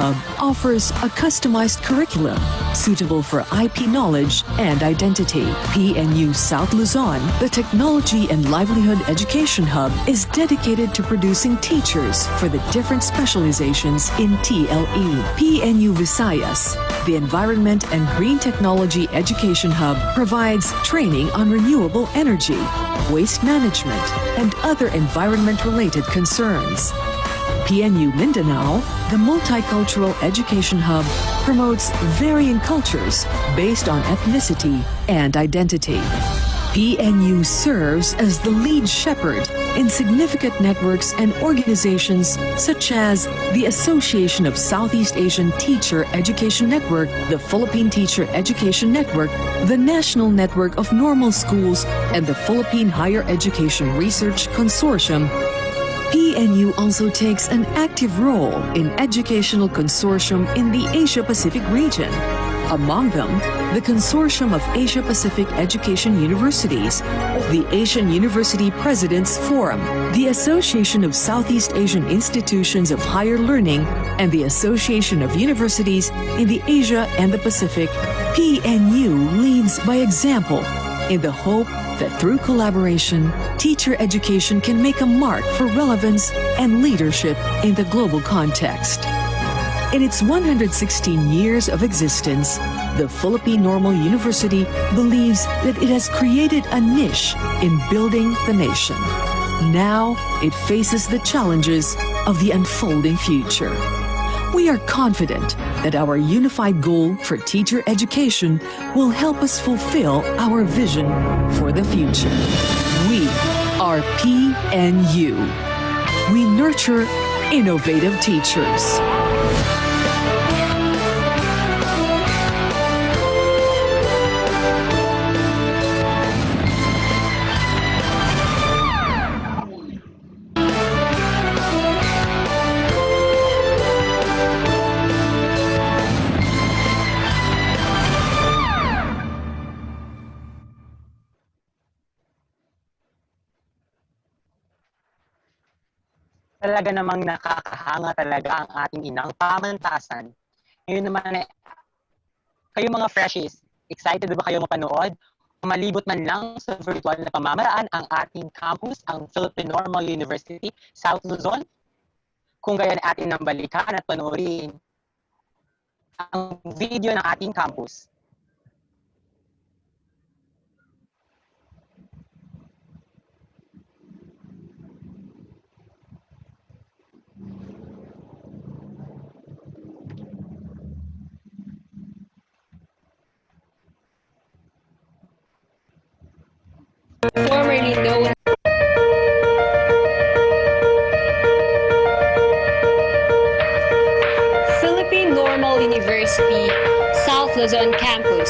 Hub offers a customized curriculum suitable for IP knowledge and identity. PNU South Luzon, the Technology and Livelihood Education Hub, is dedicated to producing teachers for the different specializations in TLE. PNU Visayas, the Environment and Green Technology Education Hub, provides training on renewable energy, waste management, and other environment-related concerns. PNU Mindanao, the Multicultural Education Hub, promotes varying cultures based on ethnicity and identity. PNU serves as the lead shepherd in significant networks and organizations such as the Association of Southeast Asian Teacher Education Network, the Philippine Teacher Education Network, the National Network of Normal Schools, and the Philippine Higher Education Research Consortium. PNU also takes an active role in educational consortium in the Asia-Pacific region. Among them, the Consortium of Asia-Pacific Education Universities, the Asian University Presidents Forum, the Association of Southeast Asian Institutions of Higher Learning, and the Association of Universities in the Asia and the Pacific. PNU leads by example in the hope that through collaboration, teacher education can make a mark for relevance and leadership in the global context. In its 116 years of existence, the Philippine Normal University believes that it has created a niche in building the nation. Now, it faces the challenges of the unfolding future. We are confident that our unified goal for teacher education will help us fulfill our vision for the future. We are PNU. We nurture innovative teachers. Talaga namang nakakahanga talaga ang ating inang pamantasan. Ngayon naman, kayo mga freshies, excited ba kayo mapanood? Malibot man lang sa virtual na pamamaraan ang ating campus, ang Philippine Normal University, South Luzon? Kung gayon atin nang balikan at panoorin ang video ng ating campus. Formerly known Philippine Normal University, South Luzon Campus,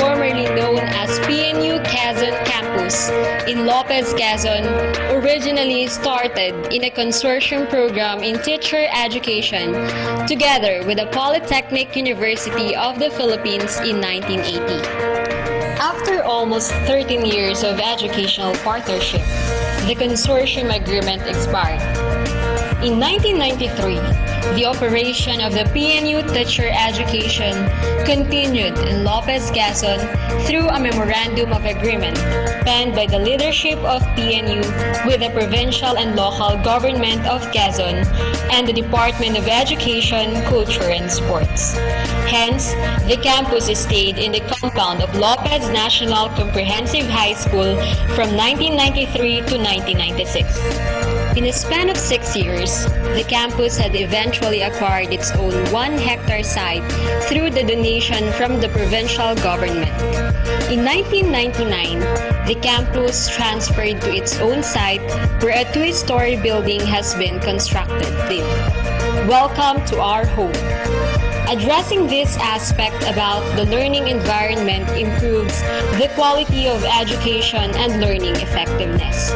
formerly known as PNU Quezon Campus in Lopez, Quezon, originally started in a consortium program in teacher education together with the Polytechnic University of the Philippines in 1980. After almost 13 years of educational partnership, the consortium agreement expired. In 1993, the operation of the PNU Teacher Education continued in Lopez, Quezon through a memorandum of agreement penned by the leadership of PNU with the provincial and local government of Quezon and the Department of Education, Culture and Sports. Hence, the campus stayed in the compound of Lopez National Comprehensive High School from 1993 to 1996. In a span of 6 years, the campus had eventually acquired its own 1-hectare site through the donation from the provincial government. In 1999, the campus transferred to its own site where a 2-story building has been constructed there. Welcome to our home. Addressing this aspect about the learning environment improves the quality of education and learning effectiveness.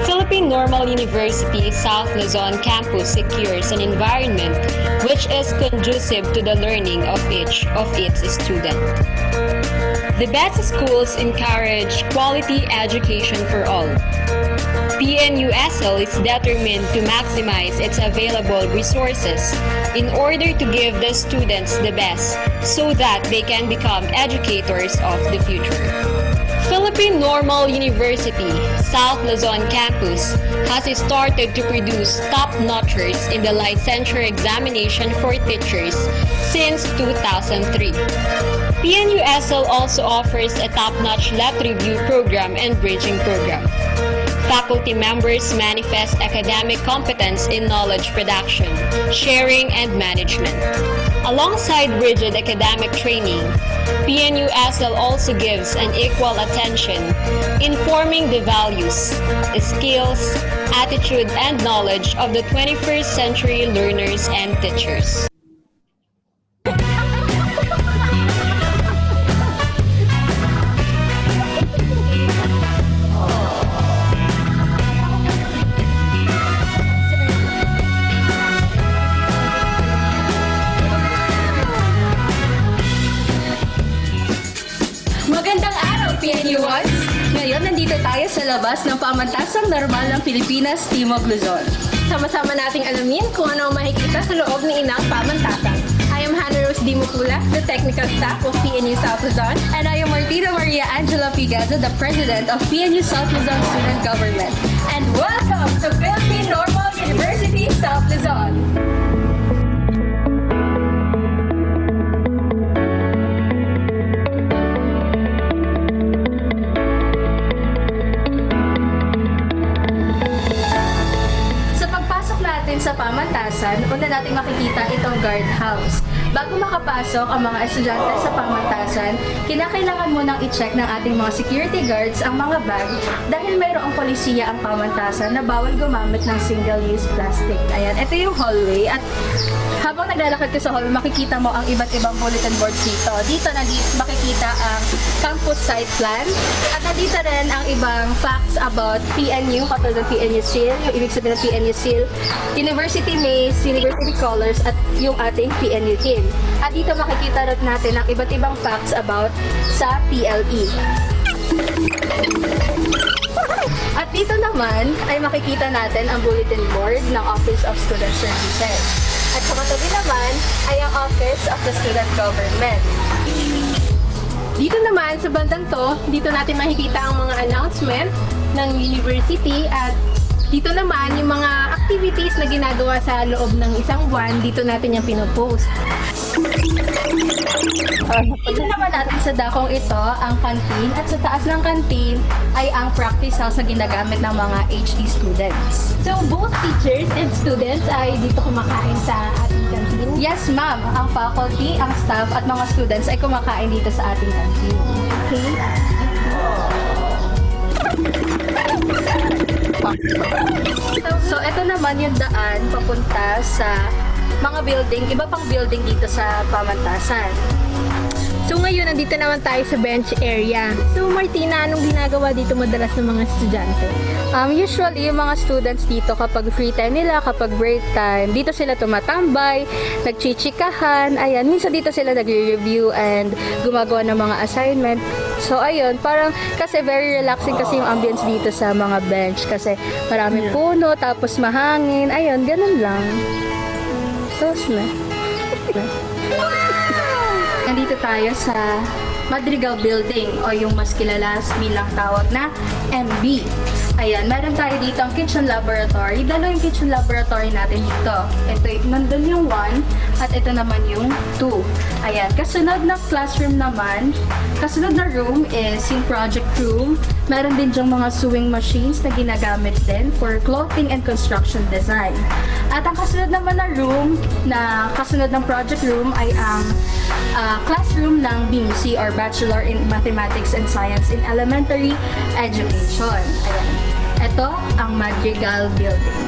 Philippine Normal University South Luzon Campus secures an environment which is conducive to the learning of each of its students. The best schools encourage quality education for all. PNUSL is determined to maximize its available resources in order to give the students the best so that they can become educators of the future. Philippine Normal University, South Luzon campus, has started to produce top-notchers in the licensure examination for teachers since 2003. PNUSL also offers a top-notch lab review program and bridging program. Faculty members manifest academic competence in knowledge production, sharing, and management. Alongside rigid academic training, PNUSL also gives an equal attention in forming the values, skills, attitude, and knowledge of the 21st century learners and teachers. Magandang araw, PNU-ones! Ngayon, nandito tayo sa labas ng Pamantasang Normal ng Pilipinas, Timog Luzon. Sama-sama nating alamin kung ano ang makikita sa loob ng inang pamantasan. I am Hannah Rose Dimukula, the technical staff of PNU South Luzon, and I am Martina Maria Angela Pigaza, the president of PNU South Luzon Student Government. And welcome to Philippine Normal University, South Luzon! Sa pamantasan, una natin makikita itong guardhouse. Bago makapasok ang mga estudyante sa pamantasan, kinakailangan munang i-check ng ating mga security guards ang mga bag dahil mayroong polisiya ang pamantasan na bawal gumamit ng single-use plastic. Ayan, ito yung hallway at habang naglalakad ka sa hallway, makikita mo ang iba't ibang bulletin boards dito. Dito makikita ang campus site plan at nandito rin ang ibang facts about PNU, katulad ng PNU seal, yung ibig sabihin ng PNU seal, University Maze, University Colors, at yung ating PNU team. At dito makikita rin natin ang iba't ibang facts about sa PLE. At dito naman ay makikita natin ang bulletin board ng Office of Student Services. At sa katabi naman ay ang Office of the Student Government. Dito naman sa bandang to, dito natin makikita ang mga announcement ng university at dito naman yung mga activities na ginagawa sa loob ng isang buwan, dito natin yung pinopost. Dito naman natin sa dakong ito ang canteen at sa taas ng canteen ay ang practice house na ginagamit ng mga HD students. So both teachers and students ay dito kumakain sa ating canteen? Yes ma'am, ang faculty, ang staff at mga students ay kumakain dito sa ating canteen. Okay? So, ito naman yung daan papunta sa mga building, iba pang building dito sa Pamantasan. So, ngayon, nandito naman tayo sa bench area. So, Martina, anong ginagawa dito madalas ng mga estudyante? Usually, yung mga students dito, kapag free time nila, kapag break time, dito sila tumatambay, nagchichikahan, ayan, minsan dito sila nagre-review and gumagawa ng mga assignment. So, ayun, parang, kasi very relaxing kasi yung ambience dito sa mga bench, kasi maraming puno, tapos mahangin, ayun, ganun lang. Tapos na. Nandito tayo sa Madrigal Building o yung mas kilala bilang tawag na MB. Ayan, meron tayo dito ang kitchen laboratory. Dalawa yung kitchen laboratory natin dito. Ito, nandun yung 1 at ito naman yung 2. Ayan, kasunod na classroom naman, kasunod na room is yung project room. Meron din dyang mga sewing machines na ginagamit din for clothing and construction design. At ang kasunod naman na room, na kasunod ng project room ay ang classroom ng BMC or Bachelor in Mathematics and Science in Elementary Education. Ayan. Ito ang Madrigal Building.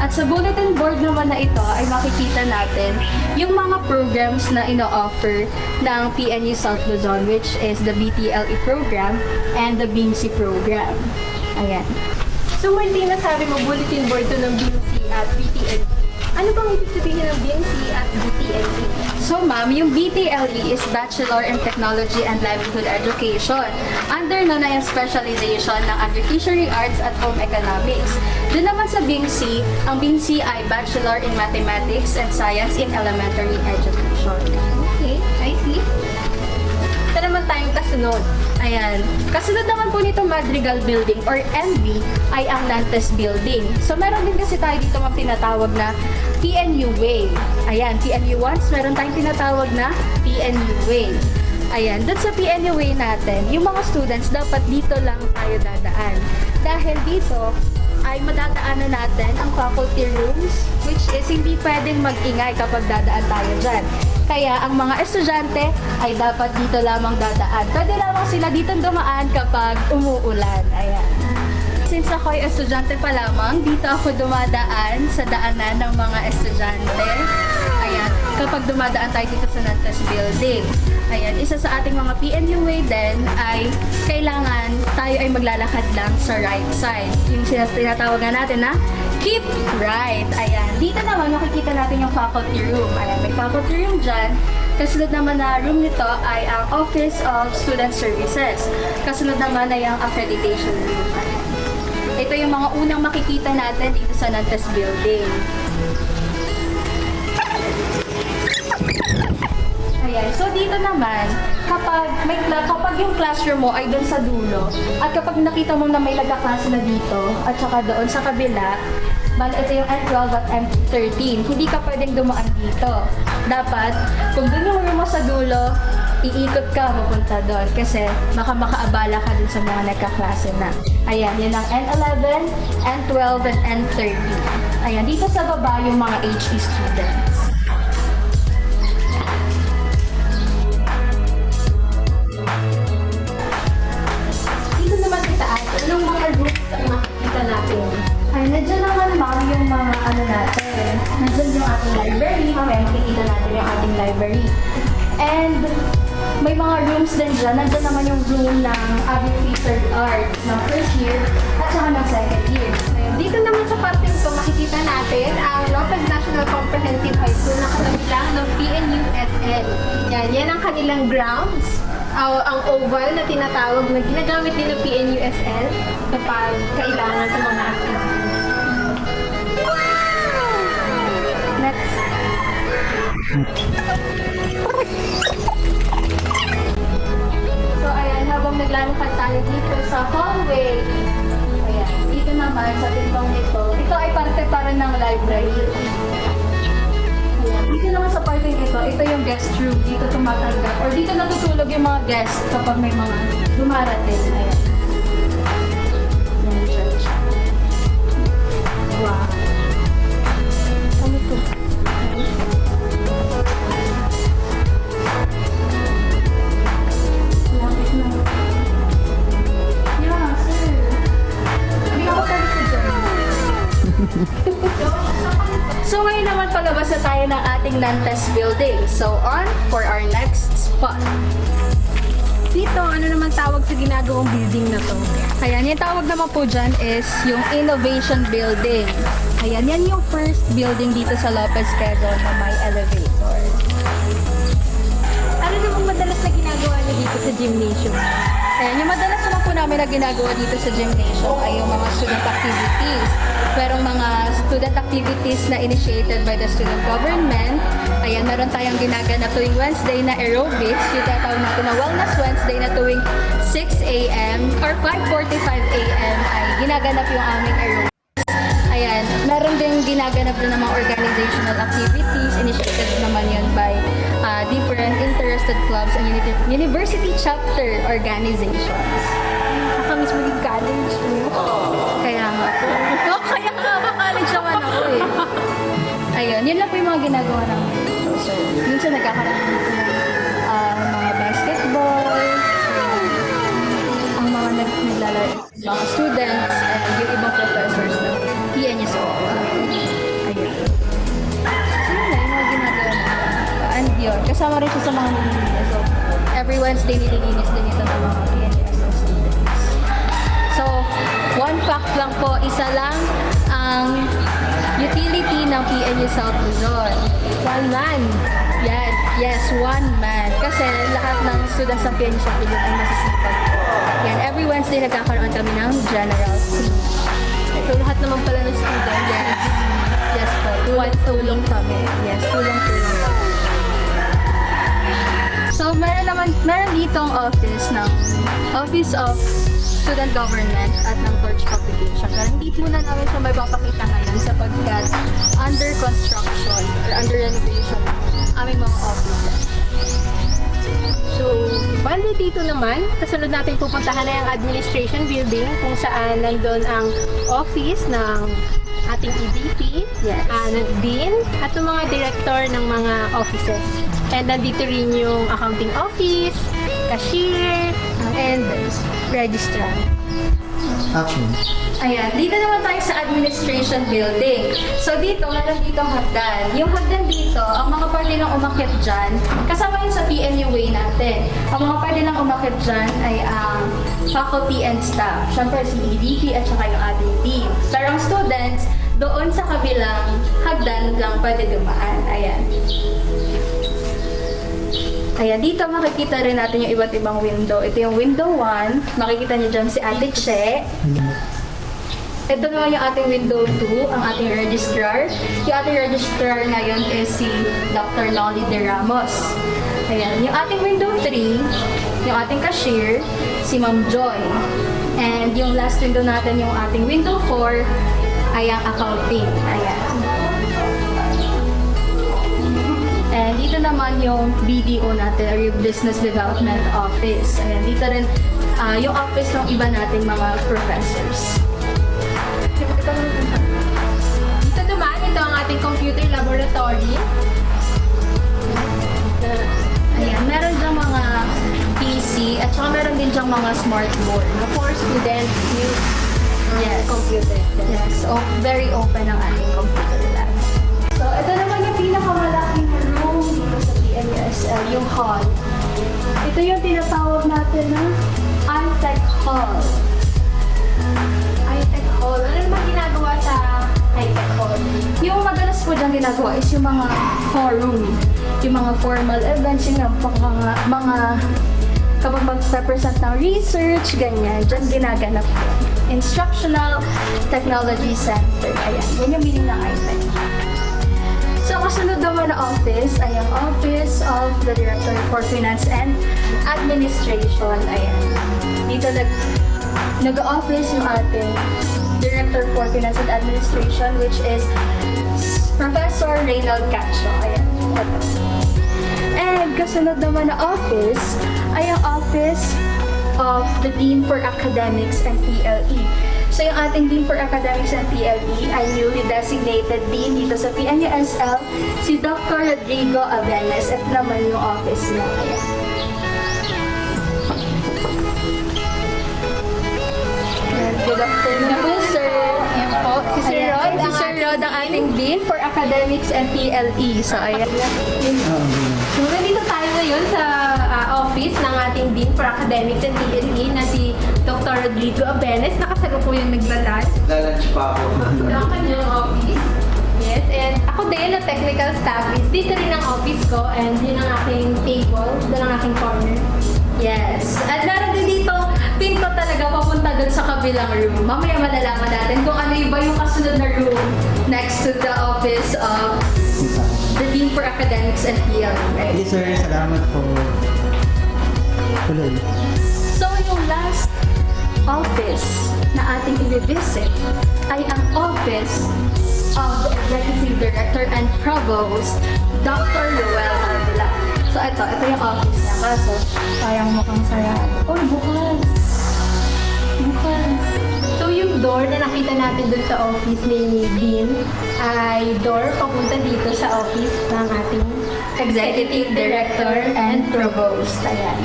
At sa bulletin board naman na ito ay makikita natin yung mga programs na ino-offer ng PNU South Luzon, which is the BTLE program and the BMC program. Ayan. So, Martina, sabi mo, bulletin board to ng BMC at BTLE. Ano bang ibig sabihin ng BMC at BTLE? So ma'am, yung BTLE is Bachelor in Technology and Livelihood Education. Under na yung specialization ng Agri-Fishery Arts at Home Economics. Doon naman sa BIMC, ang BIMC ay Bachelor in Mathematics and Science in Elementary Education. Okay, I see. Ito naman tayong kasunod. Ayan. Kasunod naman po nito Madrigal Building or MB ay ang Nantes Building. So meron din kasi tayo dito mga tinatawag na PNU Way. Ayan, PNU once, meron tayong tinatawag na PNU Way. Ayan, doon sa PNU Way natin, yung mga students dapat dito lang tayo dadaan. Dahil dito ay madadaanan natin ang faculty rooms, which is hindi pwedeng mag-ingay kapag dadaan tayo dyan. Kaya ang mga estudyante ay dapat dito lamang dadaan. Pwede lamang sila dito dumaan kapag umuulan. Ayan. Since ako ay estudyante pa lamang, dito ako dumadaan sa daanan ng mga estudyante. Ayan. Kapag dumadaan tayo dito sa Nantes Building. Ayan. Isa sa ating mga PNU Way din ay kailangan tayo ay maglalakad lang sa right side. Yung tinatawag natin na keep right. Ayan. Dito naman makikita natin yung faculty room. Ayan. May faculty room dyan. Kasunod naman na room nito ay ang Office of Student Services. Kasunod naman ay ang accreditation room. Ayan. Ito yung mga unang makikita natin dito sa Nantes Building. Ayan. So dito naman, kapag yung classroom mo ay doon sa dulo, at kapag nakita mo na may nagkaklase na dito, at saka doon sa kabila, ito yung N12 at N13, hindi ka pwedeng dumaan dito. Dapat, kung doon yung room mo sa dulo, iikot ka, pupunta doon. Kasi baka makaabala ka dun sa mga nagkaklase na. Ayan, yun ang N11, N12, and N13. Ayan, dito sa baba yung mga HE students. Dito naman sa taas, anong mga rooms ang makikita natin? Ay, nandiyan naman ma'am yung mga ano natin. Nandiyan yung ating library. Mamaya makikita natin yung ating library. And may mga rooms din dyan. Nandiyan naman yung room ng Agri-Fishery Arts ng first year at saka ng second year. Dito naman sa parting ko, makikita natin ang Lopez National Comprehensive High School na katabi lang ng PNUSL. Yan ang kanilang grounds. Ang oval na tinatawag na ginagamit din ng PNUSL kapag kailangan sa mga activities. Next. So ayan, habang naglalakad tayo dito sa hallway, ayan, dito naman sa pintong ito ay parte para ng library. Ayan, dito naman sa parte ito yung guest room, dito tumatanggap, or dito natutulog yung mga guests kapag may mga dumarating. Ayan. Yung church. Wow. Ano ito? So ngayon naman palabas na tayo ng ating Nantes Building. So on for our next spot. Dito, ano naman tawag sa ginagawang building na to? Ayan, yung tawag naman po dyan is yung Innovation Building. Ayan, yan yung first building dito sa Lopez, Quezon na may elevator. Ano namang madalas na ginagawa niyo dito sa gymnasium? Ayan, yung madalas naman po namin na ginagawa dito sa gymnasium ay yung mga student activities. Merong mga student activities na initiated by the student government. Ayan, meron tayong ginaganap tuwing Wednesday na aerobics. Yung tatawag natin na Wellness Wednesday na tuwing 6 a.m. or 5:45 a.m. ay ginaganap yung aming aerobics. Ayan, meron din ginaganap din ng mga organizational activities. Initiated naman yun by different interested clubs and university chapter organizations. Nakamiss mo yung college mo. Kaya nga po. Kaya nga, college naman ako eh. Ayun, yun lang po yung mga ginagawa namin dito. So, minsan nagkakaroon dito ng mga basketball, ang mga naglalaro, mga students, and yung ibang professors na PNUSL. Ayun. So, yun lang yung mga ginagawa namin. And yun, kasama rin siya sa mga nililinis. So, every Wednesday nililinis din ito ng mga PNUSL students. So, one fact lang po, isa lang ang utility ng PNU South Luzon. One land. Yan. Yes, one man. Kasi lahat ng students ng PNU sa Pilipinas ay masisipag. Yan, every Wednesday nagkakaroon kami ng general cleanup. So, lahat naman pala ng student. Yes. Yes po. Tulong kami. Yes, tulong-tulong kami. So, meron ditong Office of Student Government at ng Torch Publication. Pero hindi muna namin siya may papakita ngayon sapagkat under construction or under renovation aming mga offices. So, bali dito naman, kasunod natin pupuntahan na yung administration building kung saan nandun ang office ng ating EDP, Yes. ng dean, at yung mga director ng mga offices. And nandito rin yung accounting office, cashier, and registrar. Action. Ayan, dito naman tayo sa administration building. So dito, meron ditong hagdan. Yung hagdan dito, ang mga pwede nang umakyat dyan, kasama yun sa PNU way natin. Ang mga pwede nang umakyat dyan ay ang faculty and staff. Siyempre si EDP at saka yung ating team. Pero ang students, doon sa kabilang hagdan lang pwede dumaan. Ayan. Ayan, dito makikita rin natin yung iba't ibang window. Ito yung window 1. Makikita niyo dyan si Ate Che. Ito naman yung ating window 2, ang ating registrar. Yung ating registrar ngayon is si Dr. Nolly De Ramos. Ayan, yung ating window 3, yung ating cashier, si Ma'am Joy. And yung last window natin, yung ating window 4, ay ang accounting. Ayan. And dito naman yung BDO natin, or yung Business Development Office. Ayan, dito rin yung office ng iba nating mga professors. Dito naman, ito ang ating computer laboratory. Ayan, meron dyang mga PC at saka meron din dyang mga smart board. For students, use Yes. computer. Yes, very open ang ating computer lab. So, ito naman yung pinakamalaking room dito sa PNUSL, yung hall. Ito yung tinatawag natin na iTech Hall. iTech Hall. Ano naman ginagawa sa iTech Hall? Yung madalas po dyan ginagawa is yung mga forum, yung mga formal events, yung mga kapag mag-represent ng research, ganyan, dyan ginaganap po. Instructional Technology Center. Ayan, yan yung meaning ng iTech. So, kasunod naman na office ay ang Office of the Director for Finance and Administration. Ayan. Dito nag-office yung ating Director for Finance and Administration, which is Professor Reynald Cacho. Ayan. Ito. And kasunod naman na office ay ang Office of the Dean for Academics and PLE. So yung ating Dean for Academics and PLE ay newly designated Dean dito sa PNUSL, si Dr. Rodrigo Avenes. At naman yung office niya. Ayan. Good afternoon po, sir. Yan po, si Sir Rod. Si Sir Rod ang ating Dean for Academics and PLE. So, ayan. So, nandito tayo ngayon sa office ng ating Dean for Academics and PLE na si Dr. Rodrigo Abenes. Nakasalukuyang naglalunch. Lalunch pa ako. Ang kanyang office. Yes, and ako din na technical staff is dito rin ang office ko and yun ang aking table, doon ang aking corner. Yes. At meron din dito, pinto talaga papunta dun sa kabilang room. Mamaya malalaman natin kung ano ba yung kasunod na room next to the office of the Dean for Academics and PLE. Right? Yes, sir. Salamat po. Tuloy. So, yung last office na ating i-visit ay ang office of the Executive Director and Provost, Dr. Joel Avila. So, ito yung office niya. Kaso, parang mukhang sarado. Oh, bukas! Bukas! So yung door na nakita natin dun sa office ni Dean ay door papunta dito sa office ng ating Executive Director and Provost. Ayan.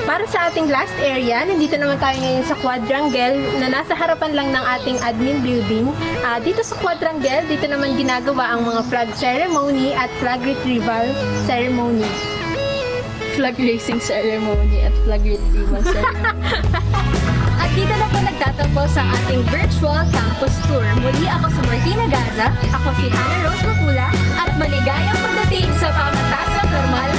Para sa ating last area, nandito naman tayo ngayon sa quadrangle na nasa harapan lang ng ating admin building. Dito sa quadrangle, dito naman ginagawa ang mga flag ceremony at flag retrieval ceremony. Flag raising ceremony at flag retrieval ceremony. At dito na po nagtatapos sa ating virtual campus tour. Muli ako si Martina Gaza, ako si Hannah Rose Macula, at maligayang pagdating sa Pangkalahatang Normal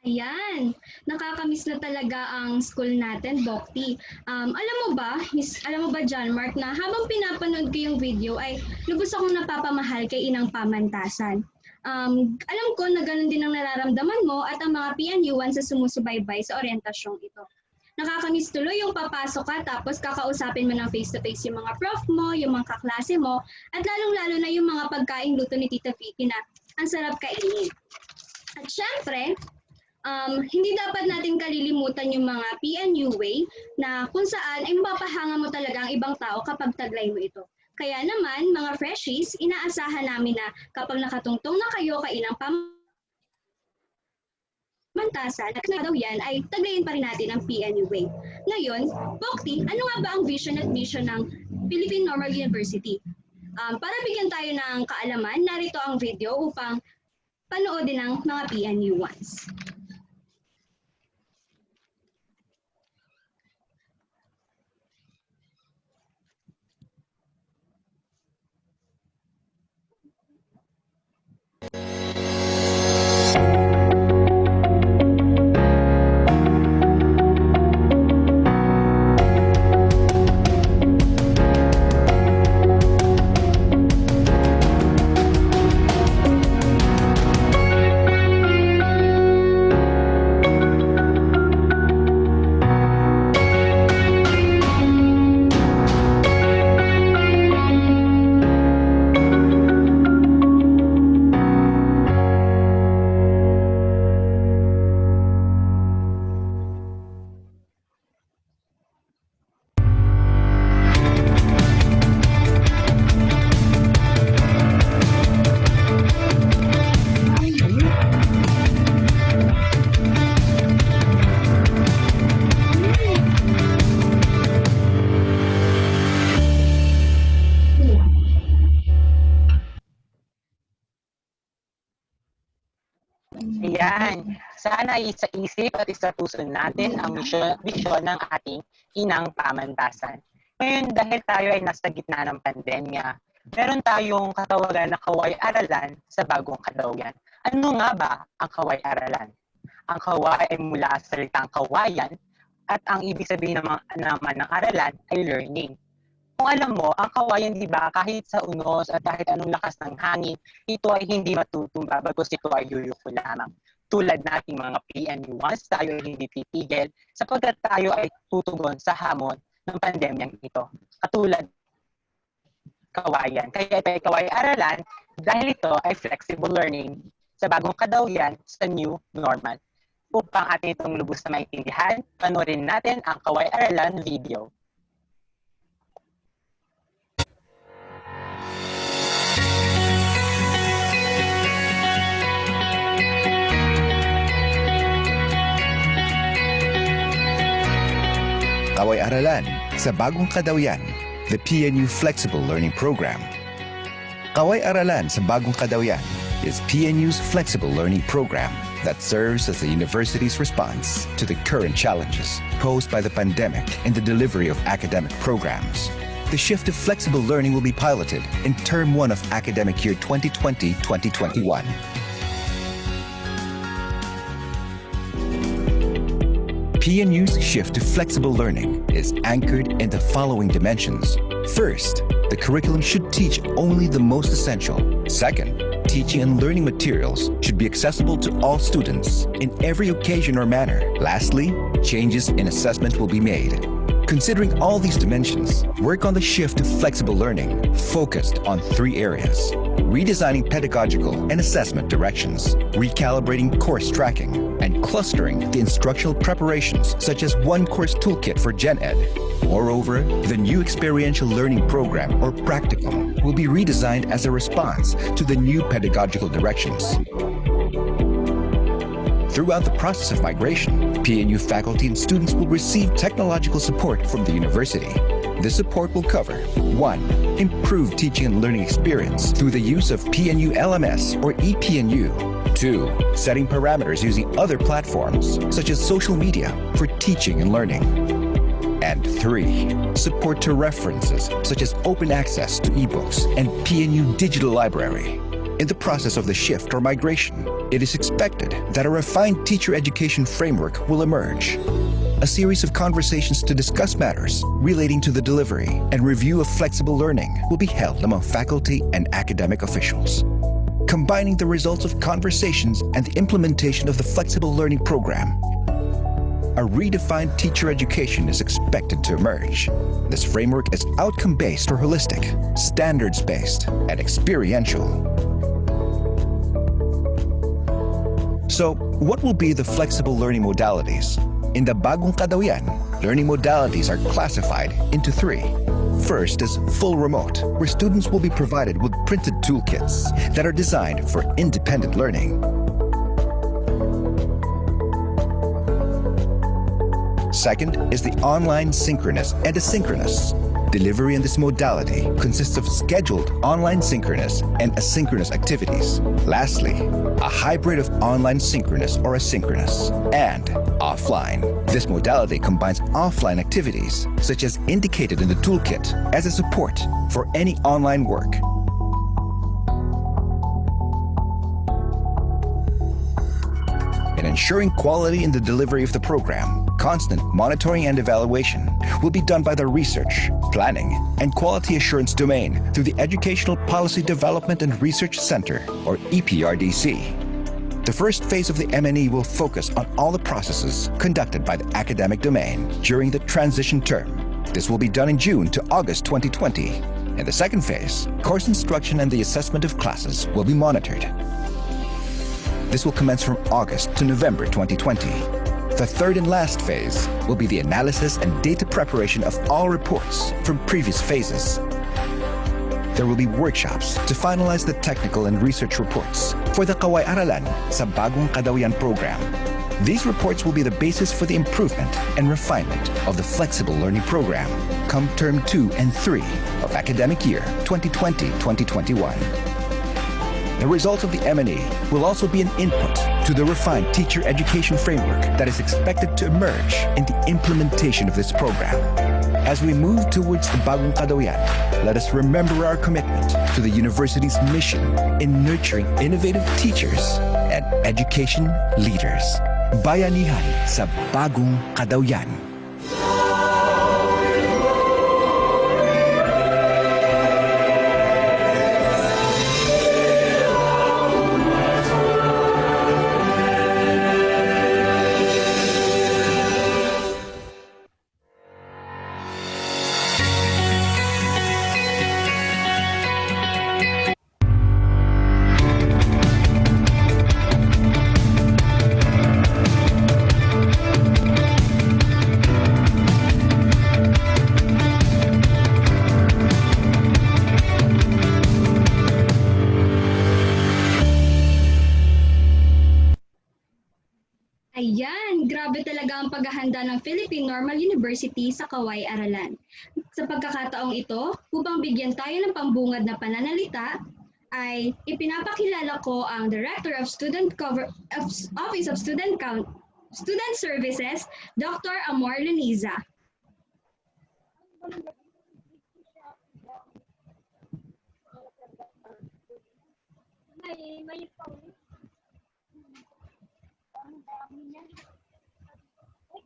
Ayan, nakakamiss na talaga ang school natin, Bokti. Alam mo ba, John Mark, na habang pinapanood ko yung video ay lubos akong napapamahal kay Inang Pamantasan. Alam ko na ganun din ang nararamdaman mo at ang mga PNU-1 sa sumusubaybay sa oryentasyong ito. Nakakamiss tuloy yung papasok ka tapos kakausapin mo ng face-to-face yung mga prof mo, yung mga kaklase mo, at lalong-lalo na yung mga pagkaing luto ni Tita Vicky na ang sarap kainin. At syempre, hindi dapat natin kalilimutan yung mga PNU way na kung saan ay mapapahanga mo talaga ang ibang tao kapag taglay mo ito. Kaya naman, mga freshies, inaasahan namin na kapag nakatungtong na kayo kay Inang Pamantasan at na daw yan ay taglayin pa rin natin ang PNU way. Ngayon, Bokti, ano nga ba ang vision at mission ng Philippine Normal University? Para bigyan tayo ng kaalaman, narito ang video upang panoodin ang mga PNU ones. Ayan. Sana isa isip at isa puso natin ang misyon ng ating Inang Pamantasan. Ngayon, dahil tayo ay nasa gitna ng pandemya, meron tayong katawagan na kaway-aralan sa bagong kadawian. Ano nga ba ang kaway-aralan? Ang kaway ay mula sa salitang kawayan at ang ibig sabihin naman ng aralan ay learning. Kung alam mo, ang kawayan, di ba, kahit sa unos at kahit anong lakas ng hangin, ito ay hindi matutumba, bagos ito ay yuyuko lamang. Tulad nating mga PNU-1s, tayo ay hindi titigil sapagkat tayo ay tutugon sa hamon ng pandemyang ito. Katulad kawayan. Kaya ito ay kaway-aralan dahil ito ay flexible learning sa bagong kadawian sa new normal. Upang atin itong lubos na maintindihan, panoorin natin ang kaway-aralan video. Kaway-aralan sa bagong kadawian, the PNU Flexible Learning Program. Kaway-aralan sa bagong kadawian is PNU's flexible learning program that serves as the university's response to the current challenges posed by the pandemic in the delivery of academic programs. The shift to flexible learning will be piloted in Term 1 of academic year 2020-2021. PNU's shift to flexible learning is anchored in the following dimensions. First, the curriculum should teach only the most essential. Second, teaching and learning materials should be accessible to all students in every occasion or manner. Lastly, changes in assessment will be made. Considering all these dimensions, work on the shift to flexible learning focused on 3 areas: redesigning pedagogical and assessment directions, recalibrating course tracking, and clustering the instructional preparations such as one course toolkit for Gen Ed. Moreover, the new experiential learning program or practicum will be redesigned as a response to the new pedagogical directions. Throughout the process of migration, PNU faculty and students will receive technological support from the university. This support will cover 1. Improved teaching and learning experience through the use of PNU LMS or ePNU. 2. Setting parameters using other platforms, such as social media, for teaching and learning. And 3. Support to references, such as open access to ebooks and PNU Digital Library. in the process of the shift or migration, it is expected that a refined teacher education framework will emerge. A series of conversations to discuss matters relating to the delivery and review of flexible learning will be held among faculty and academic officials. Combining the results of conversations and the implementation of the flexible learning program, a redefined teacher education is expected to emerge. This framework is outcome-based or holistic, standards-based, and experiential. So, what will be the flexible learning modalities? In the Bagong Kadawian, learning modalities are classified into 3. First is full remote, where students will be provided with printed toolkits that are designed for independent learning. Second is the online synchronous and asynchronous. Delivery in this modality consists of scheduled online synchronous and asynchronous activities. Lastly, a hybrid of online synchronous or asynchronous and offline. This modality combines offline activities, such as indicated in the toolkit, as a support for any online work. In ensuring quality in the delivery of the program, constant monitoring and evaluation will be done by the Research, Planning, and Quality Assurance domain through the Educational Policy Development and Research Center, or EPRDC. The first phase of the MNE will focus on all the processes conducted by the academic domain during the transition term. This will be done in June to August 2020. In the second phase, course instruction and the assessment of classes will be monitored. This will commence from August to November 2020. The third and last phase will be the analysis and data preparation of all reports from previous phases. There will be workshops to finalize the technical and research reports for the Kaway Aralan sa Bagong Kadawian program. These reports will be the basis for the improvement and refinement of the flexible learning program come term 2 and 3 of academic year 2020-2021. The results of the MNE will also be an input to the refined teacher education framework that is expected to emerge in the implementation of this program. As we move towards the Bagong Kadawian, let us remember our commitment to the university's mission in nurturing innovative teachers and education leaders. Bayanihan sa Bagong Kadawian. Ayan, grabe talaga ang paghahanda ng Philippine Normal University sa Kaway Aralan. Sa pagkakataong ito, upang bigyan tayo ng pambungad na pananalita, ay ipinapakilala ko ang Director of Office of Student Services, Dr. Amor Leniza.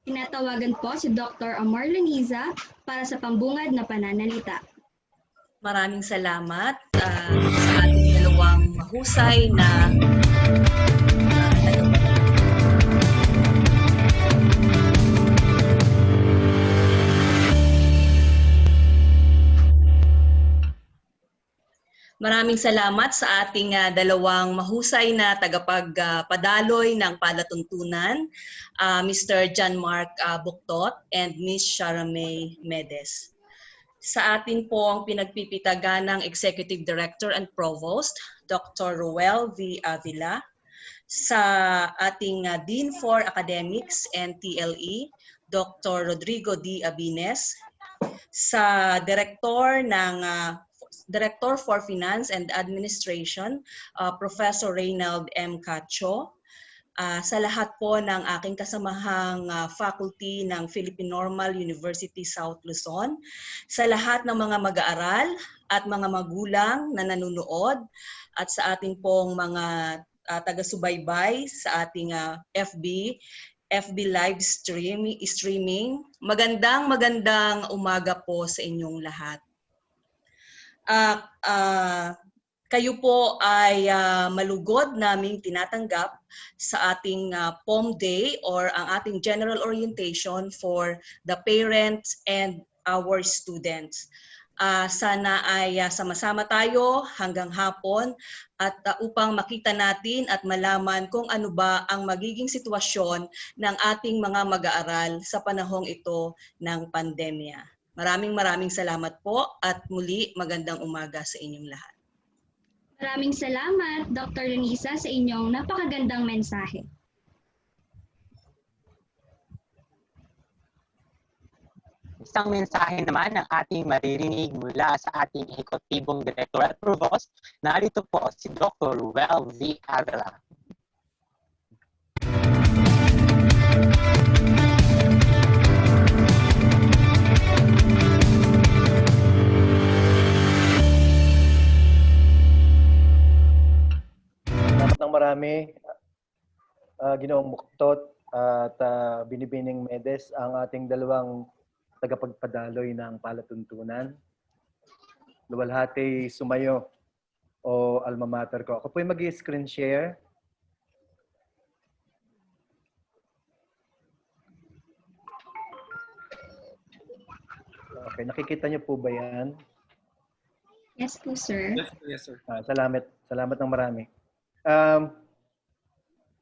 Tinatawagan po si Dr. Amor Leniza para sa pambungad na pananalita. Maraming salamat sa ating dalawang mahusay na Maraming salamat sa ating dalawang mahusay na tagapagpadaloy ng palatuntunan, Mr. John Mark Buktot and Ms. Sharamay Medes. Sa atin po ang pinagpipitagan ng Executive Director and Provost, Dr. Ruel V. Avila. Sa ating Dean for Academics and TLE, Dr. Rodrigo D. Abines. Sa Director for Finance and Administration, Professor Reynald M. Cacho. Sa lahat po ng aking kasamahang faculty ng Philippine Normal University South Luzon. Sa lahat ng mga mag-aaral, at mga magulang na nanonood at sa ating pong mga taga-subaybay sa ating FB live streaming. Magandang umaga po sa inyong lahat. Kayo po ay malugod naming tinatanggap sa ating POMM Day or ang ating General Orientation for the parents and our students. Sana ay sama-sama tayo hanggang hapon at upang makita natin at malaman kung ano ba ang magiging sitwasyon ng ating mga mag-aaral sa panahong ito ng pandemya. Maraming salamat po at muli magandang umaga sa inyong lahat. Maraming salamat, Dr. Renisa, sa inyong napakagandang mensahe. Isang mensahe naman ang ating maririnig mula sa ating Ehekutibong Direktor at Provost. Narito po si Dr. Ruel V. Avila. Salamat ng marami, Ginoong Buktot at Binibining Medes, ang ating dalawang tagapagpadaloy ng palatuntunan. Luwalhati sumayo o alma mater ko. Ako po yung mag-screen share. Okay, nakikita niyo po ba yan? Yes po, sir. Yes, sir. Salamat ng marami.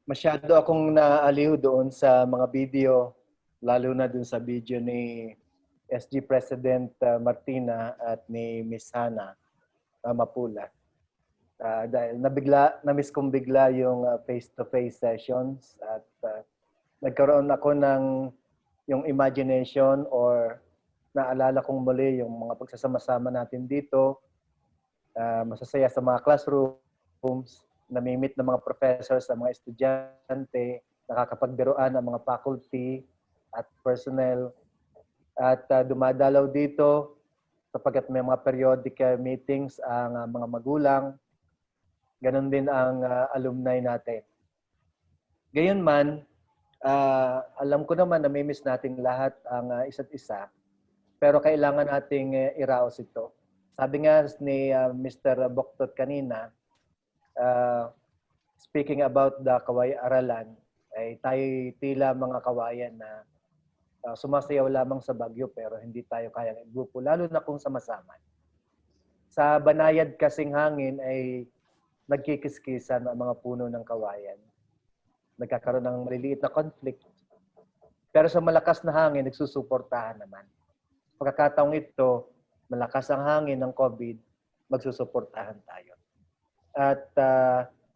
Masyado akong naaliw doon sa mga video, lalo na doon sa video ni SG President Martina at ni Miss Hana Mapula. Dahil na-miss kong bigla yung face-to-face sessions at nagkaroon ako ng yung imagination or naalala kong muli yung mga pagsasama-sama natin dito, masasaya sa mga classrooms, namimit ng mga professors sa mga estudyante, nakakapagbiruan ang mga faculty at personnel, at dumadalaw dito sapagkat may mga periodic meetings ang mga magulang. Ganon din ang alumni natin. Gayunman, alam ko naman na may-miss nating lahat ang isa't isa, pero kailangan nating iraos ito. Sabi nga ni Mr. Boktot kanina, speaking about the kaway-aralan, ay tayo tila mga kawayan na sumasayaw lamang sa bagyo pero hindi tayo kayang igrupo, lalo na kung sama-sama. Sa banayad kasing hangin ay nagkikiskisan ang mga puno ng kawayan. Nagkakaroon ng maliliit na conflict. Pero sa malakas na hangin, nagsusuportahan naman. Pagkakataong ito, malakas ang hangin ng COVID, magsusuportahan tayo. At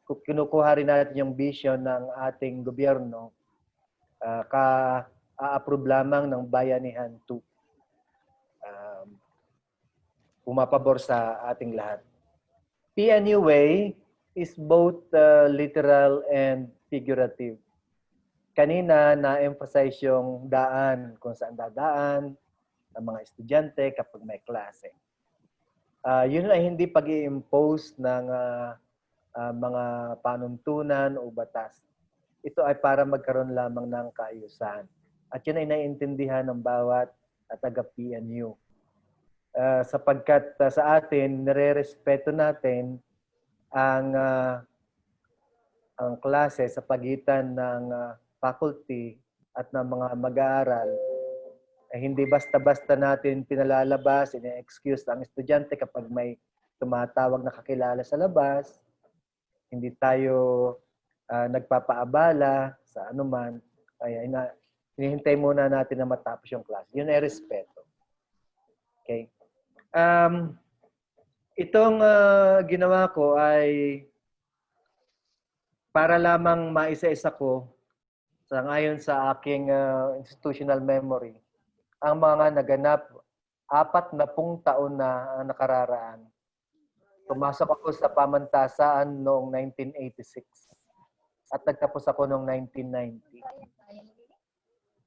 kinukuha rin natin yung vision ng ating gobyerno, ka-approve lamang ng Bayanihan 2. Pumapabor sa ating lahat. PNU Way is both literal and figurative. Kanina na-emphasize yung daan, kung saan dadaan ng mga estudyante kapag may klase. Yun ay hindi pag-i-impose ng mga panuntunan o batas. Ito ay para magkaroon lamang ng kaayusan. At yun ay naiintindihan ng bawat taga-PNU. Sapagkat sa atin, nire-respeto natin ang klase sa pagitan ng faculty at ng mga mag-aaral. Hindi basta-basta natin pinalalabas, ina-excuse ang estudyante kapag may tumatawag na kakilala sa labas. Hindi tayo nagpapaabala sa anuman. Kaya hinihintay muna natin na matapos yung class. Yun ay respeto. Okay? Itong ginawa ko ay para lamang maisa-isa ko ayon sa aking institutional memory ang mga naganap 40 taon na nakararaan. Pumasok ako sa pamantasaan noong 1986 at nagtapos ako noong 1990.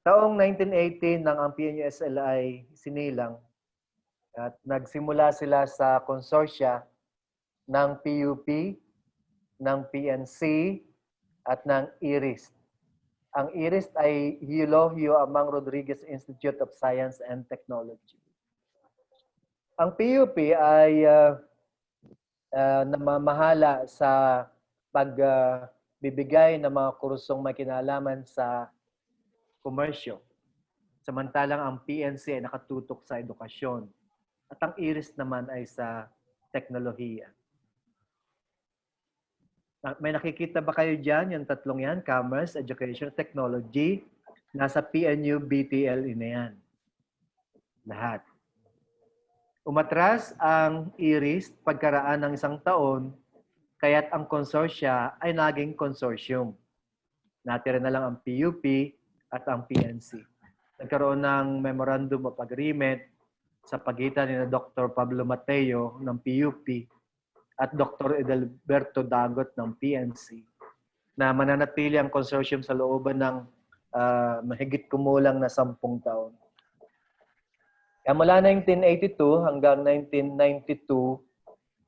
Taong 1980 nang ang PNUSL ay sinilang, At nagsimula sila sa konsorsya ng PUP, ng PNC, at ng IRIS. Ang IRIS ay Eulogio Amang Rodriguez Institute of Science and Technology. Ang PUP ay namamahala sa pagbibigay ng mga kursong may kinalaman sa komersyo. Samantalang ang PNC ay nakatutok sa edukasyon. At ang IRIS naman ay sa teknolohiya. May nakikita ba kayo dyan? Yung tatlong yan, Commerce, Education, Technology. Nasa PNU, BTL na yan. Lahat. Umatras ang IRIS pagkaraan ng isang taon, kaya't ang konsorsya ay naging consortium. Natira na lang ang PUP at ang PNC. Nagkaroon ng Memorandum of Agreement sa pagitan ni Dr. Pablo Mateo ng PUP at Dr. Edelberto Dagot ng PNC na mananatili ang consortium sa looban ng mahigit kumulang na 10 taon. Kaya mula 1982 hanggang 1992,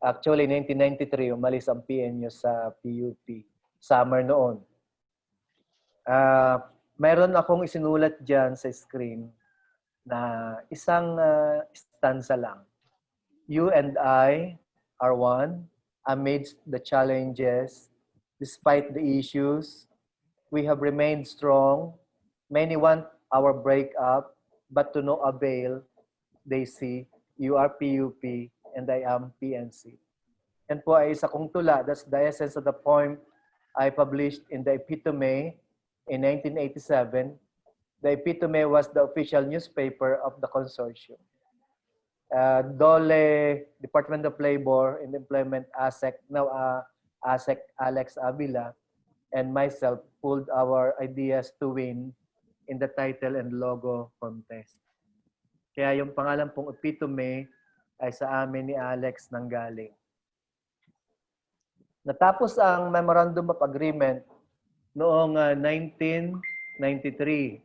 actually 1993, umalis ang PNU sa PUP. Summer noon. Mayroon akong isinulat dyan sa screen na isang stanza lang. You and I are one amidst the challenges, despite the issues. We have remained strong. Many want our breakup, but to no avail. They see, you are PUP and I am PNC. Yan po ay isa kong tula. That's the essence of the poem I published in the Epitome in 1987. The Epitome was the official newspaper of the consortium. DOLE, Department of Labor and Employment, ASEC, now ASEC Alex Avila, and myself pulled our ideas to win in the title and logo contest. Kaya yung pangalan pong Epitome ay sa amin ni Alex nanggaling. Natapos ang Memorandum of Agreement noong 1993.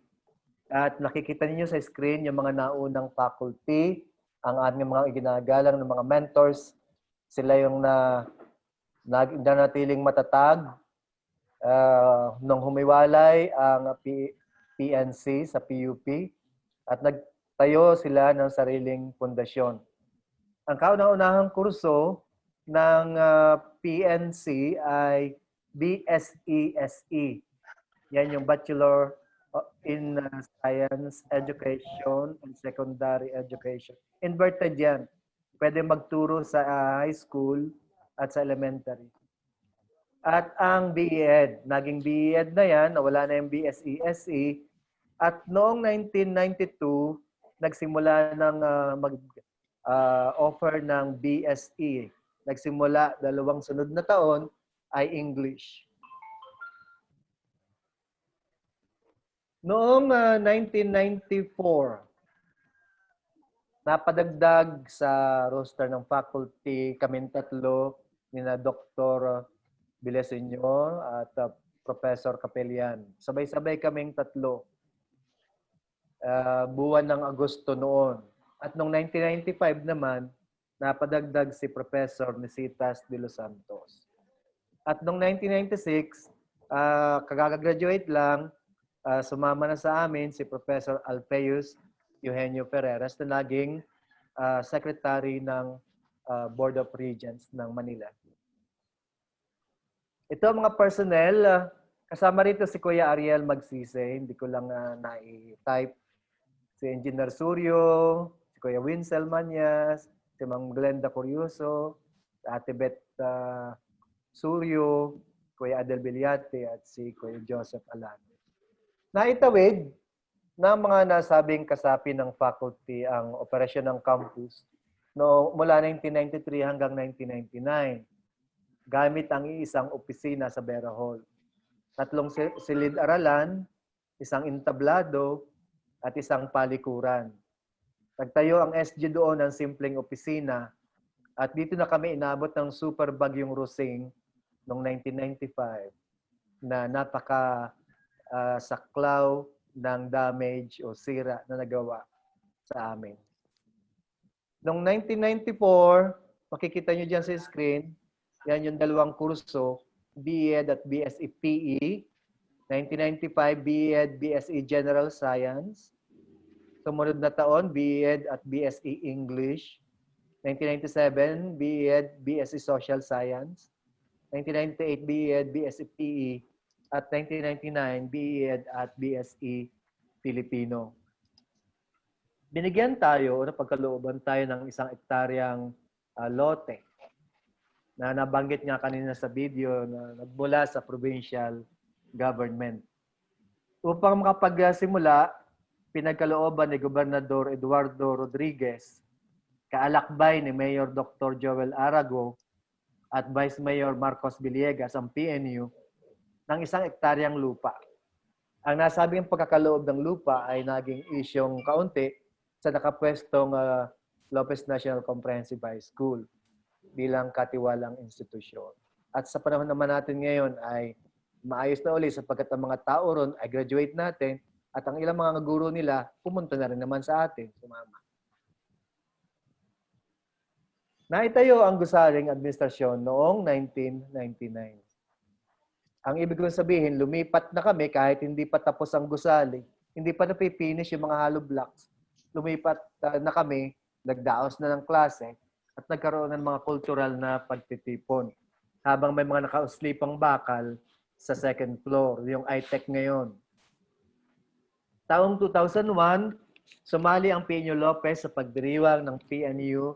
At nakikita niyo sa screen yung mga naunang faculty, ang ating mga iginagalang ng mga mentors. Sila yung nanatiling matatag nung humiwalay ang PNC sa PUP at nagtayo sila ng sariling pundasyon. Ang kauna-unahang kurso ng PNC ay BSESE. Yan yung Bachelor in Science Education and Secondary Education. Inverted yan. Pwede magturo sa high school at sa elementary. At ang BEd, naging BEd na yan, nawala na yung BSESE. At noong 1992, nagsimula ng offer ng BSE. Nagsimula, 2 sunod na taon ay English. Noong 1994, napadagdag sa roster ng faculty kaming tatlo, nina Dr. Villaseñor at Professor Capellan. Sabay-sabay kaming tatlo. Buwan ng Agosto noon. At noong 1995 naman, napadagdag si Professor Nisitas de los Santos. At noong 1996, kagagraduate lang, sumama na sa amin si Professor Alpheus Eugenio Ferreras na naging Secretary ng Board of Regents ng Manila. Ito ang mga personnel. Kasama rito si Kuya Ariel Magsise. Hindi ko lang na-type. Si Engineer Suryo, si Kuya Winsel Manyas, si Ma'am Glenda Curioso, si Ate Beth Suryo, Kuya Adel Villate, at si Kuya Joseph Alano. Naitawid ng mga nasabing kasapi ng faculty ang operasyon ng campus mula 1993 hanggang 1999 gamit ang iisang opisina sa Vera Hall. 3 silid-aralan, 1 entablado, at 1 palikuran. Nagtayo ang SG doon ng simpleng opisina at dito na kami inabot ng super bagyong Rosing noong 1995 na saklaw ng damage o sira na nagawa sa amin. Noong 1994, makikita nyo dyan sa screen, yan yung dalawang kurso, BEd at BSE PE. 1995, BEd, BSE General Science. Sumunod na taon, BEd at BSE English. 1997, BEd, BSE Social Science. 1998, BEd, BSE PE. At 1999, BEd at BSE Filipino. Binigyan tayo, o napagkalooban tayo ng 1 hektaryang lote na nabanggit nga kanina sa video na nagmula sa provincial government. Upang makapagsimula, pinagkalooban ni Gobernador Eduardo Rodriguez, kaalakbay ni Mayor Dr. Joel Arago at Vice Mayor Marcos Villegas ang PNU ng 1 hektaryang lupa. Ang nasabing pagkakaloob ng lupa ay naging isyong kaunti sa nakapwestong Lopez National Comprehensive High School bilang katiwalang institusyon. At sa panahon naman natin ngayon ay maayos na uli sapagkat ang mga tao ron ay graduate natin at ang ilang mga guro nila pumunta na rin naman sa atin, sumama. Naitayo ang gusaling administrasyon noong 1999. Ang ibig kong sabihin, lumipat na kami kahit hindi pa tapos ang gusali, hindi pa napipinish yung mga hollow blocks. Lumipat na kami, nagdaos na ng klase, at nagkaroon ng mga cultural na pagtitipon. Habang may mga nakauslipang bakal sa second floor, yung ITEC ngayon. Taong 2001, sumali ang PNU Lopez sa pagdiriwang ng PNU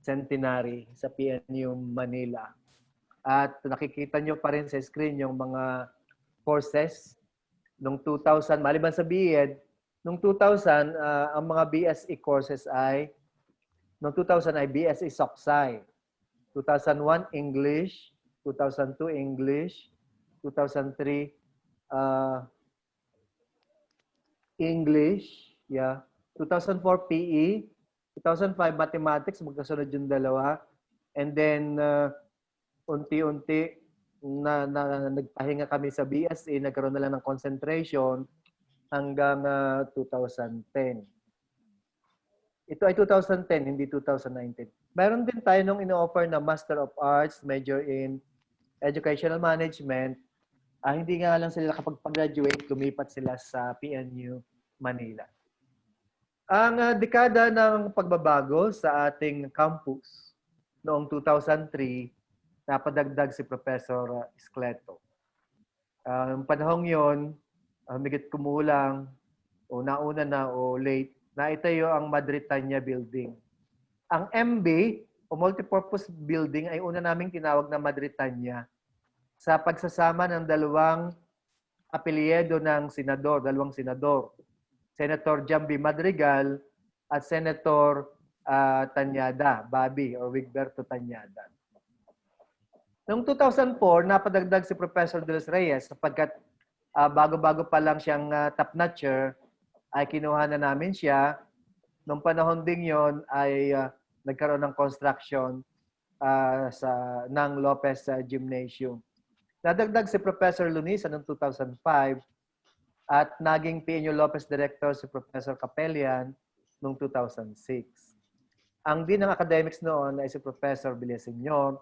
Centenary sa PNU Manila. At nakikita nyo pa rin sa screen yung mga courses noong 2000, maliban sa BEd, noong 2000, ang mga BSE courses ay, noong 2000 ay BSE Soksai, 2001 English, 2002 English, 2003 English, yeah, 2004 PE, 2005 Mathematics, magkasunod yung dalawa, and then unti-unti na nagpahinga kami sa BSE, nagkaroon na lang ng concentration hanggang 2010. Ito ay 2010, hindi 2019. Mayroon din tayo nung ino-offer na Master of Arts, major in Educational Management. Hindi nga lang sila kapag-graduate, lumipat sila sa PNU Manila. Ang dekada ng pagbabago sa ating campus noong 2003, napadagdag si Professor Escleto. Ang panahong yon, higit kumulang, o nauna na o late, naitayo ang Madritanya Building. Ang MB, o Multipurpose Building, ay una naming tinawag na Madritanya sa pagsasama ng dalawang apelyedo ng senador, dalawang senador. Senator Jambi Madrigal at Senator Tanyada, Bobby or Wigberto Tanyada. Noong 2004, napadagdag si Professor De Los Reyes sapagkat bago-bago pa lang siyang top-notcher, ay kinuha na namin siya. Noong panahon ding yon ay nagkaroon ng construction ng Lopez Gymnasium. Nadagdag si Professor Lunisa noong 2005 at naging PNU Lopez Director si Professor Capellian noong 2006. Ang Dean ng Academics noon ay si Professor Villaseñor,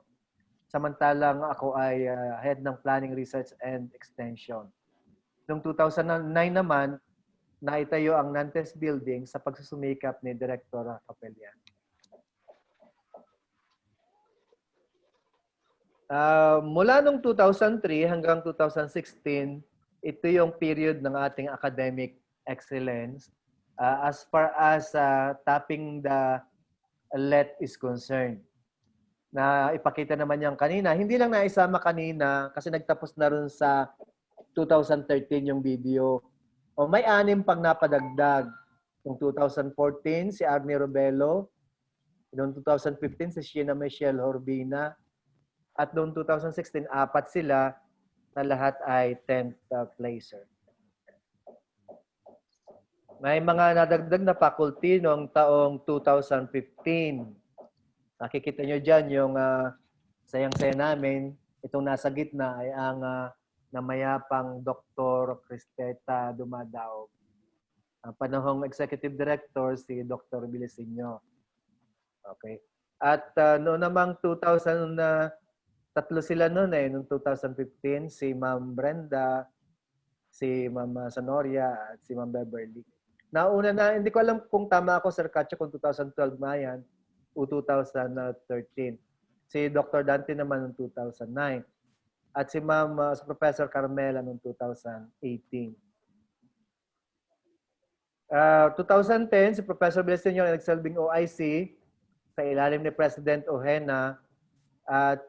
samantalang ako ay Head ng Planning, Research and Extension. Noong 2009 naman, naitayo ang Nantes Building sa pagsusumikap ni Director Capellian. Mula noong 2003 hanggang 2016, ito yung period ng ating academic excellence as far as topping the LET is concerned. Na ipakita naman yan kanina. Hindi lang naisama kanina kasi nagtapos na rin sa 2013 yung video. O may 6 pang napadagdag. Noong 2014, si Arnie Robelo. Noong 2015, si Sheena Michelle Horbina. At noong 2016, 4 sila na lahat ay 10th placer. May mga nadagdag na faculty noong taong 2015. Nakikita nyo dyan yung sayang-saya namin. Itong nasa gitna ay ang namayapang Dr. Cristeta Dumadaog. Ang panahong Executive Director si Dr. Villaseñor. Okay. At noon namang 2000 na tatlo sila noon noong 2015, si Ma'am Brenda, si Ma'am Sonoria, at si Ma'am Beverly. Nauna na, hindi ko alam kung tama ako, Sir Katyo, kung 2012 na yan o 2013. Si Dr. Dante naman noong 2009. At si si Professor Carmela noong 2018. 2010, si Professor Belesenyo ay nagsalbing OIC sa ilalim ni President Ojena. At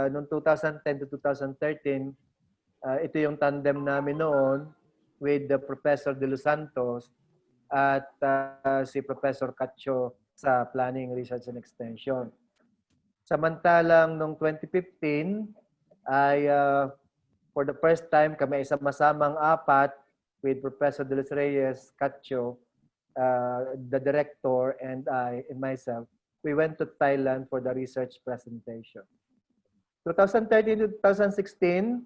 noong 2010 to 2013, ito yung tandem namin noon with the Professor De Los Santos at si Professor Cacho sa Planning, Research and Extension. Samantalang noong 2015 ay for the first time kami ay sama-samang apat with Professor De Los Reyes, Cacho, the director, and I and myself. We went to Thailand for the research presentation. 2013 to 2016,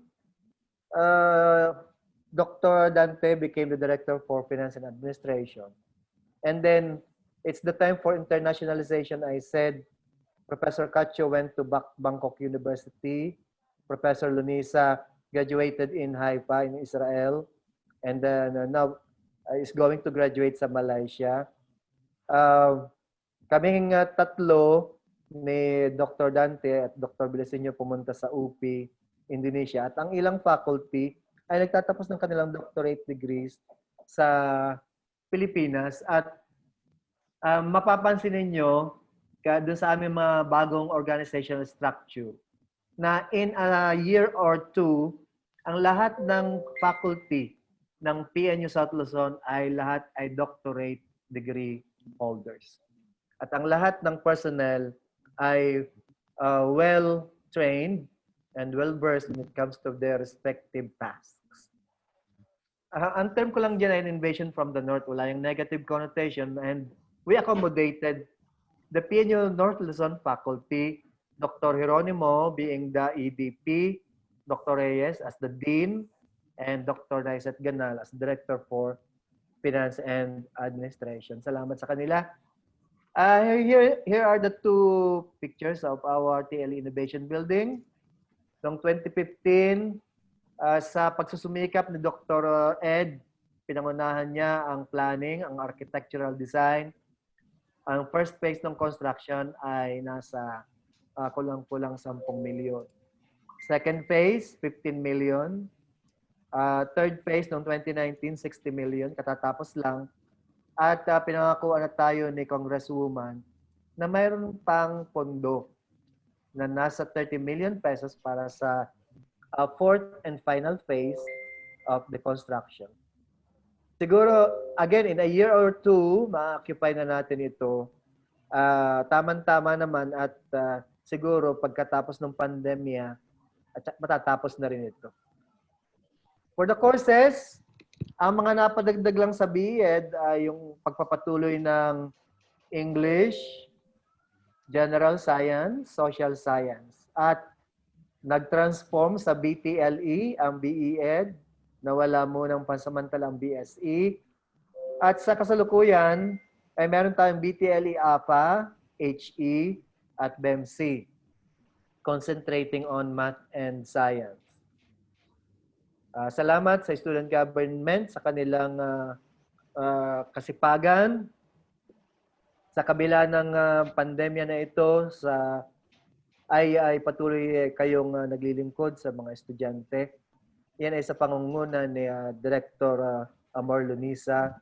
Dr. Dante became the Director for Finance and Administration. And then, it's the time for internationalization. I said, Professor Cacho went to Bangkok University. Professor Lunisa graduated in Haifa in Israel. And then now is going to graduate sa Malaysia. Kaming tatlo ni Dr. Dante at Dr. Belesenyo pumunta sa UP, Indonesia. At ang ilang faculty ay nagtatapos ng kanilang doctorate degrees sa Pilipinas. At mapapansin ninyo doon sa aming mga bagong organizational structure na in a year or two, ang lahat ng faculty ng PNU South Luzon ay lahat ay doctorate degree holders. At ang lahat ng personnel ay well-trained and well-versed when it comes to their respective tasks. Ang term ko lang dyan ay invasion from the north. Wala yung negative connotation, and we accommodated the PNU North Luzon faculty, Dr. Jeronimo being the EDP, Dr. Reyes as the Dean, and Dr. Naisat Ganal as Director for Finance and Administration. Salamat sa kanila. Here are the two pictures of our TLE Innovation Building. Noong 2015, sa pagsusumikap ni Dr. Ed, pinangunahan niya ang planning, ang architectural design. Ang first phase ng construction ay nasa kulang-kulang 10 milyon. Second phase, 15 million. Third phase noong 2019, 60 million. Katatapos lang. At pinangakuan na tayo ni Congresswoman na mayroon pang pondo na nasa 30 million pesos para sa fourth and final phase of the construction. Siguro, again, in a year or two, ma-occupy na natin ito. Tama-tama naman at siguro pagkatapos ng pandemya, at matatapos na rin ito. For the courses, ang mga napadagdag lang sa BEd ay yung pagpapatuloy ng English, General Science, Social Science. At nag-transform sa BTLE ang BEd, nawala mo ng pansamantalang BSE. At sa kasalukuyan, ay meron tayong BTLE APA, HE, at BEMC, concentrating on math and science. Salamat sa student government sa kanilang kasipagan. Sa kabila ng pandemya na ito, ay patuloy kayong naglilingkod sa mga estudyante. Yan ay sa pangunguna ni Director Amor Lunisa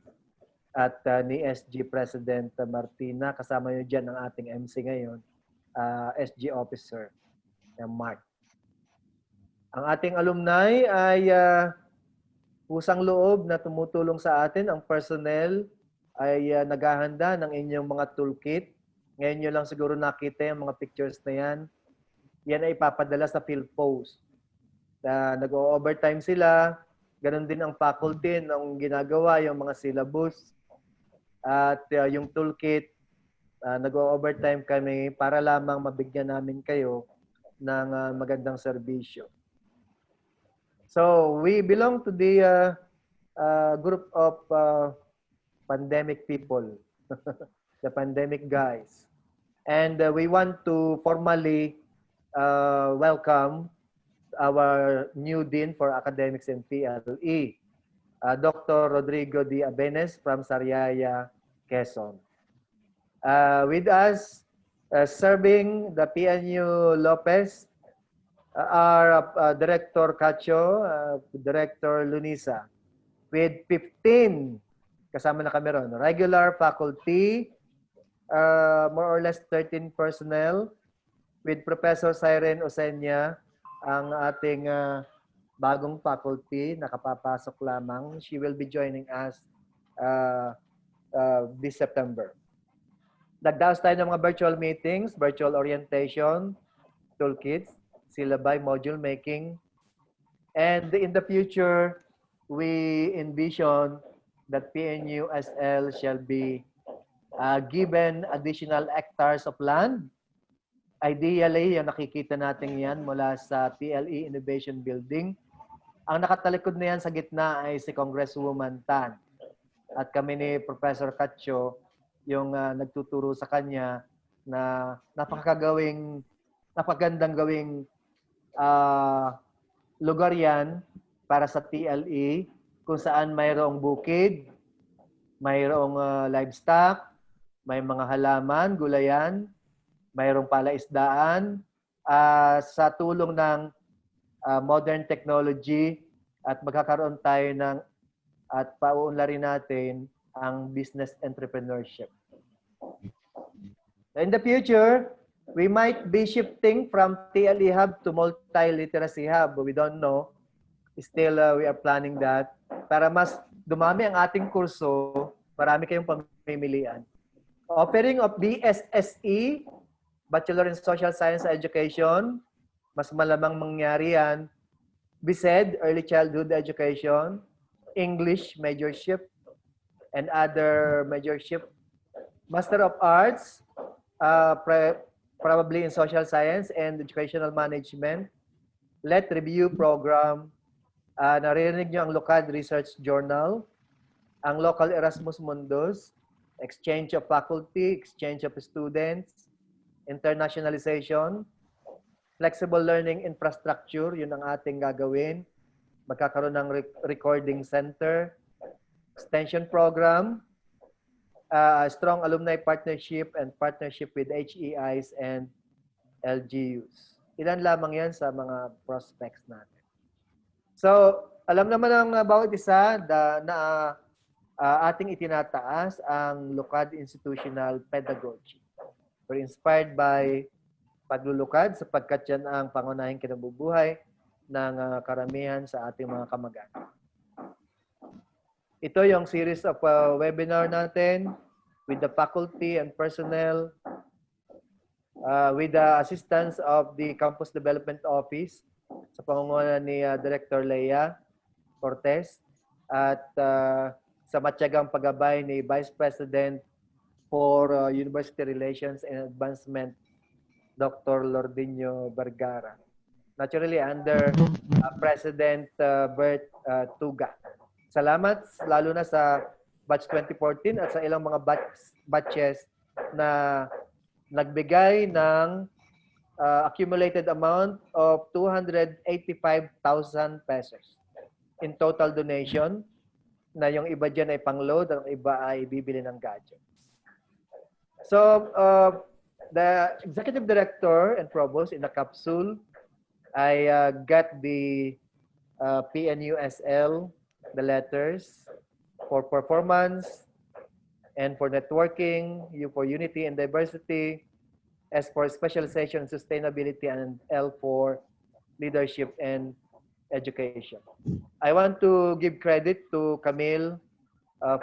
at ni SG President Martina. Kasama nyo dyan ang ating MC ngayon, SG Officer Mark. Ang ating alumni ay pusang loob na tumutulong sa atin. Ang personnel ay naghahanda ng inyong mga toolkit. Ngayon nyo lang siguro nakita yung mga pictures na yan. Yan ay ipapadala sa field post. Nag-overtime sila. Ganon din ang faculty ng ginagawa, yung mga syllabus. At yung toolkit, nag-overtime kami para lamang mabigyan namin kayo ng magandang serbisyo. So, we belong to the group of pandemic people, the pandemic guys. And we want to formally welcome our new Dean for Academics in PLE, Dr. Rodrigo D. Abenes from Sariaya, Quezon. With us, serving the PNU Lopez, our Director Cacho, Director Lunisa, with 15, kasama na kami ron, regular faculty, more or less 13 personnel, with Professor Siren Osenya, ang ating bagong faculty, nakapapasok lamang. She will be joining us this September. Nagdaos tayo ng mga virtual meetings, virtual orientation, toolkits, syllabi, module making. And in the future, we envision that PNUSL shall be given additional hectares of land. Ideally, yung nakikita natin yan mula sa PLE Innovation Building. Ang nakatalikod na yan sa gitna ay si Congresswoman Tan. At kami ni Professor Cacho, yung nagtuturo sa kanya na napakagandang gawing lugar yan para sa PLE kung saan mayroong bukid, mayroong livestock, may mga halaman, gulayan, mayroong palaisdaan, sa tulong ng modern technology at magkakaroon tayo ng at pauunlarin natin ang business entrepreneurship. In the future, we might be shifting from TLE Hub to Multi-Literacy Hub. We don't know. Still, we are planning that. Para mas dumami ang ating kurso, marami kayong pamimilian. Offering of BSSE, Bachelor in Social Science Education, mas malamang mangyari yan. BSED, Early Childhood Education, English majorship, and other majorship. Master of Arts, probably in Social Science and Educational Management. Let Review Program. Narinig nyo ang LOCAD Research Journal, ang Local Erasmus Mundus, Exchange of Faculty, Exchange of Students, Internationalization, Flexible Learning Infrastructure, yun ang ating gagawin. Magkakaroon ng recording center, extension program, strong alumni partnership and partnership with HEIs and LGUs. Ilan lamang yan sa mga prospects natin. So, alam naman ng bawat isa na ating itinataas ang LOCAD Institutional Pedagogy. We're inspired by paglulukad sapagkat yan ang pangunahing kinabubuhay ng karamihan sa ating mga kamag-anak. Ito yung series of webinar natin with the faculty and personnel, with the assistance of the Campus Development Office sa pangunguna ni Director Leia Cortez at sa matyagang paggabay ni Vice President for University Relations and Advancement, Dr. Lordinio Vergara. Naturally, under President Bert Tuga. Salamat lalo na sa batch 2014 at sa ilang mga batches na nagbigay ng accumulated amount of 285,000 pesos in total donation, na yung iba dyan ay pang-load, ang iba ay bibili ng gadgets. So, the Executive Director and Provost in the capsule, I got the PNUSL, the letters for performance and for networking, U for unity and diversity, S for specialization and sustainability, and L for leadership and education. I want to give credit to Camille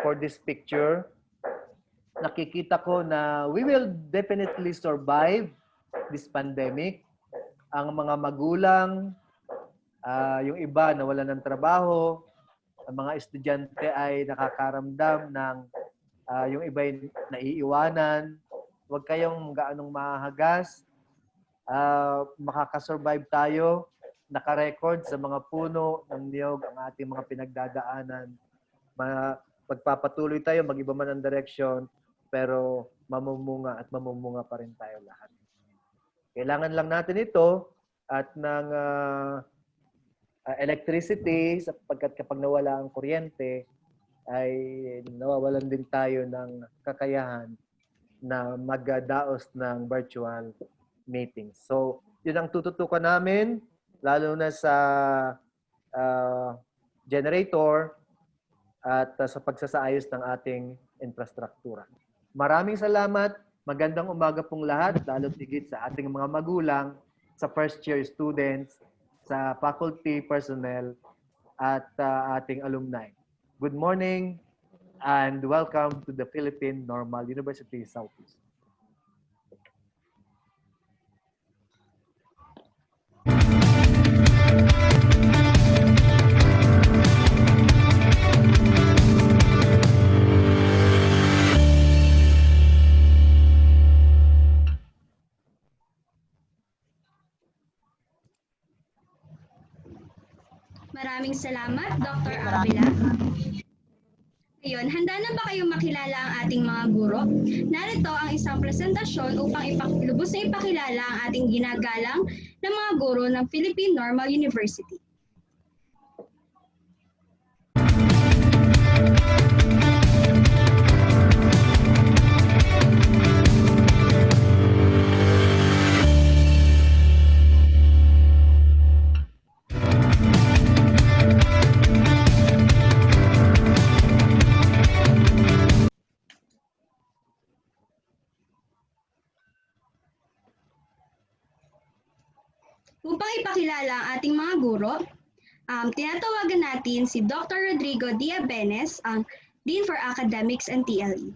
for this picture. Nakikita ko na we will definitely survive this pandemic. Ang mga magulang, yung iba nawalan ng trabaho, ang mga estudyante ay nakakaramdam ng yung iba ay naiiwanan. Huwag kayong gaanong mahahagas. Makakasurvive tayo. Nakarecord sa mga puno ng niyog ang ating mga pinagdadaanan. Magpapatuloy tayo, mag-iba man ang direksyon. pero mamumunga at mamumunga pa rin tayo lahat. Kailangan lang natin ito at ng electricity sapagkat kapag nawala ang kuryente ay nawawalan din tayo ng kakayahan na magdaos ng virtual meetings. So, yun ang tututukan namin lalo na sa generator at sa pagsasaayos ng ating infrastruktura. Maraming salamat. Magandang umaga pong lahat, lalo tigit sa ating mga magulang, sa first year students, sa faculty personnel, at ating alumni. Good morning and welcome to the Philippine Normal University Southeast. Maraming salamat, Dr. Avila. Ngayon, handa na ba kayong makilala ang ating mga guro? Narito ang isang presentasyon upang lubos na ipakilala ang ating ginagalang na mga guro ng Philippine Normal University. Upang ipakilala ang ating mga guro, tinatawagan natin si Dr. Rodrigo Diabenes, ang Dean for Academics and TLE.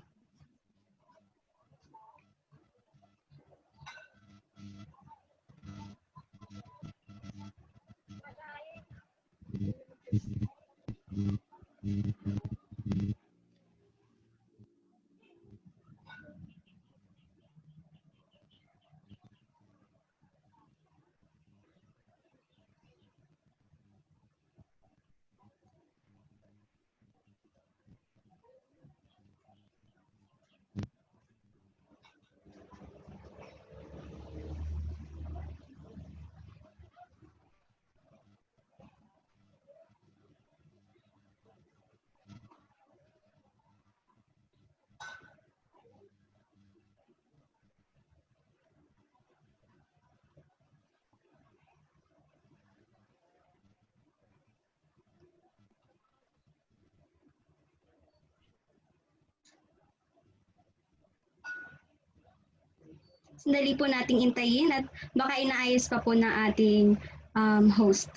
Sandali po nating intayin at baka inaayos pa po ng ating host.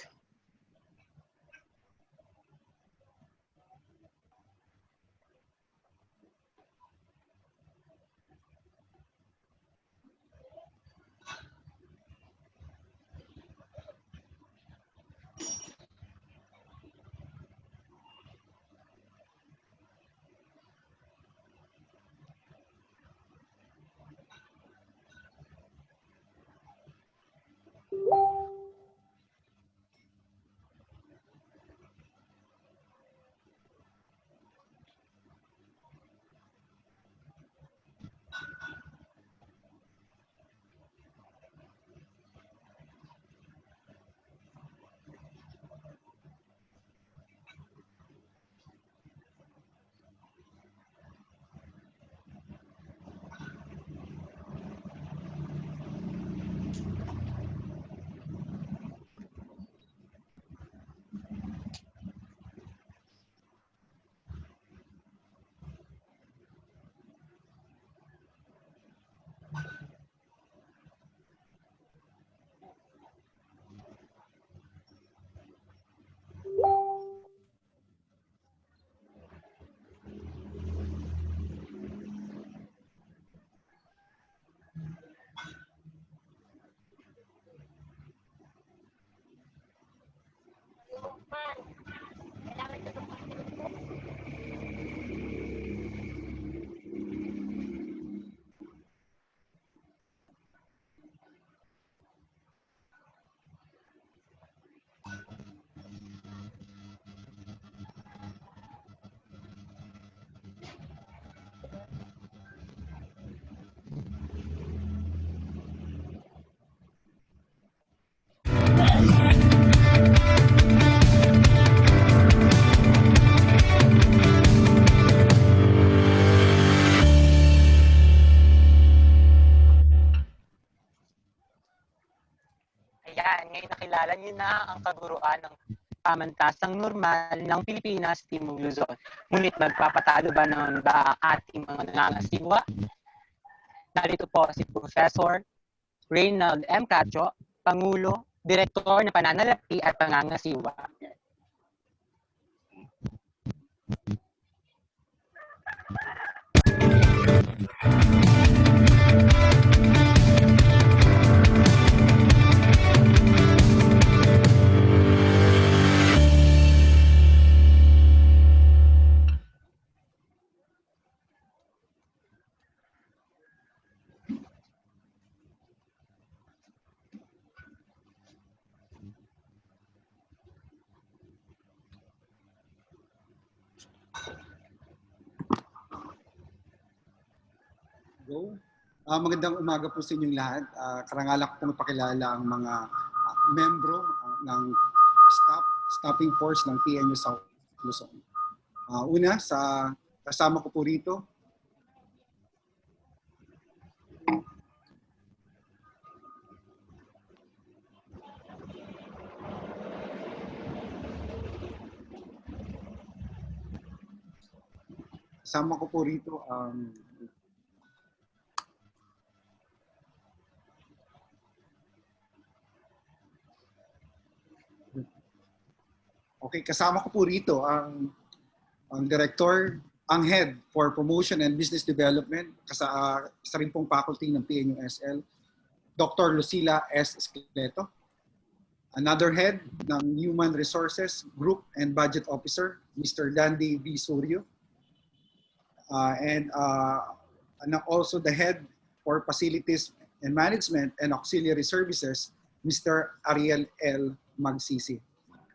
napag-aralan niyo na ang kaguruan ng pamantasang normal ng Pilipinas, Timog Luzon. Ngunit magpapatalo ba ng ating mga nangangasiwa? Narito po si Professor Reynald M. Cacho, Pangulo, Direktor ng Pananalapi at Pangangasiwa. Magandang umaga po sa inyong lahat. Karangalak po napakilala ang mga membro ng staffing force ng PNU South Luzon. Una, kasama ko po rito, ang kasama ko po rito ang director, ang head for promotion and business development, isa rin pong faculty ng PNUSL, Dr. Lucila S. Escleto. Another head ng Human Resources Group and Budget Officer, Mr. Dandy V. Suryo. And also the head for Facilities and Management and Auxiliary Services, Mr. Ariel L. Magsisi.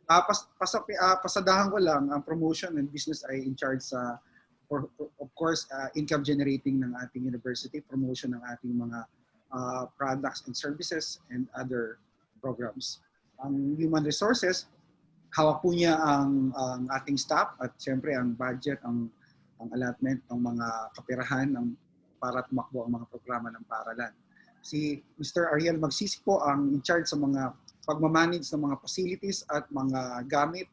Pasadahan ko lang, ang promotion and business ay in charge sa, of course, income generating ng ating university, promotion ng ating mga products and services and other programs. Ang human resources, hawak po niya ang ating staff at siyempre ang budget, ang allotment ng mga kapirahan para tumakbo ang mga programa ng paaralan. Si Mr. Ariel Magsisi po ang in charge sa mga pagmamanage ng mga facilities at mga gamit,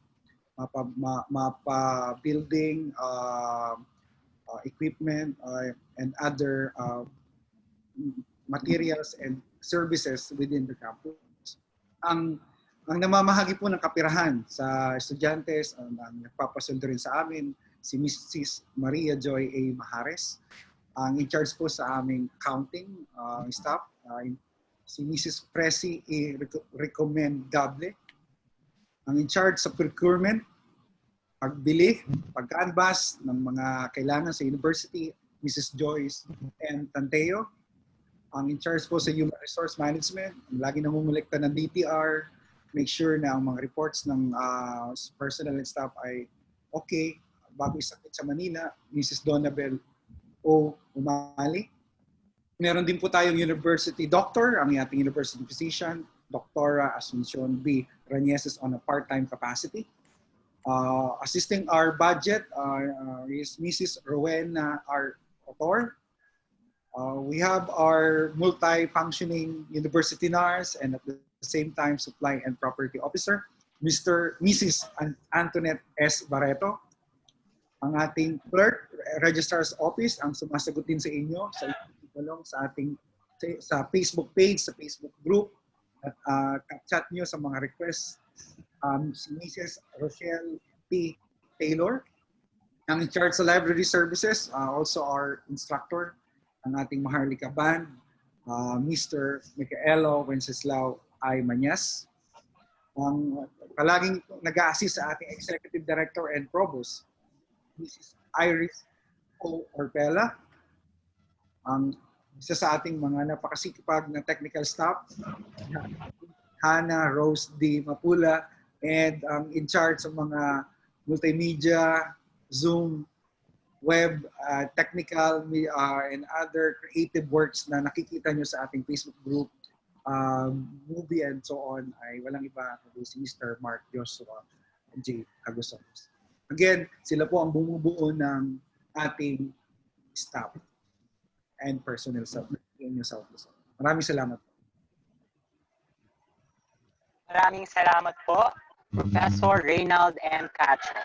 building, equipment, and other materials and services within the campus. Ang namamahagi po ng kapirahan sa estudyantes, ang nagpapasuldo rin sa amin, si Mrs. Maria Joy A. Mahares. Ang in charge po sa aming accounting staff, si Mrs. Presi E. Recommendable. Ang in charge sa procurement, pagbili, pag-canvas ng mga kailangan sa university, Mrs. Joyce M. Tanteo. Ang in charge po sa human resource management, ang lagi namumulekta ng DTR, make sure na ang mga reports ng personnel and staff ay okay. Bago isakit sa Manila, Mrs. Donabel O. Umali. Meron din po tayong university doctor, ang ating university physician, Dr. Asuncion B. Ranieses on a part-time capacity. Assisting our budget is Mrs. Rowena R. Otor. We have our multi-functioning university nurse and at the same time supply and property officer, Mrs. Antoinette S. Barreto. Ang ating clerk, registrar's office, ang sumasagutin sa inyo sa ating sa Facebook page, sa Facebook group, at chat nyo sa mga requests. Si Mrs. Rochelle P. Taylor, ang in charge sa library services, also our instructor, ang ating Maharlika Band, Mr. Micaelo Wenceslao I. Manyas, ang palaging nag-a-assist sa ating executive director and provost, Mrs. Iris O. Orpela, ang isa sa ating mga napakasikipag na technical staff, Hannah Rose D. Mapula, and ang in charge sa mga multimedia, Zoom, web, technical, and other creative works na nakikita nyo sa ating Facebook group, movie and so on, ay walang iba kundi si Mr. Mark Joshua J. Agosones. Again, sila po ang bumubuo ng ating staff and personnel sa PNU South Luzon. Maraming salamat. Maraming salamat po, Professor Reynald M. Cacho.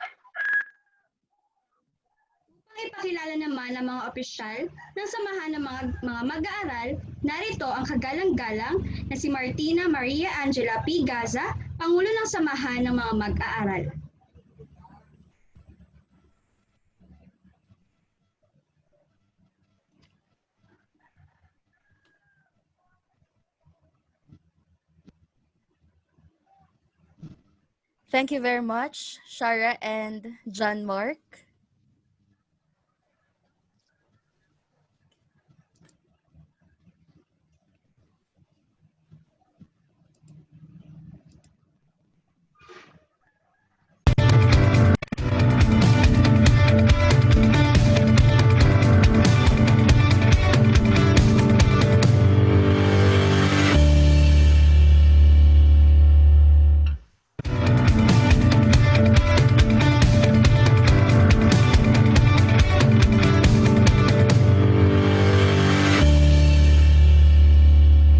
Ipakilala naman ang mga opisyal ng samahan ng mga mag-aaral, narito ang kagalang-galang na si Martina Maria Angela P. Gaza, Pangulo ng Samahan ng mga Mag-aaral. Thank you very much, Shara and John Mark.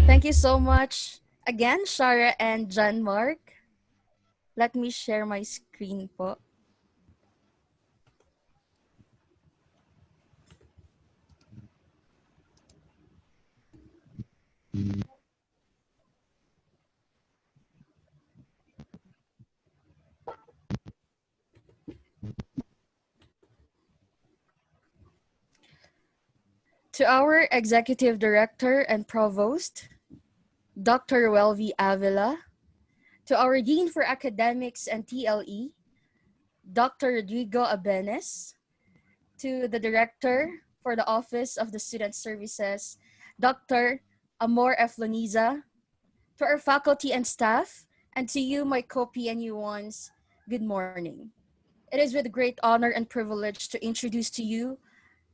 Thank you so much again, Shara and John Mark. Let me share my screen po. To our Executive Director and Provost, Dr. Welvy Avila, to our Dean for Academics and TLE, Dr. Rodrigo Abenes, to the Director for the Office of the Student Services, Dr. Amor F. Loniza, to our faculty and staff, and to you, my co-PNU ones, good morning. It is with great honor and privilege to introduce to you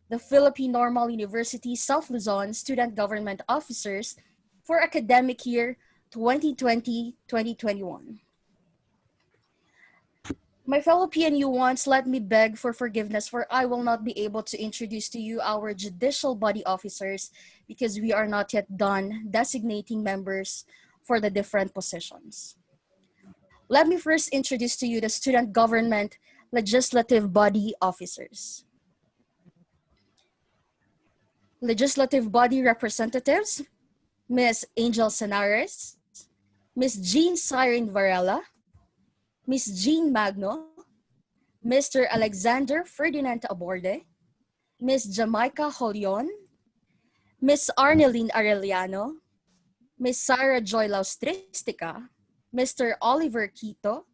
the Philippine Normal University South Luzon Student Government Officers for academic year 2020-2021. My fellow PNU ones, let me beg for forgiveness, for I will not be able to introduce to you our judicial body officers because we are not yet done designating members for the different positions. Let me first introduce to you the student government legislative body officers. Legislative body representatives, Ms. Angel Senares, Ms. Jean Siren Varela, Ms. Jean Magno, Mr. Alexander Ferdinand Aborde, Ms. Jamaica Holion, Ms. Arneline Arellano, Ms. Sarah Joy Laustristica, Mr. Oliver Quito,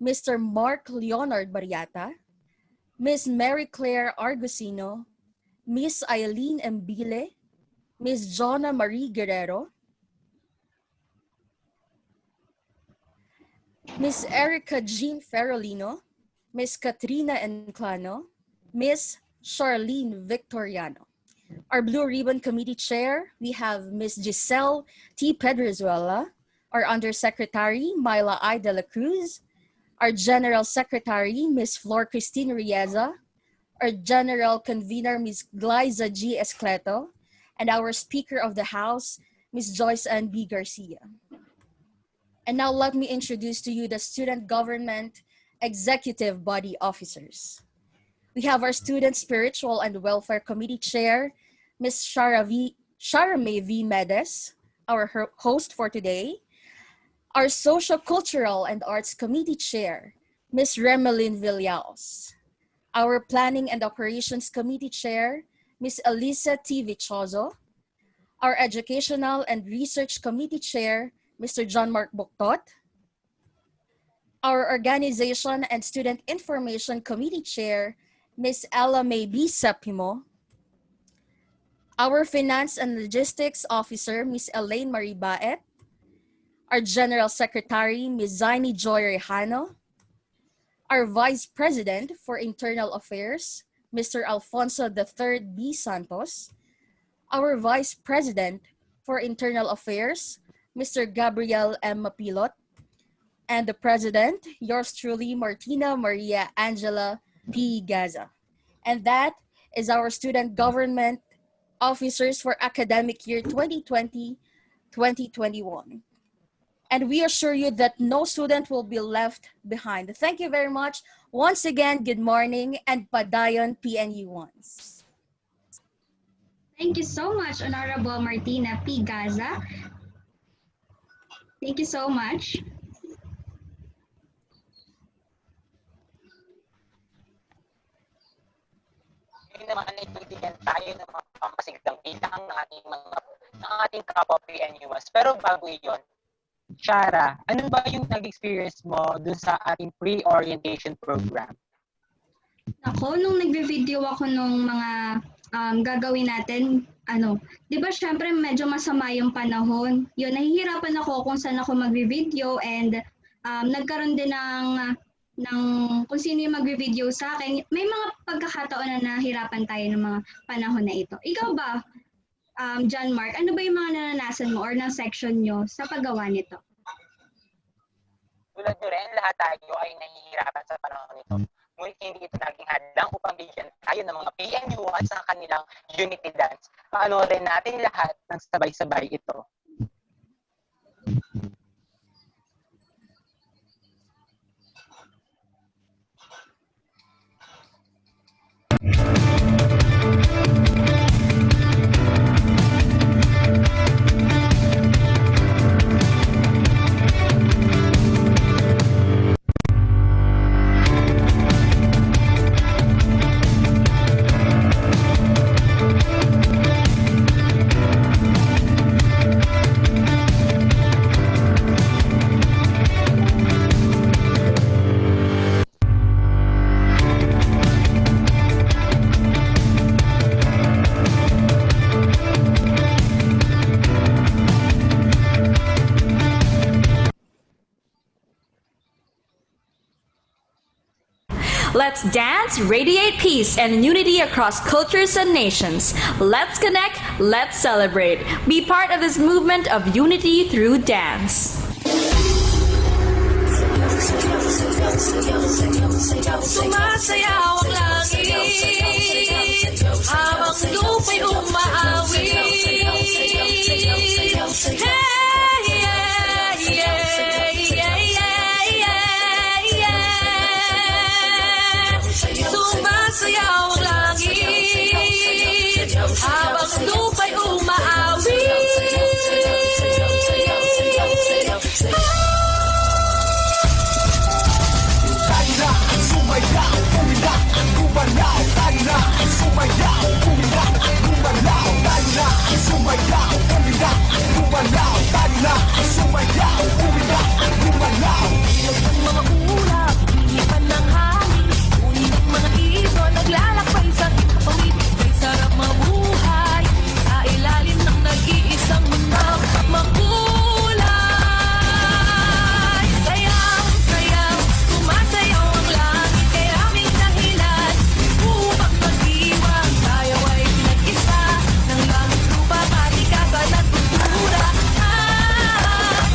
Mr. Mark Leonard Barriata, Ms. Mary Claire Argusino, Ms. Eileen Mbile, Ms. Jonna Marie Guerrero, Ms. Erica Jean Ferrolino, Ms. Katrina Enclano, Ms. Charlene Victoriano. Our Blue Ribbon Committee Chair, we have Ms. Giselle T. Pedrezuela, our Undersecretary, Myla I. De La Cruz, our General Secretary, Ms. Flor Christine Rieza, our General Convener, Ms. Glyza G. Escleto, and our Speaker of the House, Ms. Joyce N. B. Garcia. And now let me introduce to you the Student Government Executive Body Officers. We have our Student Spiritual and Welfare Committee Chair, Ms. Sharamay V. Medes, our host for today. Our Social, Cultural, and Arts Committee Chair, Ms. Remelin Villaos. Our Planning and Operations Committee Chair, Ms. Elisa T. Vichozo. Our Educational and Research Committee Chair, Mr. John Mark Buktot. Our Organization and Student Information Committee Chair, Ms. Ella May B. Sepimo. Our Finance and Logistics Officer, Ms. Elaine Marie Baet. Our General Secretary, Ms. Zaini Joy Rejano. Our Vice President for Internal Affairs, Mr. Alfonso III B. Santos. Our Vice President for Internal Affairs, Mr. Gabriel M. Mapilot. And the President, yours truly, Martina Maria Angela P. Gaza. And that is our Student Government Officers for academic year 2020-2021. and we assure you that no student will be left behind. Thank you very much. Once again, good morning and padayon PNU ones. Thank you so much, Honorable Martina P. Gaza. Thank you so much. Ngayon naman ay bibigyan tayo ng mga pampasiglang bilang ng ating kapwa PNUs. Pero bago iyon, Shara, ano ba yung nag-experience mo dun sa ating pre-orientation program? Ako, nung nagbe-video ako nung mga gagawin natin, di ba syempre medyo masama yung panahon. Yun, nahihirapan ako kung saan ako magbe-video and nagkaroon din ng kung sino yung magbe-video sa akin. May mga pagkakataon na nahirapan tayo ng mga panahon na ito. Ikaw ba, John Mark, ano ba yung mga naranasan mo or ng section nyo sa paggawa nito? Tulad nyo rin, lahat tayo ay nahihirapan sa panahon nito. Ngunit hindi ito naging hadlang upang bigyan tayo ng mga PNU at sa kanilang unity dance. Paanoorin natin lahat ng sabay-sabay ito. Let's dance, radiate peace and unity across cultures and nations. Let's connect, let's celebrate. Be part of this movement of unity through dance. Sumasayaw ang langit habang lupa'y umaawi. Sumasayaw ang langit habang lupa'y umaawi. Sumayaw, umiyak, gumalaw. Tayo na, sumayaw, umiyak, gumalaw. Tayo na, sumayaw, umiyak, gumalaw. Tayo na, sumayaw, umiyak, gumalaw. Ilog ng mga ulap, hinipan ng hangin. Uni ng mga ibon, naglalakbay sa kapawid. May sarap mabuhay sa ilalim ng nag-iisang mundo. Makulay, sayaw, sayaw, sumasayaw ang langit. Kay aming dahilan upang mag-iwang. Tayo ay pinag-isa ng langit, lupa, kalikasan at kultura.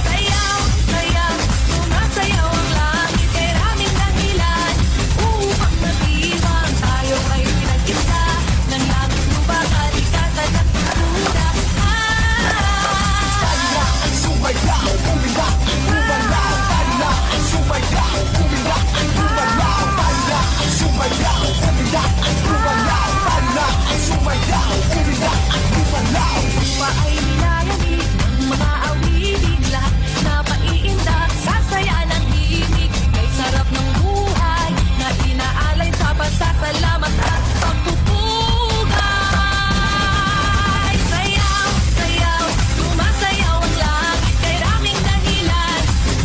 Sayaw, sayaw, sumasayaw ang langit. Kay aming dahilan upang mag-iwang. Tayo ay pinag-isa ng langit, lupa, kalikasan at kultura. Sumayaw, umiyak, gumalaw. Tayo na, sumayaw, umiyak, gumalaw. Tayo na, sumayaw, umiyak, gumalaw. Tayo na, sumayaw, umiyak, gumalaw. Lupa ay nilayani ng mga awitin. Lahat na paiindak sa saya ng himig. May sarap ng buhay na inaalay sa pasasalamat at pagpupugay. Sayaw, sayaw, sumasayaw ang langit. Kay raming dahilan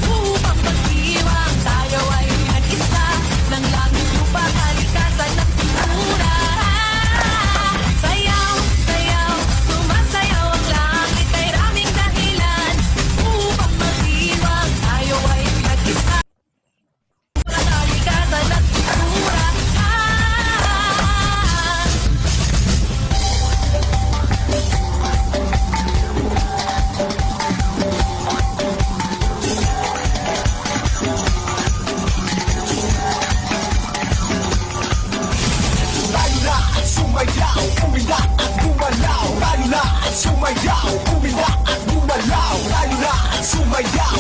upang mag-iwang. Tayo ay pinag-isa ng langit, lupa, kalikasan at kultura. Sayaw, sayaw, sumasayaw ang langit. Kay raming dahilan upang mag-iwang. Tayo ay pinag-isa ng kalikasan at kultura. Tayo na, sumayaw, umiyak, gumalaw. Tayo na, sumayaw, umiyak, gumalaw. Tayo na, sumayaw,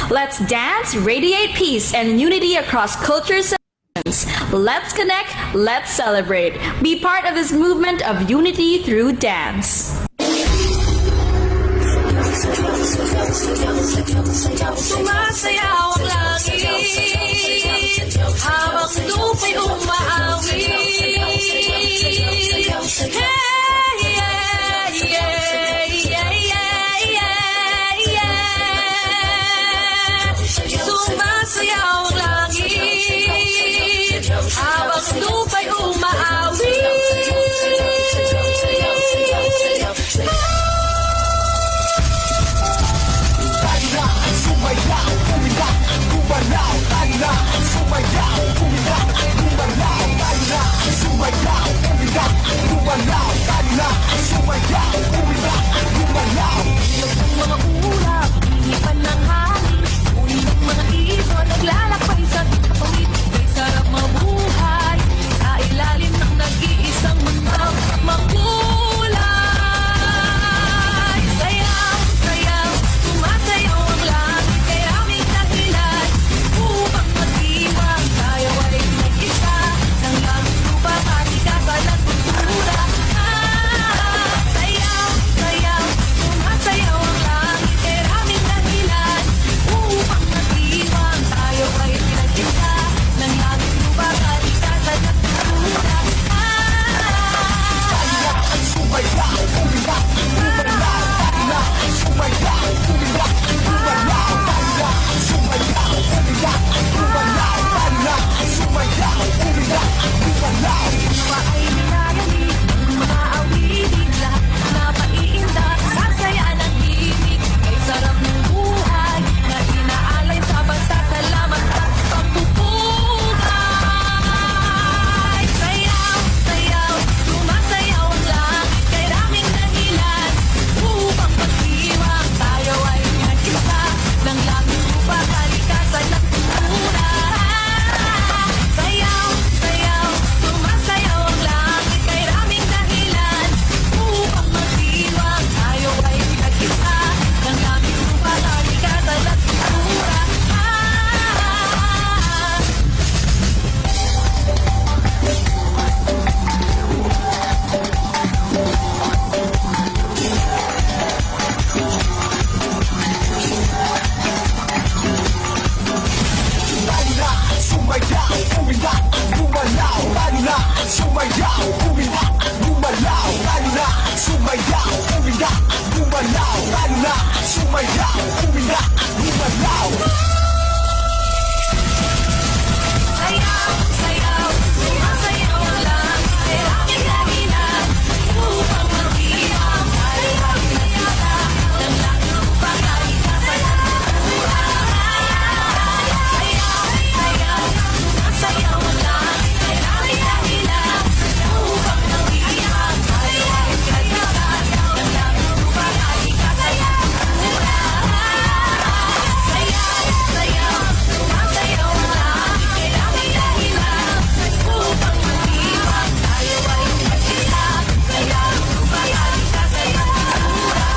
Let's dance, radiate peace and unity across cultures and nations. Let's connect, let's celebrate. Be part of this movement of unity through dance. Sumasayaw ang langit habang lupa'y umaawi. Hey, yeah, yeah, yeah, yeah, yeah, yeah. Sumasayaw ang langit habang lupa'y umaawi. Sumayaw, umiyak, gumalaw, tala. Sumayaw, umiyak, gumalaw, tala. Sumayaw, umiyak, gumalaw, tala. Sumayaw, umiyak, gumalaw. Ilog ng mga ulap, inipan ng hangin. Uli ng mga ibon, naglalakbay sa pawid. Kay sarap mabuhay, sa ilalim ng nag-iisang mundo makulay. Sayaw, sayaw, sumasayaw ang langit. Kay aming dahilan, upang mag-iwang tayo ay nag-isa. Ng langit lupa, kalikasan at kultura. Sayaw, sayaw, sumasayaw ang langit. Kay aming dahilan, upang mag-iwang tayo ay nag-isa. Ng langit lupa, kalikasan at kultura. Sumayaw, umiyak, gumalaw, tala. Sumayaw, umiyak, gumalaw, tala. Sumayaw, umiyak, gumalaw, tala. Sumayaw, umiyak, gumalaw. Lupa ay nilalamig, mga awitin lahat na paiinda. Sasaya ng ibig, ay sarap ng buhay na inaalay sa pagsasalamat at pagpupugay. Sayaw, sayaw, sumasayaw ang langit. Kay daming dahilan, upang pag-iwang tayo ay nag-isa. Ng langit lupa, kalikasan at kultura. Sayaw, sayaw, sumasayaw ang langit. Kay daming dahilan, upang mag-iwang tayo ay nag-isa. Ng langit lupa, kalikasan at kultura. Tala, sumayaw, umiyak, gumalaw, tala. Sumayaw, umiyak, gumalaw, tala. Sumayaw, umiyak, gumalaw, tala. Sumayaw, umiyak, gumalaw. Sayaw, sayaw, sumasayaw ang langit. Kay daming dahilan, upang mag-iwang tayo ay nag-isa. Ng langit lupa, kalikasan at kultura. Sayaw, sayaw, sumasayaw ang langit. Kay daming dahilan, upang mag-iwang tayo ay nag-isa. Ng langit lupa, kalikasan at kultura. Sayaw, sayaw, sumasayaw ang langit. Kay daming dahilan, upang mag-iwang tayo ay nag-isa. Ng langit lupa, kalikasan at kultura.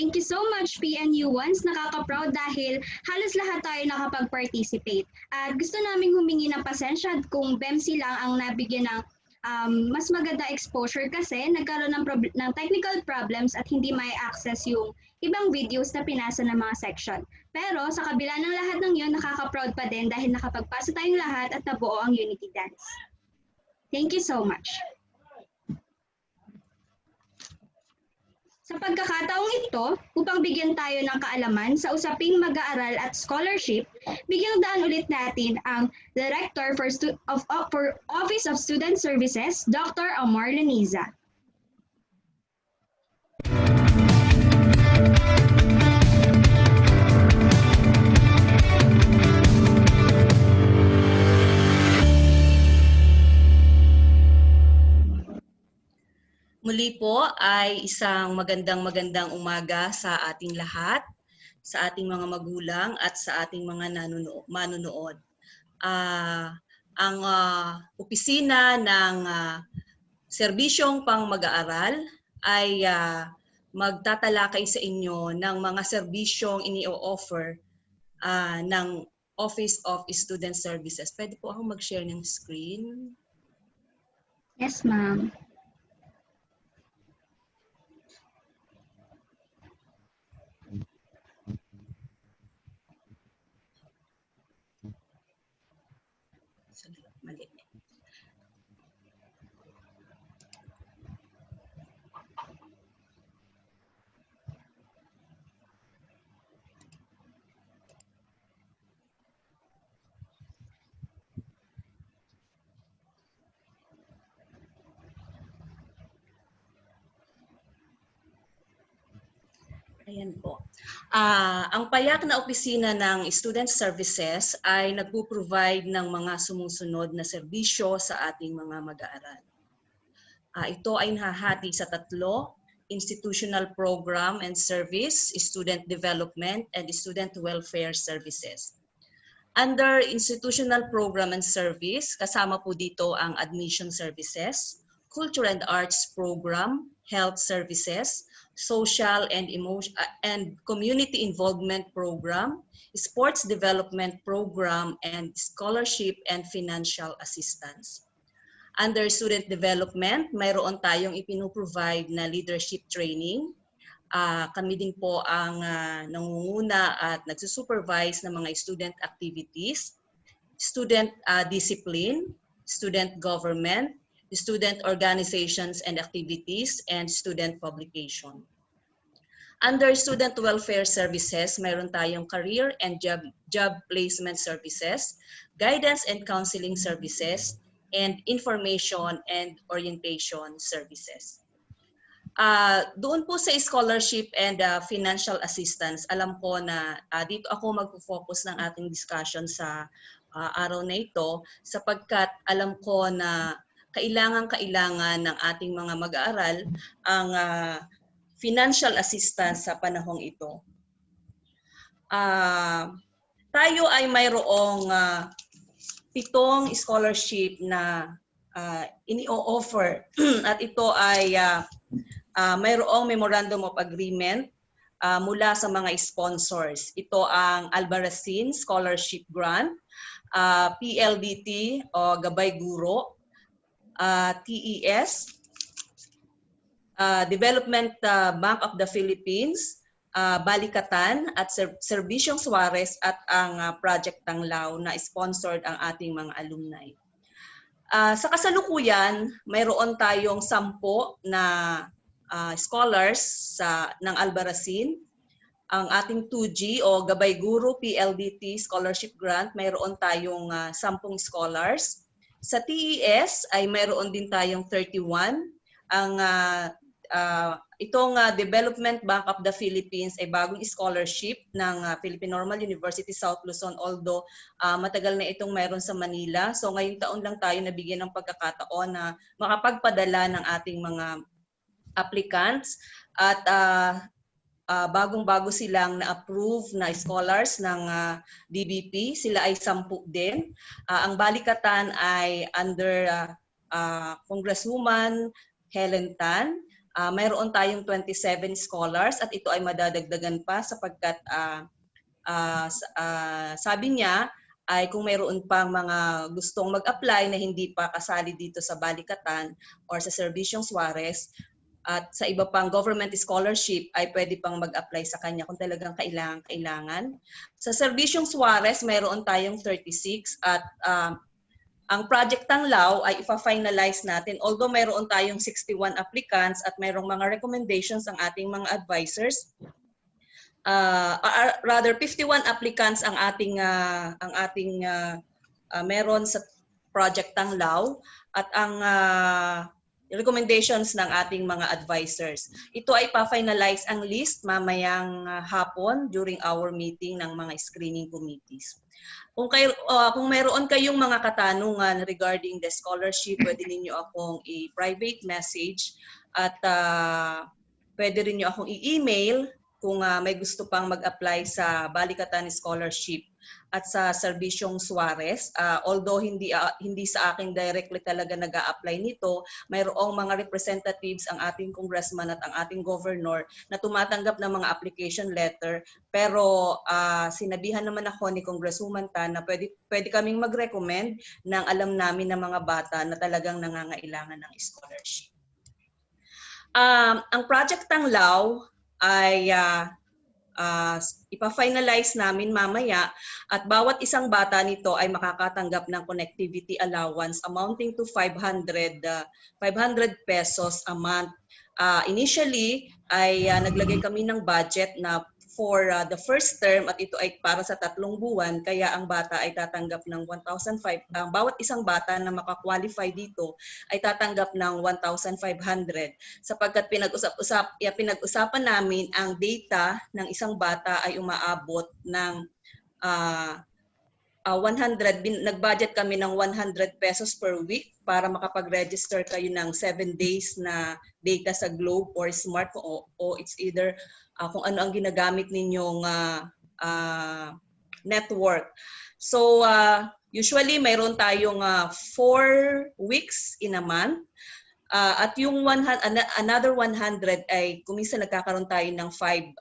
Thank you so much, PNU Once. Nakaka-proud dahil halos lahat tayo nakapag-participate. At gusto naming humingi ng pasensya kung BEMC lang ang nabigyan ng mas maganda exposure kasi nagkaroon ng technical problems at hindi may access yung ibang videos na pinasa ng mga section. Pero sa kabila ng lahat ng yun, nakaka-proud pa din dahil nakapagpasa tayong lahat at nabuo ang Unity Dance. Thank you so much. Sa pagkakataong ito, upang bigyan tayo ng kaalaman sa usaping mag-aaral at scholarship, bigyang daan ulit natin ang Director for Office of Student Services, Dr. Amar Laniza. ay isang magandang umaga sa ating lahat, sa ating mga magulang at sa ating mga manunood. Ang opisina ng Serbisyong Pang-mag-aaral ay magtatalakay sa inyo ng mga serbisyong ini-offer ng Office of Student Services. Pwede po ako mag-share ng screen? Yes, ma'am. Mali. Ayan po. Ang payak na opisina ng Student Services ay nagpo-provide ng mga sumusunod na serbisyo sa ating mga mag-aaral. Ito ay nahahati sa tatlo: Institutional Program and Service, Student Development, and Student Welfare Services. Under Institutional Program and Service, kasama po dito ang Admission Services, Culture and Arts Program, Health Services, Social and Community Involvement Program, Sports Development Program, and Scholarship and Financial Assistance. Under Student Development, mayroon tayong ipinoprovide na leadership training. Kami din po ang nangunguna at nagsusupervise ng mga student activities, student discipline, student government, student organizations and activities, and student publication. Under Student Welfare Services, mayroon tayong Career and Job Placement Services, Guidance and Counseling Services, and Information and Orientation Services. Doon po sa scholarship and financial assistance, alam ko na dito ako magpo-focus ng ating discussion sa araw na ito sapagkat alam ko na kailangan ng ating mga mag-aaral ang financial assistance sa panahong ito. Tayo ay mayroong 7 scholarship na ini-offer at ito ay mayroong Memorandum of Agreement mula sa mga sponsors. Ito ang Albarracin Scholarship Grant, PLDT o Gabay Guro, TES, Development Bank of the Philippines, Balikatan at Serbisyong Suarez at ang Project Tanglaw na sponsored ang ating mga alumni. Sa kasalukuyan, mayroon tayong 10 na scholars ng Albarracin. Ang ating 2G o Gabay Guro PLDT Scholarship Grant, mayroon tayong 10 scholars. Sa TES ay mayroon din tayong 31. Itong Development Bank of the Philippines ay bagong scholarship ng Philippine Normal University South Luzon, although matagal na itong mayroon sa Manila. So ngayong taon lang tayo nabigyan ng pagkakataon na makapagpadala ng ating mga applicants at bagong-bago silang na-approve na scholars ng DBP. Sila ay 10 din. Ang Balikatan ay under Congresswoman Helen Tan. Mayroon tayong 27 scholars at ito ay madadagdagan pa sapagkat sabi niya ay kung mayroon pang mga gustong mag-apply na hindi pa kasali dito sa Balikatan or sa Serbisyong Suarez, at sa iba pang government scholarship ay pwede pang mag-apply sa kanya kung talagang kailangan. Sa Serbisyong Suarez, mayroon tayong 36 at ang Project Tanglaw ay ipa-finalize natin. Although mayroon tayong 61 applicants at mayroong mga recommendations ang ating mga advisors, rather 51 applicants ang ating meron sa Project Tanglaw at ang recommendations ng ating mga advisors. Ito ay pa-finalize ang list mamayang hapon during our meeting ng mga screening committees. Kung mayroon kayong mga katanungan regarding the scholarship, pwede ninyo akong i-private message at pwede rin nyo akong i-email kung may gusto pang mag-apply sa Balikatan Scholarship at sa Serbisyong Suarez. Although hindi sa akin directly talaga nag-a-apply nito, mayroong mga representatives ang ating congressman at ang ating governor na tumatanggap ng mga application letter. Pero sinabihan naman ako ni Congresswoman Tan na pwede kaming mag-recommend ng alam namin ng mga bata na talagang nangangailangan ng scholarship. Ang Project Tanglaw ay ipa-finalize namin mamaya at bawat isang bata nito ay makakatanggap ng connectivity allowance amounting to 500 pesos a month. Initially ay naglagay kami ng budget na for the first term at ito ay para sa 3 buwan, kaya ang bata ay tatanggap ng 1,500. Bawat isang bata na makakwalify dito ay tatanggap ng 1,500 sapagkat pinag-usapan namin ang data ng isang bata ay umaabot ng 100, nag-budget kami ng 100 pesos per week para makapag-register kayo ng 7 days na data sa Globe or Smart o it's either kung ano ang ginagamit ninyong network. So usually mayroon tayong 4 weeks in a month. At yung another 100 ay kuminsan nagkakaroon tayo ng 5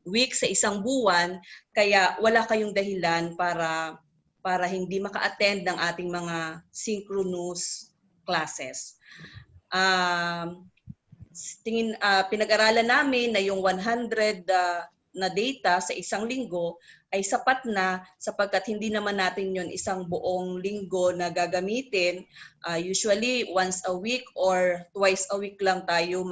weeks sa isang buwan, kaya wala kayong dahilan para hindi maka-attend ng ating mga synchronous classes. Pinag-aralan namin na yung 100 na data sa isang linggo ay sapat na sapagkat hindi naman natin yon isang buong linggo na gagamitin. Usually once a week or twice a week lang tayo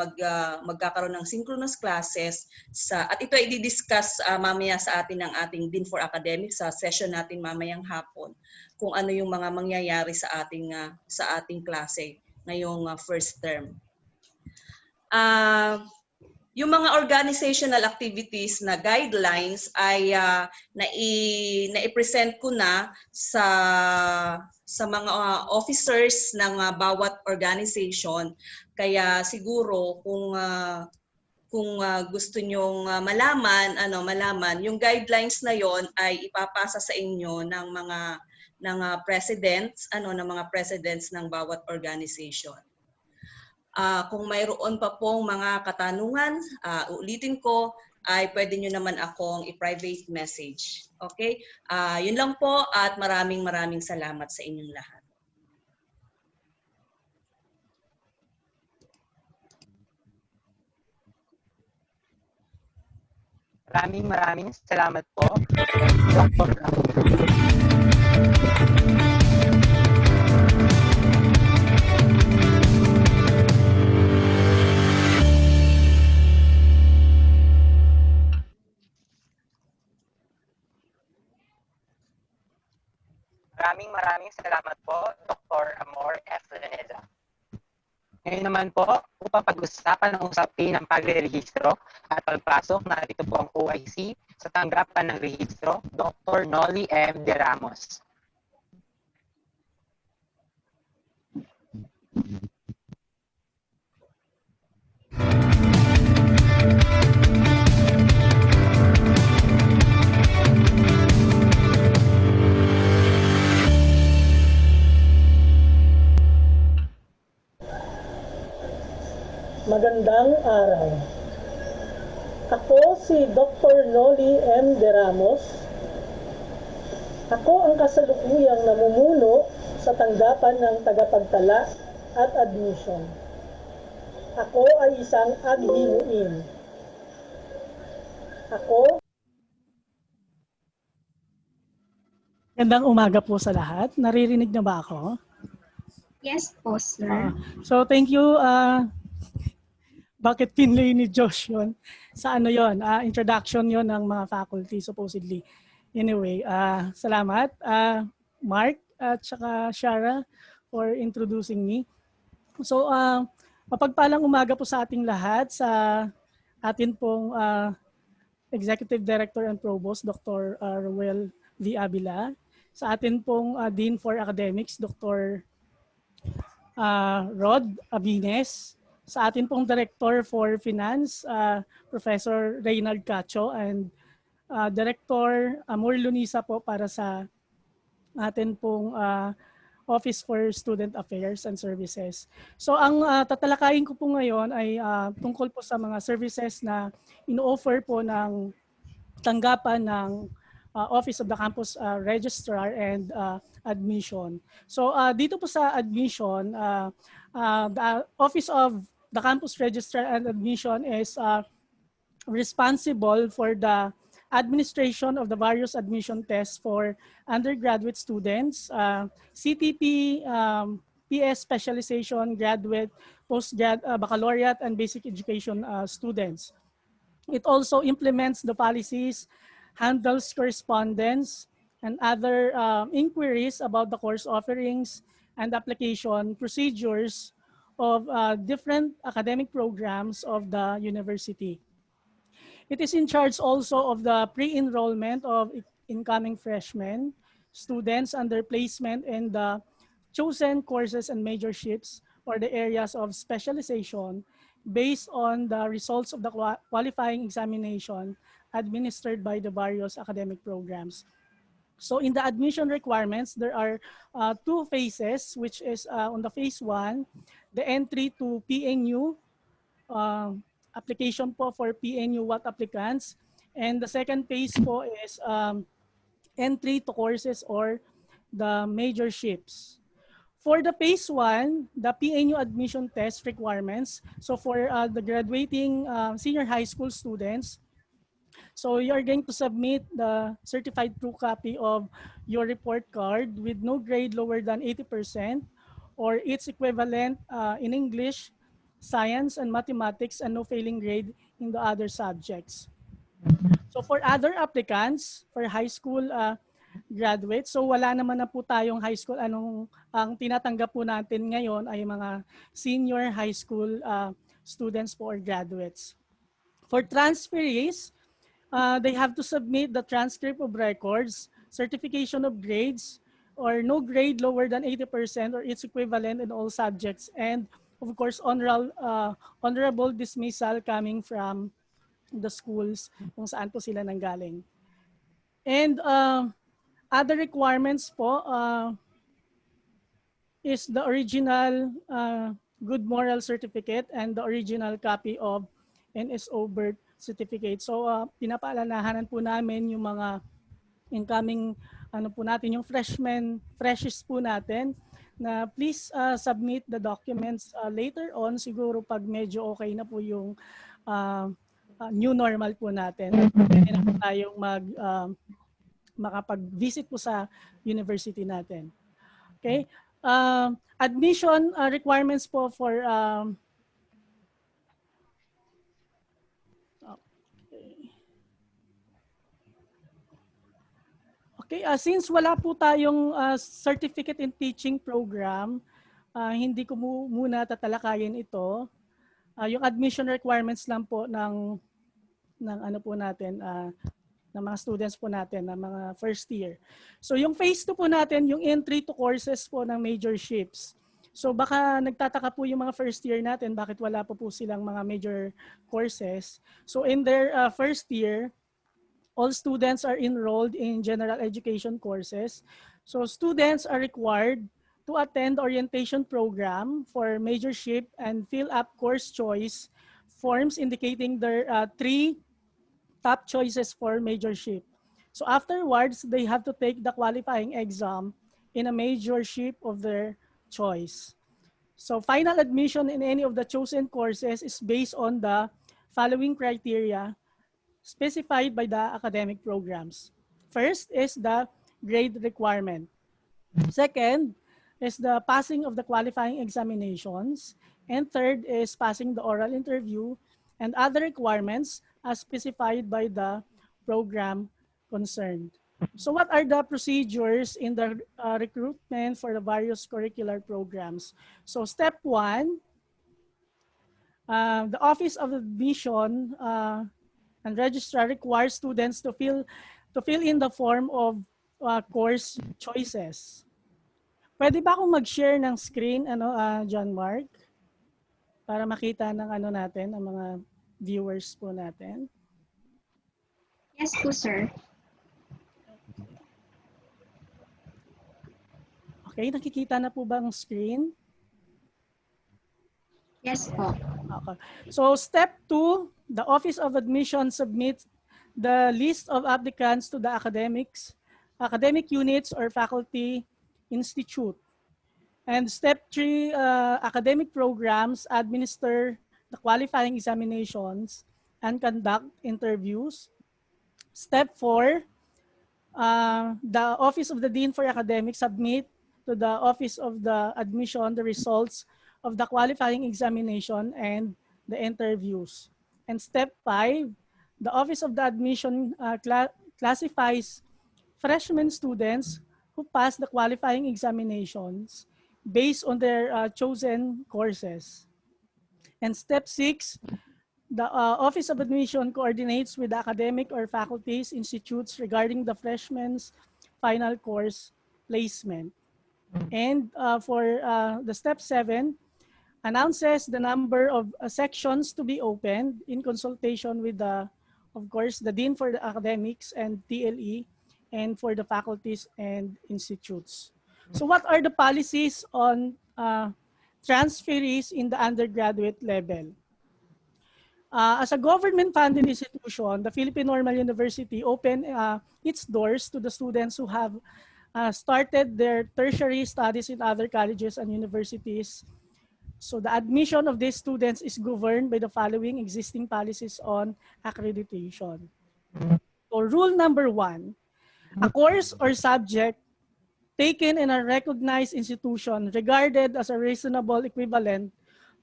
magkakaroon ng synchronous classes at ito ay di-discuss mamaya sa atin ng ating Dean for Academics sa session natin mamayang hapon kung ano yung mga mangyayari sa ating klase ngayong first term. Yung mga organizational activities na guidelines ay na-present ko na sa mga officers ng bawat organization. Kaya siguro kung gusto nyong malaman, yung guidelines na yon ay ipapasa sa inyo ng mga presidents ng bawat organization. Kung mayroon pa pong mga katanungan, ulitin ko, ay pwede nyo naman akong i-private message. Okay? Yun lang po at maraming salamat sa inyong lahat. Maraming salamat po, Dr. Maraming salamat po, Dr. Amor F. Laneda. Ngayon naman po, upang pag-usapan ang usapin ng pagre-rehistro at pagpasok, narito po ang OIC sa tanggapan ng rehistro, Dr. Nolly M. De Ramos. Magandang araw. Ako si Dr. Nolly M. De Ramos. Ako ang kasalukuyang namumuno sa tanggapan ng tagapagtala at admission. Ako ay isang aghinuin. Magandang umaga po sa lahat. Naririnig na ba ako? Yes po, sir. So thank you. Bakit pinlay ni Josh yun? Sa ano yun? Introduction yun ng mga faculty supposedly. Anyway, salamat Mark at saka Shara for introducing me. So, mapagpalang umaga po sa ating lahat, sa atin pong Executive Director and Provost, Dr. Ruel V. Avila, sa atin pong Dean for Academics, Dr. Rod Abines, sa atin pong Director for Finance, Professor Reynald Cacho, and Director Amor Lunisa po para sa atin pong Office for Student Affairs and Services. So ang tatalakayin ko po ngayon ay tungkol po sa mga services na ino-offer po ng tanggapan ng Office of the Campus Registrar and Admission. So dito po sa admission, the Office of the Campus Registrar and Admission is responsible for the administration of the various admission tests for undergraduate students, CTP, PS specialization, graduate, postgrad, baccalaureate, and basic education students. It also implements the policies, handles correspondence, and other inquiries about the course offerings and application procedures of different academic programs of the university. It is in charge also of the pre-enrollment of incoming freshmen, students under placement in the chosen courses and majorships or the areas of specialization based on the results of the qualifying examination administered by the various academic programs. So in the admission requirements, there are two phases, which is on the phase 1, the entry to PNU, application po for PNU what applicants. And the second phase po is entry to courses or the majorships. For the phase 1, the PNU admission test requirements, so for the graduating senior high school students, so you are going to submit the certified true copy of your report card with no grade lower than 80% or its equivalent in English, science, and mathematics, and no failing grade in the other subjects. So for other applicants, for high school graduates, so wala naman na po tayong high school. Ang tinatanggap po natin ngayon ay mga senior high school students po or graduates. For transferees, they have to submit the transcript of records, certification of grades, or no grade lower than 80% or its equivalent in all subjects, and of course honorable dismissal coming from the schools kung saan po sila nanggaling. And other requirements po is the original good moral certificate and the original copy of NSO birth certificate. So pinapaalalahanan po namin yung mga incoming po natin, yung freshies po natin, na please submit the documents later on, siguro pag medyo okay na po yung new normal po natin. Pwede na po tayong makapag-visit po sa university natin. Okay? Admission requirements po for Okay, since wala po tayong certificate in teaching program, hindi ko muna tatalakayin ito. Yung admission requirements lang po ng ano po natin, ng mga students po natin, ng mga first year. So yung phase 2 po natin, yung entry to courses po ng majorships. So baka nagtataka po yung mga first year natin, bakit wala po silang mga major courses. So in their first year, all students are enrolled in general education courses. So students are required to attend the orientation program for majorship and fill up course choice forms indicating their 3 top choices for majorship. So afterwards, they have to take the qualifying exam in a majorship of their choice. So final admission in any of the chosen courses is based on the following criteria specified by the academic programs. First is the grade requirement. Second is the passing of the qualifying examinations. And third is passing the oral interview and other requirements as specified by the program concerned. So what are the procedures in the recruitment for the various curricular programs? So step one, the Office of Admission and Registrar requires students to fill in the form of course choices. Pwede ba akong mag-share ng screen, John Mark? Para makita ng natin, ang mga viewers po natin. Yes po, sir. Okay, nakikita na po ba ang screen? Yes po. Okay. So step 2, the Office of Admission submits the list of applicants to the academic units or faculty institute. And step 3, academic programs administer the qualifying examinations and conduct interviews. Step 4, the Office of the Dean for Academics submit to the Office of the Admission the results of the qualifying examination and the interviews. And step 5, the Office of the Admission classifies freshman students who pass the qualifying examinations based on their chosen courses. And step 6, the Office of Admission coordinates with the academic or faculties institutes regarding the freshman's final course placement. And for the step 7, announces the number of sections to be opened in consultation with of course, the Dean for the Academics and TLE, and for the faculties and institutes. So what are the policies on transferees in the undergraduate level? As a government-funded institution, the Philippine Normal University opened its doors to the students who have started their tertiary studies in other colleges and universities. So the admission of these students is governed by the following existing policies on accreditation. So rule number 1, a course or subject taken in a recognized institution regarded as a reasonable equivalent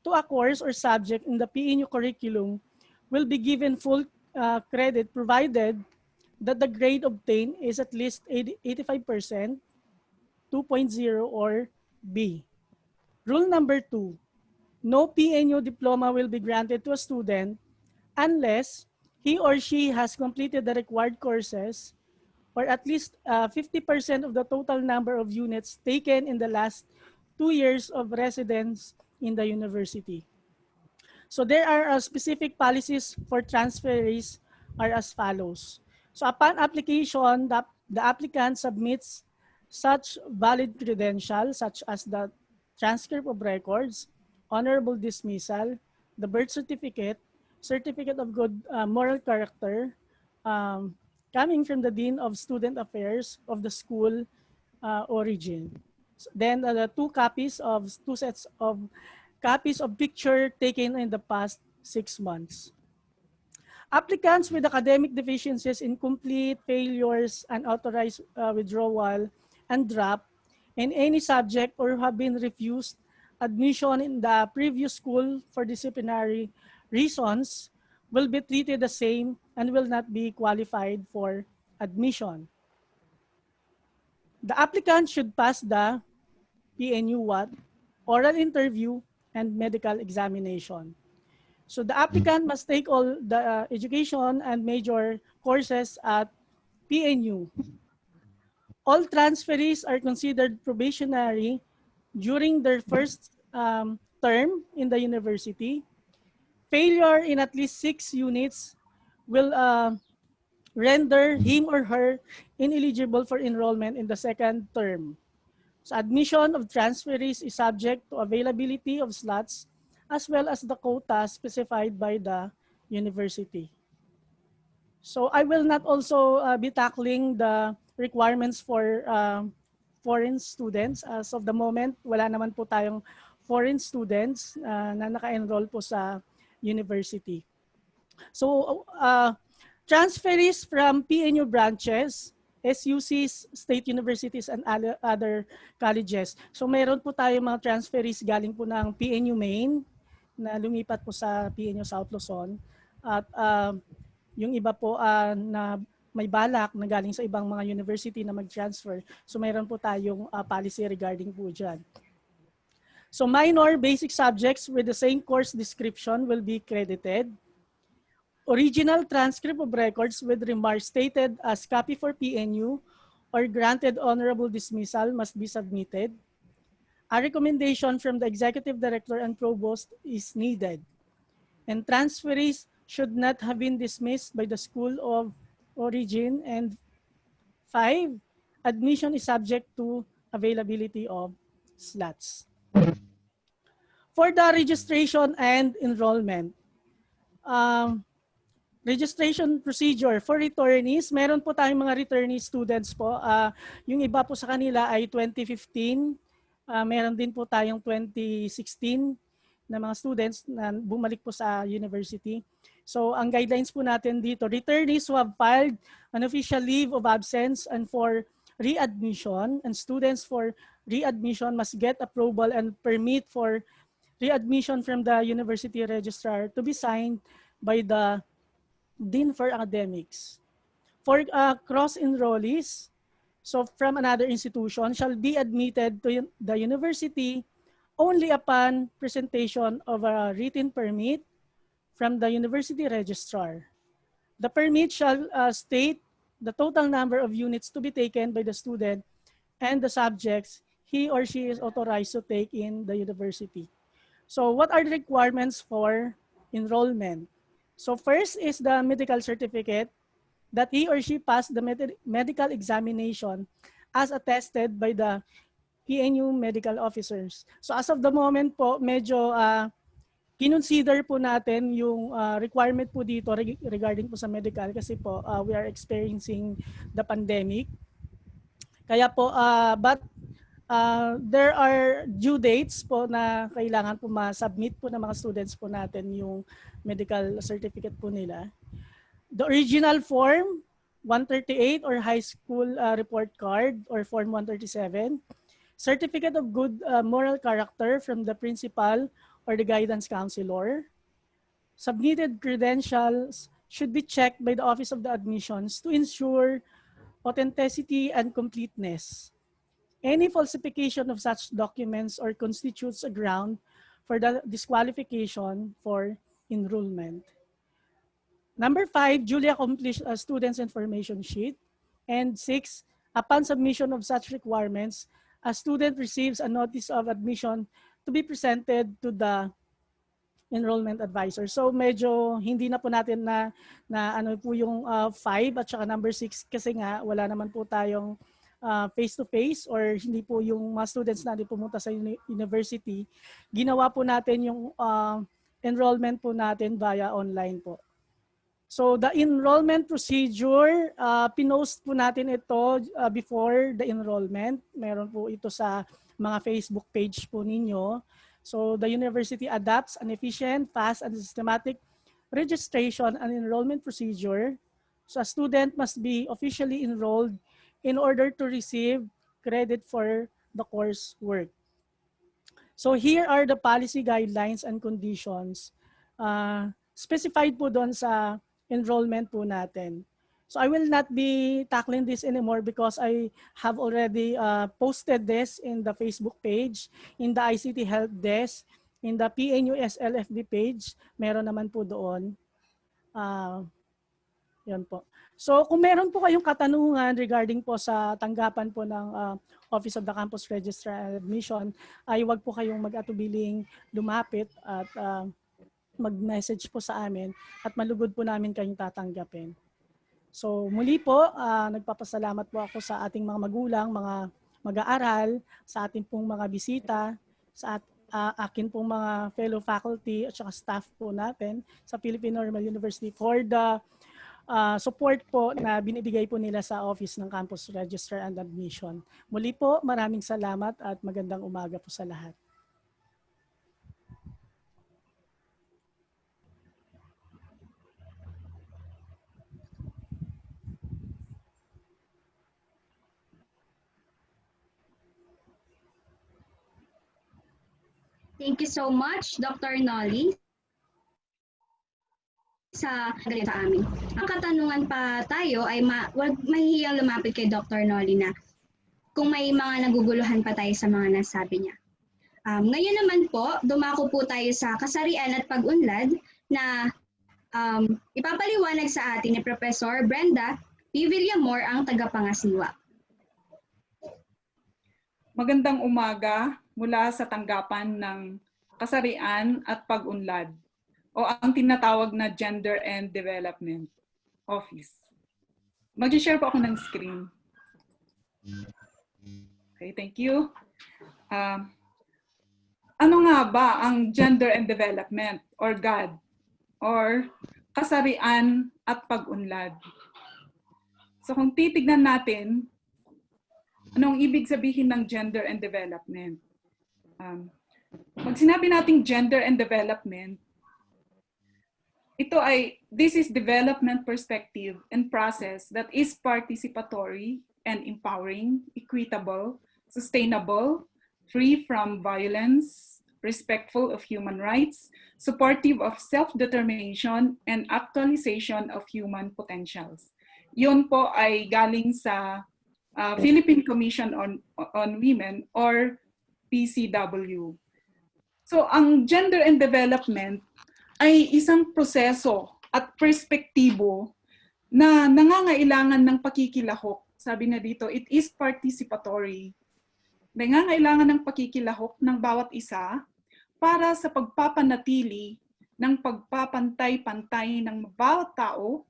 to a course or subject in the PNU curriculum will be given full credit provided that the grade obtained is at least 85%, 2.0, or B. Rule number 2, no PNU diploma will be granted to a student unless he or she has completed the required courses or at least 50% of the total number of units taken in the last 2 years of residence in the university. So there are specific policies for transferees are as follows. So upon application, the applicant submits such valid credentials such as the transcript of records, honorable dismissal, the birth certificate, certificate of good moral character, coming from the Dean of Student Affairs of the school origin. Then the two sets of copies of picture taken in the past 6 months. Applicants with academic deficiencies, incomplete, failures, unauthorized withdrawal, and drop in any subject or have been refused admission in the previous school for disciplinary reasons will be treated the same and will not be qualified for admission. The applicant should pass the PNU oral interview and medical examination. So the applicant must take all the education and major courses at PNU. All transferees are considered probationary during their first term in the university. Failure in at least 6 units will render him or her ineligible for enrollment in the second term. So admission of transferees is subject to availability of slots as well as the quota specified by the university. So I will not also be tackling the requirements for foreign students. As of the moment, wala naman po tayong foreign students na naka-enroll po sa university. So transferees from PNU branches, SUCs, state universities, and other colleges. So meron po tayo mga transferees galing po ng PNU Main na lumipat po sa PNU South Luzon. At yung iba po na may balak na galing sa ibang mga university na mag-transfer. So mayroon po tayong policy regarding po dyan. So minor basic subjects with the same course description will be credited. Original transcript of records with remarks stated as copy for PNU or granted honorable dismissal must be submitted. A recommendation from the executive director and provost is needed. And transferees should not have been dismissed by the school of origin. And 5, admission is subject to availability of slots. For the registration and enrollment, registration procedure for returnees, meron po tayong mga returnee students po. Yung iba po sa kanila ay 2015, meron din po tayong 2016 na mga students na bumalik po sa university. So ang guidelines po natin dito, returnees who have filed an official leave of absence and for readmission, and students for readmission must get approval and permit for readmission from the university registrar to be signed by the Dean for Academics. For cross-enrollees, so from another institution, shall be admitted to the university only upon presentation of a written permit from the university registrar. The permit shall state the total number of units to be taken by the student and the subjects he or she is authorized to take in the university. So what are the requirements for enrollment? So first is the medical certificate that he or she passed the medical examination as attested by the PNU medical officers. So as of the moment po, medyo kinonsider po natin yung requirement po dito regarding po sa medical kasi po we are experiencing the pandemic. Kaya po, but there are due dates po na kailangan po ma-submit po ng mga students po natin yung medical certificate po nila. The original form 138 or high school report card or form 137. Certificate of good moral character from the principal or the guidance counselor. Submitted credentials should be checked by the Office of the Admissions to ensure authenticity and completeness. Any falsification of such documents or constitutes a ground for the disqualification for enrollment. Number 5, duly accomplished student's information sheet. And 6, upon submission of such requirements, a student receives a notice of admission to be presented to the enrollment advisor. So medyo hindi na po natin na ano po yung 5 at saka number 6 kasi nga wala naman po tayong face-to-face or hindi po yung mga students natin pumunta sa university. Ginawa po natin yung enrollment po natin via online po. So the enrollment procedure, pinost po natin ito before the enrollment. Meron po ito sa mga Facebook page po ninyo. So the university adopts an efficient, fast, and systematic registration and enrollment procedure. So a student must be officially enrolled in order to receive credit for the coursework. So here are the policy guidelines and conditions specified po doon sa enrollment po natin. So I will not be tackling this anymore because I have already posted this in the Facebook page, in the ICT Help Desk, in the PNUSL FB page. Meron naman po doon. Yan po. So kung meron po kayong katanungan regarding po sa tanggapan po ng Office of the Campus Registrar and Admission, ay wag po kayong mag-atubiling lumapit at mag-message po sa amin at malugod po namin kayong tatanggapin. So muli po, nagpapasalamat po ako sa ating mga magulang, mga mag-aaral, sa ating pong mga bisita, sa akin pong mga fellow faculty at saka staff po natin sa Philippine Normal University for the support po na binibigay po nila sa Office ng Campus Registrar and Admission. Muli po, maraming salamat at magandang umaga po sa lahat. Thank you so much, Dr. Nolly. sa ganito amin. Ang katanungan pa tayo ay wag mahihiyang lumapit kay Dr. Nolly na kung may mga naguguluhan pa tayo sa mga nasabi niya. Ngayon naman po, dumako po tayo sa kasarian at pag-unlad na ipapaliwanag sa atin ni Professor Brenda P. Villamor ang tagapangasiwa. Magandang umaga mula sa tanggapan ng Kasarian at Pag-unlad o ang tinatawag na Gender and Development Office. Mag-share po ako ng screen. Okay, thank you. Ano nga ba ang Gender and Development or GAD or Kasarian at Pag-unlad? So kung titignan natin, anong ibig sabihin ng gender and development? Pag sinabi nating gender and development, this is development perspective and process that is participatory and empowering, equitable, sustainable, free from violence, respectful of human rights, supportive of self-determination, and actualization of human potentials. Yun po ay galing sa Philippine Commission on Women or PCW. So ang gender and development ay isang proseso at perspektibo na nangangailangan ng pakikilahok. Sabi na dito, it is participatory. Nangangailangan ng pakikilahok ng bawat isa para sa pagpapanatili ng pagpapantay-pantay ng bawat tao,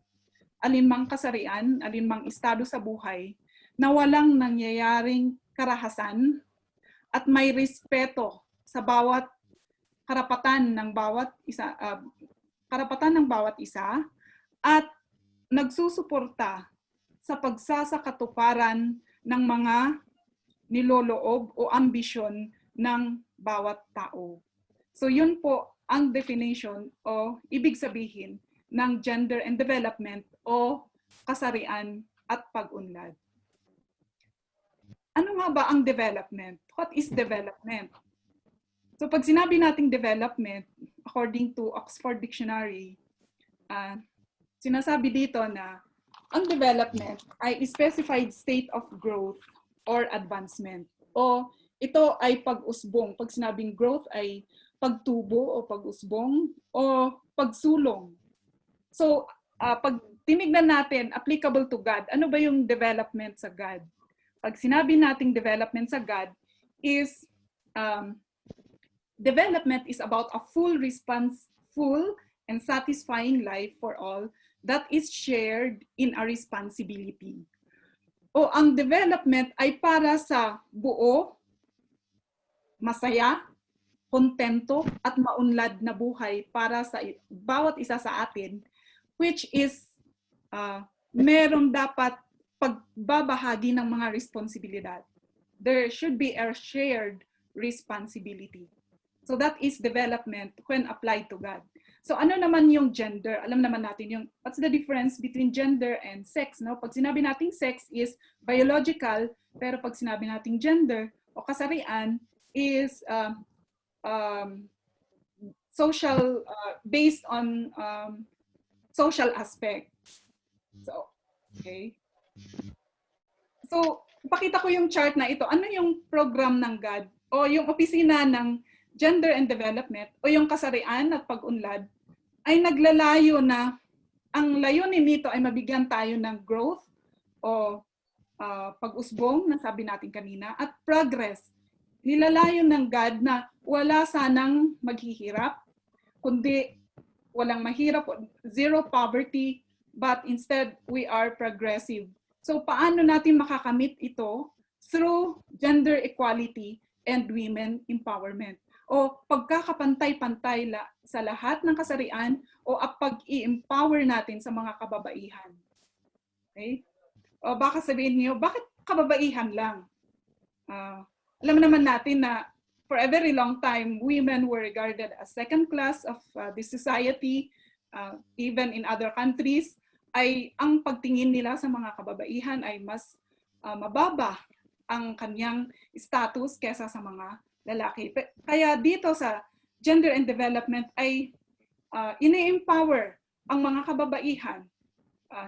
alinmang kasarian, alinmang estado sa buhay, na walang nangyayaring karahasan at may respeto sa bawat karapatan ng bawat isa at nagsusuporta sa pagsasakatuparan ng mga niloloob o ambisyon ng bawat tao. So yun po ang definition o ibig sabihin ng gender and development o kasarian at pag-unlad. Ano nga ba ang development? What is development? So pag sinabi nating development, according to Oxford Dictionary, sinasabi dito na ang development ay specified state of growth or advancement. O ito ay pag-usbong. Pag sinabing growth ay pagtubo o pag-usbong o pagsulong. So pag tinignan natin, applicable to God, ano ba yung development sa God? Pag sinabi nating development sa God is development is about a full and satisfying life for all that is shared in a responsibility. O ang development ay para sa buo, masaya, kontento at maunlad na buhay para sa bawat isa sa atin, which is meron dapat pagbabahagi ng mga responsibilidad. There should be a shared responsibility. So that is development when applied to God. So ano naman yung gender? Alam naman natin what's the difference between gender and sex, no? Pag sinabi nating sex is biological, pero pag sinabi nating gender o kasarian is social, based on social aspect. So, okay. So, pakita ko yung chart na ito. Ano yung program ng God o yung opisina ng Gender and Development o yung kasarian at pag-unlad ay naglalayo na ang layunin nito ay mabigyan tayo ng growth o pag-usbong na sabi natin kanina at progress. Nilalayo ng God na wala sanang maghihirap, kundi walang mahirap, zero poverty, but instead we are progressive. So paano natin makakamit ito? Through gender equality and women empowerment. O pagkakapantay-pantay sa lahat ng kasarian o pag-i-empower natin sa mga kababaihan. Okay? O baka sabihin niyo, bakit kababaihan lang? Alam naman natin na for a very long time, women were regarded as second class of the society, even in other countries, ay ang pagtingin nila sa mga kababaihan ay mas mababa ang kanyang status kesa sa mga lalaki. Kaya dito sa gender and development ay ini-empower ang mga kababaihan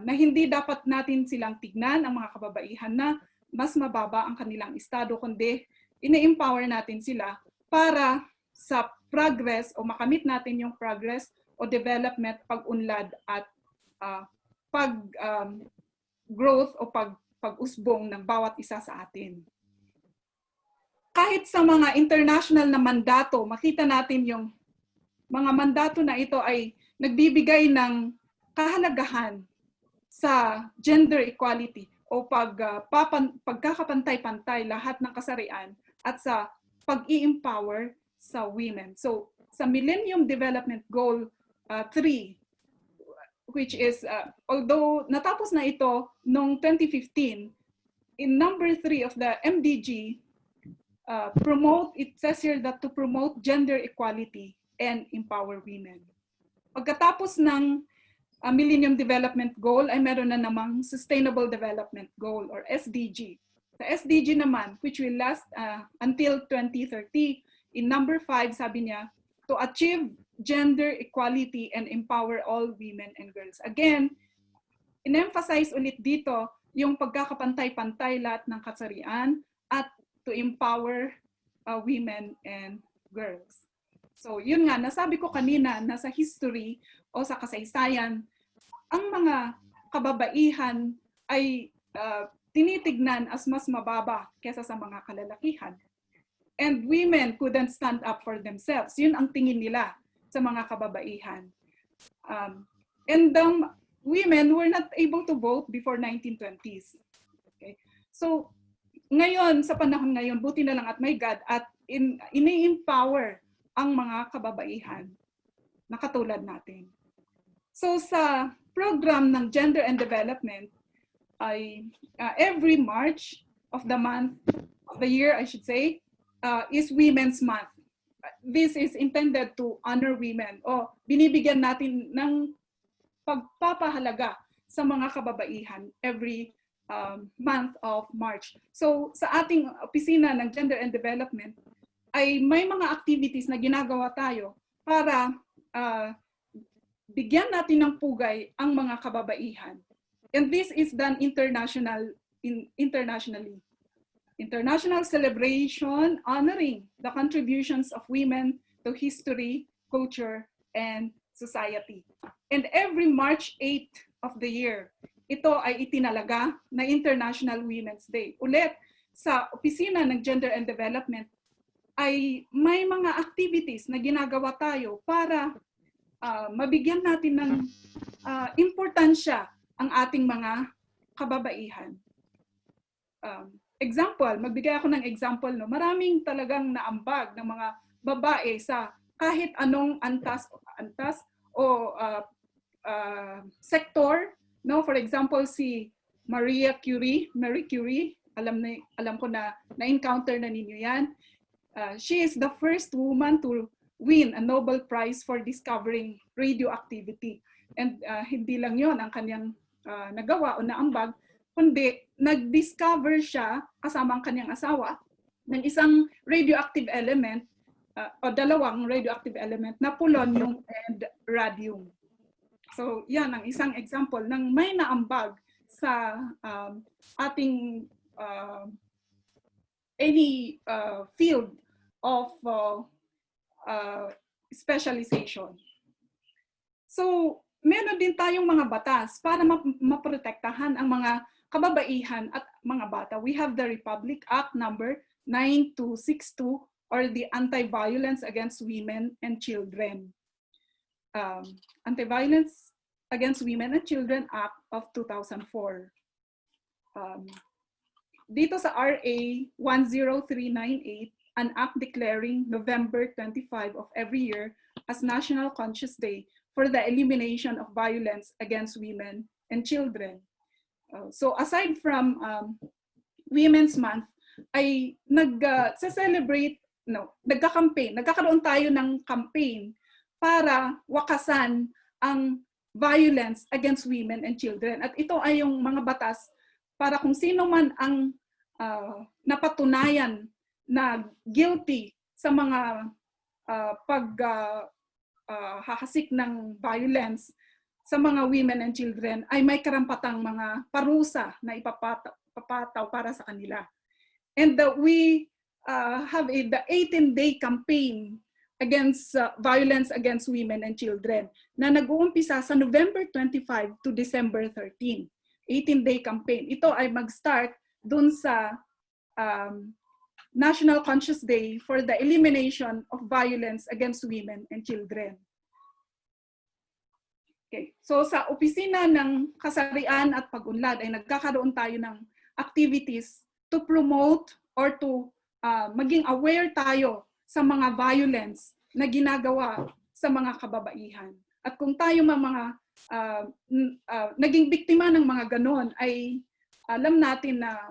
na hindi dapat natin silang tignan ang mga kababaihan na mas mababa ang kanilang estado, kundi ine-empower natin sila para sa progress o makamit natin yung progress o development, pag-unlad at pag-growth o pag-usbong ng bawat isa sa atin. Kahit sa mga international na mandato, makita natin yung mga mandato na ito ay nagbibigay ng kahalagahan sa gender equality o pagkakapantay-pantay lahat ng kasarian at sa pag-i-empower sa women. So, sa Millennium Development Goal 3, which is, although natapos na ito noong 2015, in number 3 of the MDG, it says here that to promote gender equality and empower women. Pagkatapos ng Millennium Development Goal ay meron na namang Sustainable Development Goal or SDG. Sa SDG naman, which will last until 2030, in number 5, sabi niya, to achieve gender equality and empower all women and girls. Again, in-emphasize ulit dito yung pagkakapantay-pantay lahat ng kasarian at to empower women and girls. So yun nga, nasabi ko kanina na sa history o sa kasaysayan, ang mga kababaihan ay tinitignan as mas mababa kesa sa mga kalalakihan. And women couldn't stand up for themselves. Yun ang tingin nila sa mga kababaihan. Women were not able to vote before 1920s. Okay? So ngayon, sa panahon ngayon, buti na lang at may God at ini-empower ang mga kababaihan na katulad natin. So sa program ng Gender and Development, ay every March of the month, of the year I should say, is Women's Month. This is intended to honor women o binibigyan natin ng pagpapahalaga sa mga kababaihan every month of March. So sa ating opisina ng Gender and Development ay may mga activities na ginagawa tayo para bigyan natin ng pugay ang mga kababaihan. And this is done internationally. International celebration honoring the contributions of women to history, culture, and society. And every March 8 of the year, ito ay itinalaga na International Women's Day. Ulit, sa opisina ng Gender and Development, ay may mga activities na ginagawa tayo para mabigyan natin ng importansya ang ating mga kababaihan. Example, magbigay ako ng example, no? Maraming talagang naambag ng mga babae sa kahit anong antas o sektor, no? For example, si Marie Curie, alam ko na na-encounter na ninyo yan. She is the first woman to win a Nobel Prize for discovering radioactivity. And hindi lang yon ang kanyang nagawa o naambag, kundi nag-discover siya kasama ang kanyang asawa ng isang radioactive element o dalawang radioactive element na polonium and radium. So yan ang isang example ng may naambag sa ating any field of specialization. So meron din tayong mga batas para maprotektahan ang mga kababaihan at mga bata. We have the Republic Act number 9262 or the Anti-Violence Against Women and Children. Anti-Violence Against Women and Children Act of 2004. Dito sa RA 10398, an act declaring November 25 of every year as National Conscious Day for the elimination of violence against women and children. So aside from Women's Month, ay nagkakaroon tayo ng campaign para wakasan ang violence against women and children. At ito ay yung mga batas para kung sino man ang napatunayan na guilty sa mga paghahasik ng violence sa mga women and children ay may karampatang mga parusa na ipapataw para sa kanila. And we have the 18-day campaign against violence against women and children na nag-uumpisa sa November 25 to December 13. 18-day campaign. Ito ay mag-start dun sa National Conscious Day for the Elimination of Violence Against Women and Children. Okay. So sa opisina ng kasarian at pag-unlad ay nagkakaroon tayo ng activities to promote or to maging aware tayo sa mga violence na ginagawa sa mga kababaihan. At kung tayo mga naging biktima ng mga ganon ay alam natin na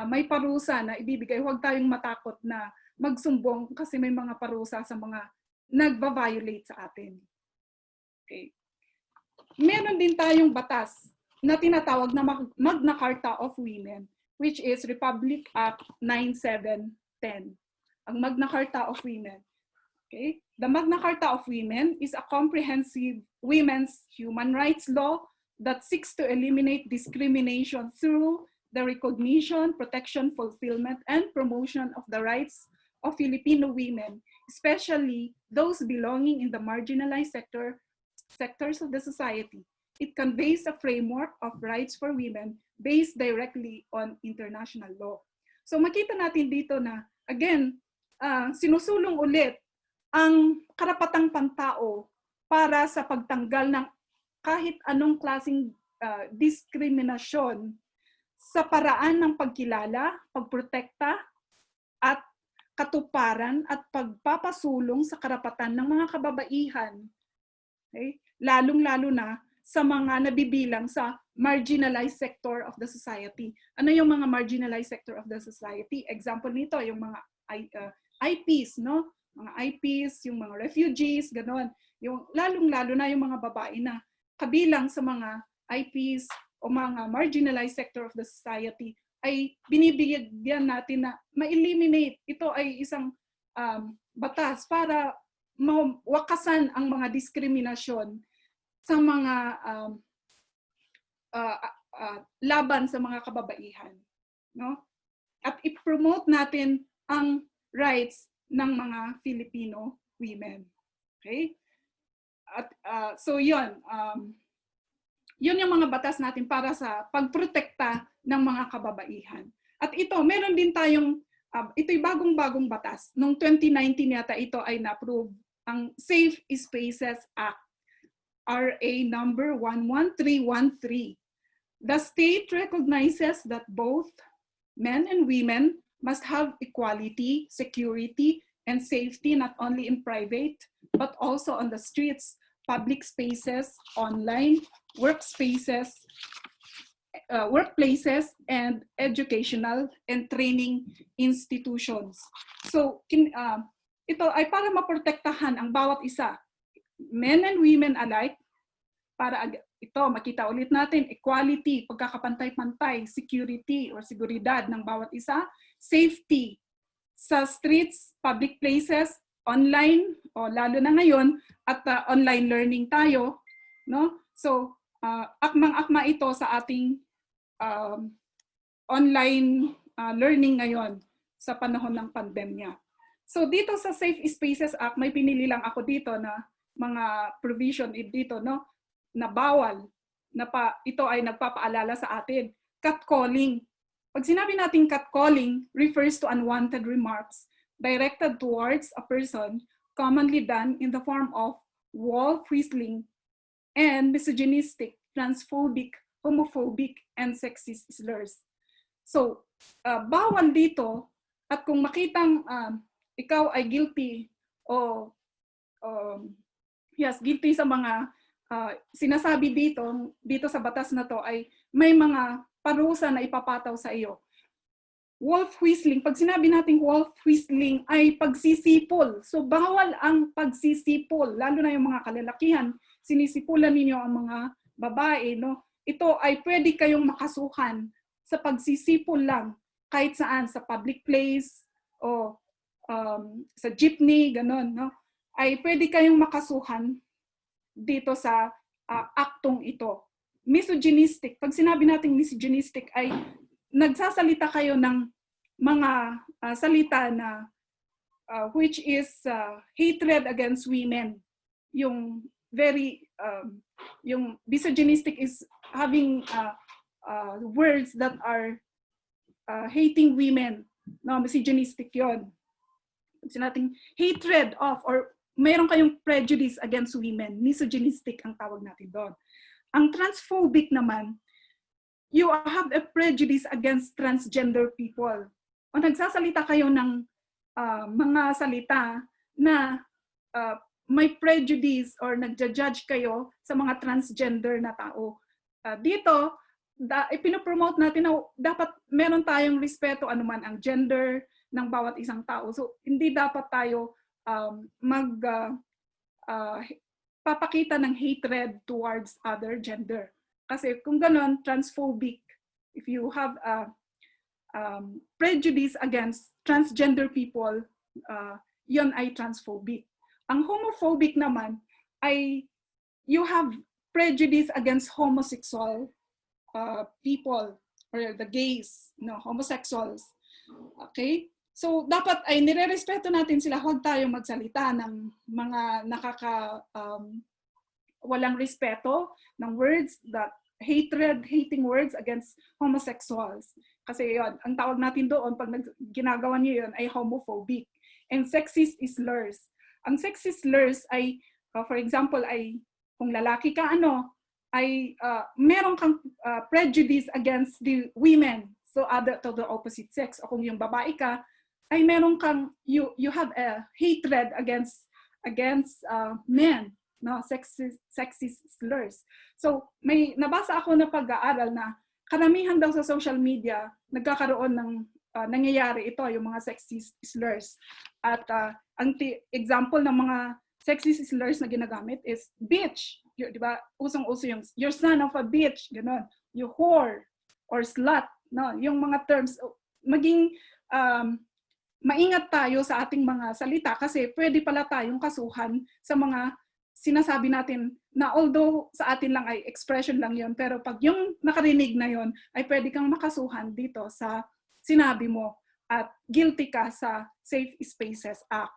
may parusa na ibibigay. Huwag tayong matakot na magsumbong kasi may mga parusa sa mga nagba-violate sa atin. Okay. Meron din tayong batas na tinatawag na Magna Carta of Women, which is Republic Act 9710. Ang Magna Carta of Women. Okay? The Magna Carta of Women is a comprehensive women's human rights law that seeks to eliminate discrimination through the recognition, protection, fulfillment, and promotion of the rights of Filipino women, especially those belonging in the marginalized sectors of the society. It conveys a framework of rights for women based directly on international law. So makita natin dito na, again, sinusulong ulit ang karapatang pantao para sa pagtanggal ng kahit anong klaseng diskriminasyon sa paraan ng pagkilala, pagprotekta, at katuparan at pagpapasulong sa karapatan ng mga kababaihan. Okay? Lalong-lalo na sa mga nabibilang sa marginalized sector of the society. Ano yung mga marginalized sector of the society? Example nito, yung mga IPs, no? Mga IPs, yung mga refugees, gano'n. Yung lalong-lalo na yung mga babae na kabilang sa mga IPs o mga marginalized sector of the society ay binibigyan natin na ma-eliminate. Ito ay isang batas para mawakasan ang mga diskriminasyon sa mga laban sa mga kababaihan, no? At i-promote natin ang rights ng mga Filipino women. Okay? At so yun yung mga batas natin para sa pagprotekta ng mga kababaihan. At ito, meron din tayong ito'y bagong-bagong batas. Noong 2019 yata ito ay na-approve ang Safe Spaces Act, RA number 11313. The state recognizes that both men and women must have equality, security, and safety not only in private, but also on the streets, public spaces, online, workspaces, workplaces, and educational and training institutions. So, ito ay para maprotektahan ang bawat isa, men and women alike, para ito, makita ulit natin, equality, pagkakapantay-pantay, security or seguridad ng bawat isa, safety sa streets, public places, online, o lalo na ngayon, at online learning tayo, no? So, akmang-akma ito sa ating online learning ngayon sa panahon ng pandemya. So, dito sa Safe Spaces Act, may pinili lang ako dito na mga provision dito, no? Na bawal, ito ay nagpapaalala sa atin. Catcalling. Pag sinabi natin catcalling refers to unwanted remarks directed towards a person commonly done in the form of wolf-whistling and misogynistic, transphobic, homophobic, and sexist slurs. So, bawal dito at kung makitang ikaw ay guilty o guilty sa mga sinasabi dito sa batas na to ay may mga parusa na ipapataw sa iyo. Wolf whistling, pag sinabi natin wolf whistling ay pagsisipol. So bawal ang pagsisipol, lalo na yung mga kalalakihan, sinisipulan ninyo ang mga babae, no? Ito ay pwede kayong makasuhan sa pagsisipol lang kahit saan, sa public place o sa jeepney, ganon, no? Ay pwede kayong makasuhan dito sa aktong ito. Misogynistic, pag sinabi nating misogynistic ay nagsasalita kayo ng mga salita na which is hatred against women. Yung yung misogynistic is having words that are hating women. No, misogynistic yon. Sinating hatred of or mayroon kayong prejudice against women, misogynistic ang tawag natin doon. Ang transphobic naman, you have a prejudice against transgender people. O nagsasalita kayo ng mga salita na may prejudice or nagja-judge kayo sa mga transgender na tao. Dito, ipinopromote natin na dapat meron tayong respeto anuman ang gender ng bawat isang tao. So, hindi dapat tayo papakita ng hatred towards other gender. Kasi kung ganon, transphobic, if you have prejudice against transgender people, yon ay transphobic. Ang homophobic naman ay you have prejudice against homosexual people or the gays, no, homosexuals. Okay? So, dapat ay nire-respeto natin sila. Huwag tayong magsalita ng mga walang respeto ng words that hating words against homosexuals. Kasi yun, ang tawag natin doon, pag ginagawa niyo yun, ay homophobic. And sexist slurs. Ang sexist slurs ay, for example, ay kung lalaki ka, ay meron kang prejudice against the women. So, other to the opposite sex. O kung yung babae ka, ay meron kang, you have a hatred against men, no, sexist slurs. So may nabasa ako na pag-aaral na karamihan daw sa social media nagkakaroon ng nangyayari ito, yung mga sexist slurs. At ang example ng mga sexist slurs na ginagamit is bitch. Di ba? Usong-uso yung you're son of a bitch, gano'n. You whore or slut, no? Yung mga terms, maging maingat tayo sa ating mga salita kasi pwede pala tayong kasuhan sa mga sinasabi natin na although sa atin lang ay expression lang yon, pero pag yung nakarinig na yon ay pwede kang makasuhan dito sa sinabi mo at guilty ka sa Safe Spaces Act.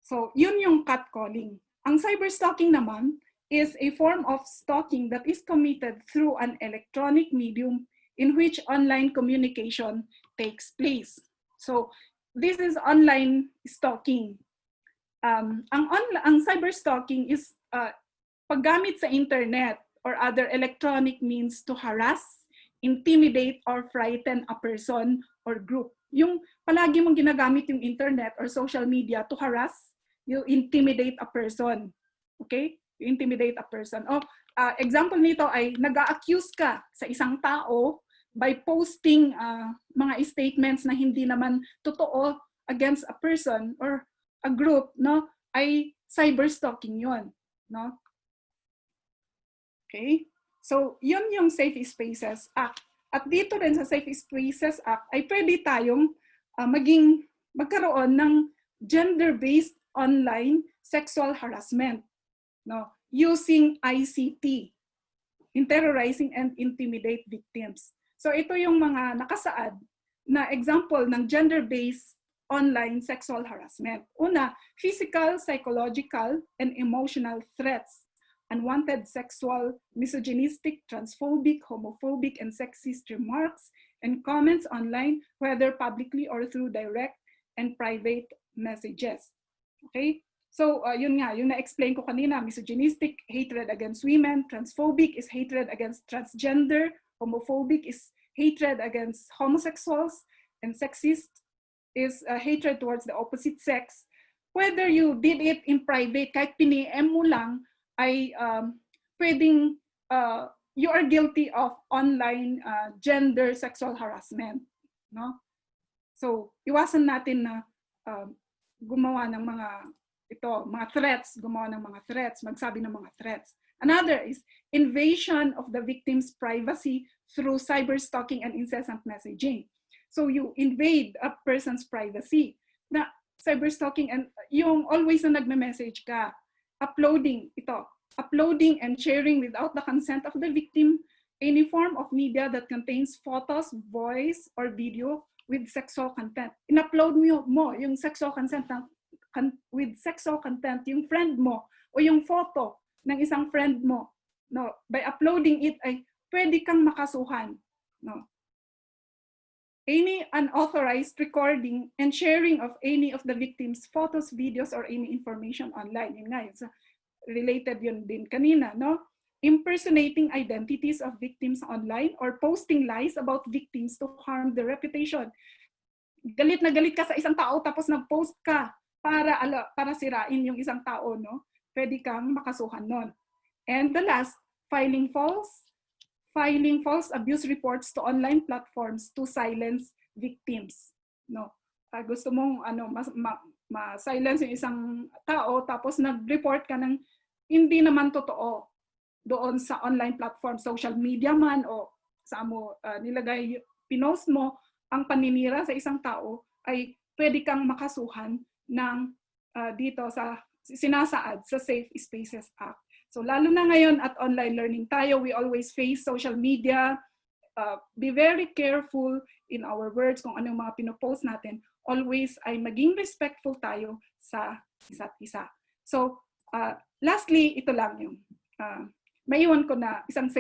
So, yun yung catcalling. Ang cyberstalking naman is a form of stalking that is committed through an electronic medium in which online communication takes place. So, this is online stalking. Ang cyberstalking is paggamit sa internet or other electronic means to harass, intimidate, or frighten a person or group. Yung palagi mong ginagamit yung internet or social media to harass, you intimidate a person. Okay? You intimidate a person. Example nito ay nag-a-accuse ka sa isang tao by posting mga statements na hindi naman totoo against a person or a group, no, ay cyberstalking yon, no? Okay? So, yun yung Safe Spaces Act. At dito rin sa Safe Spaces Act ay pwede tayong magkaroon ng gender-based online sexual harassment, no, using ICT in terrorizing and intimidate victims. So ito yung mga nakasaad na example ng gender-based online sexual harassment. Una, physical, psychological, and emotional threats, unwanted sexual, misogynistic, transphobic, homophobic, and sexist remarks and comments online, whether publicly or through direct and private messages. Okay? So, yun nga, yung na-explain ko kanina, misogynistic, hatred against women, transphobic is hatred against transgender, homophobic is hatred against homosexuals, and sexist is hatred towards the opposite sex. Whether you did it in private, kahit pini-M mo lang, ay pwedeng you are guilty of online gender sexual harassment. No? So, iwasan natin na gumawa ng mga threats, magsabi ng mga threats. Another is invasion of the victim's privacy through cyberstalking and incessant messaging. So you invade a person's privacy. Na cyberstalking and yung always na nagme-message ka, uploading ito, uploading and sharing without the consent of the victim any form of media that contains photos, voice, or video with sexual content. In-upload mo yung sexual consent with sexual content, yung friend mo o yung photo ng isang friend mo. No, by uploading it ay pwede kang makasuhan. No. Any unauthorized recording and sharing of any of the victim's photos, videos, or any information online. Yun nga, yun, related yun din kanina, no? Impersonating identities of victims online or posting lies about victims to harm their reputation. Galit na galit ka sa isang tao tapos nag-post ka para sirain yung isang tao, no? Pwede kang makasuhan nun. And the last, filing false abuse reports to online platforms to silence victims. No, gusto mong ma-silence yung isang tao tapos nag-report ka ng hindi naman totoo doon sa online platform, social media man o sa mo nilagay, pinost mo ang paninira sa isang tao, ay pwede kang makasuhan ng dito sa sinasaad sa Safe Spaces Act. So lalo na ngayon at online learning tayo, we always face social media. Be very careful in our words kung anong mga pinopost natin. Always ay maging respectful tayo sa isa't isa. So lastly, ito lang yung maiwan ko na isang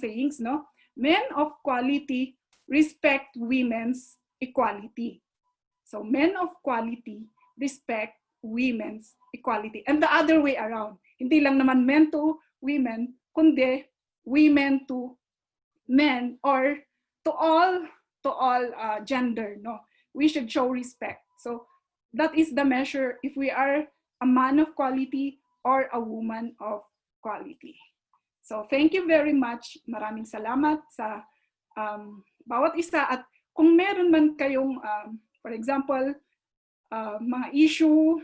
sayings, no? Men of quality respect women's equality. So men of quality respect women's equality. And the other way around. Hindi lang naman men to women, kundi women to men or to all gender. No, we should show respect. So that is the measure if we are a man of quality or a woman of quality. So thank you very much. Maraming salamat sa bawat isa. At kung meron man kayong, for example, mga issue,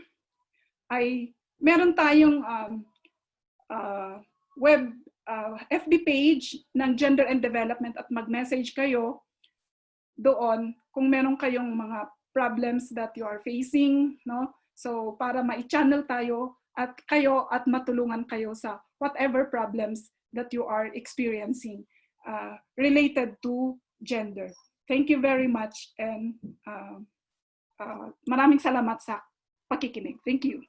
ay meron tayong web FB page ng Gender and Development at mag-message kayo doon kung meron kayong mga problems that you are facing, no? So para ma-channel tayo at matulungan kayo sa whatever problems that you are experiencing related to gender. Thank you very much and maraming salamat sa pakikinig. Thank you.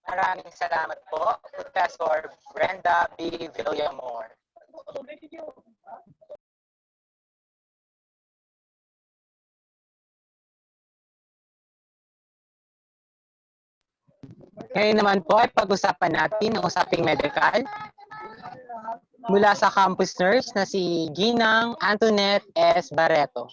Maraming salamat po, Professor Brenda B. Villamor. Ngayon naman po ay pag-usapan natin ang usaping medical mula sa campus nurse na si Ginang Antoinette S. Barreto.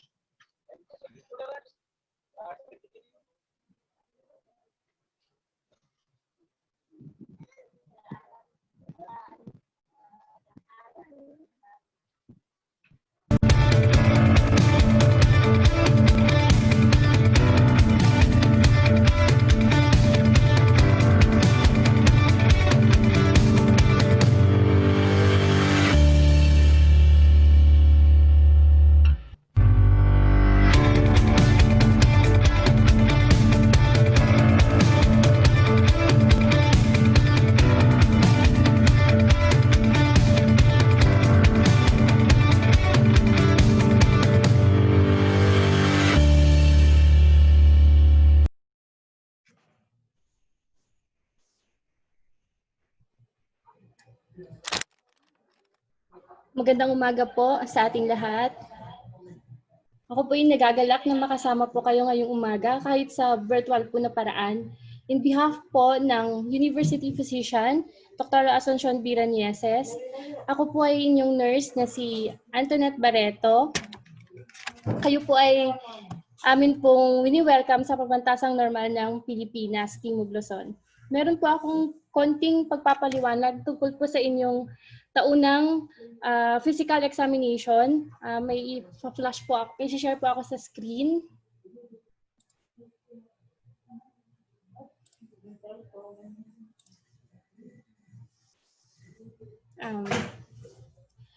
Magandang umaga po sa ating lahat. Ako po yung nagagalak na makasama po kayo ngayong umaga kahit sa virtual po na paraan. In behalf po ng University Physician, Dr. Asuncion Biranieses, ako po ay inyong nurse na si Antoinette Barreto. Kayo po ay amin pong wini-welcome sa Pamantasang Normal ng Pilipinas, Timog Luzon. Meron po akong konting pagpapaliwanag tungkol po sa inyong taunang physical examination. May flash po ako, i-share po ako sa screen.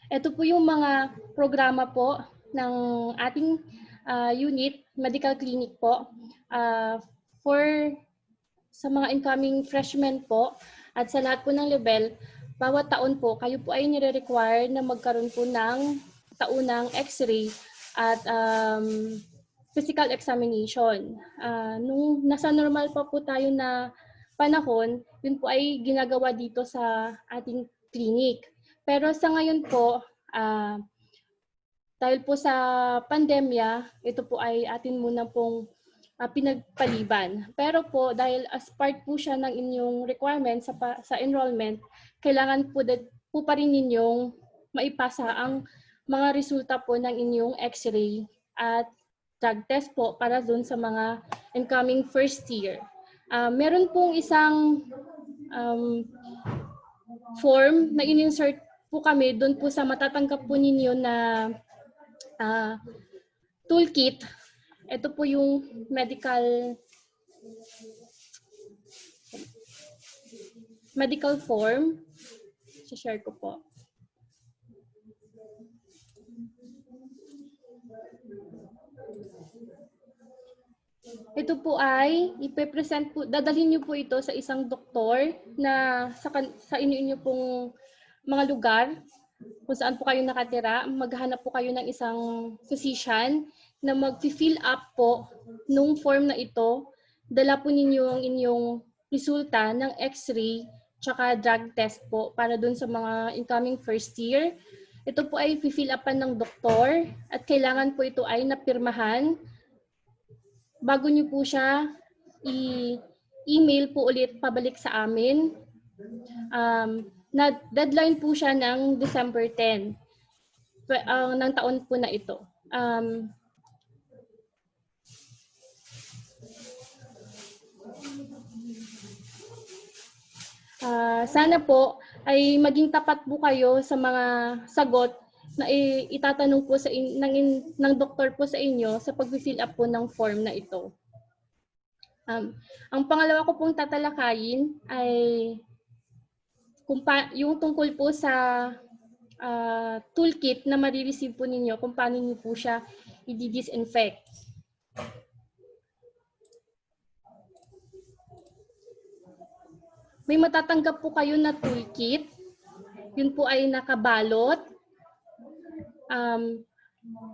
Ito po yung mga programa po ng ating unit, medical clinic po, for sa mga incoming freshmen po at sa lahat po ng level. Bawat taon po, kayo po ay nire-require na magkaroon po ng taunang x-ray at physical examination. Nung nasa normal pa po tayo na panahon, yun po ay ginagawa dito sa ating clinic. Pero sa ngayon po, dahil po sa pandemya, ito po ay atin muna pong pinagpaliban. Pero po, dahil as part po siya ng inyong requirements sa enrollment, kailangan po pa rin ninyong maipasa ang mga resulta po ng inyong x-ray at drug test po para dun sa mga incoming first year. Meron pong isang form na in-insert po kami doon po sa matatanggap po ninyo na toolkit. Ito po yung medical form. I-share ko po. Ito po ay ipe-present po, dadalhin niyo po ito sa isang doktor na sa inyo pong mga lugar kung saan po kayo nakatira. Maghanap po kayo ng isang physician na mag-fill up po nung form na ito. Dala po ninyo ang inyong resulta ng x-ray tsaka drug test po para dun sa mga incoming first year. Ito po ay fill upan ng doktor at kailangan po ito ay napirmahan bago nyo po siya i-email po ulit pabalik sa amin. Na deadline po siya ng December 10 ng taon po na ito. Sana po ay maging tapat po kayo sa mga sagot na itatanong po ng doktor po sa inyo sa pag-fill up po ng form na ito. Ang pangalawa ko pong tatalakayin ay yung tungkol po sa toolkit na marireceive po ninyo kung paano niyo po siya i-disinfect. May matatanggap po kayo na toolkit. Yun po ay nakabalot.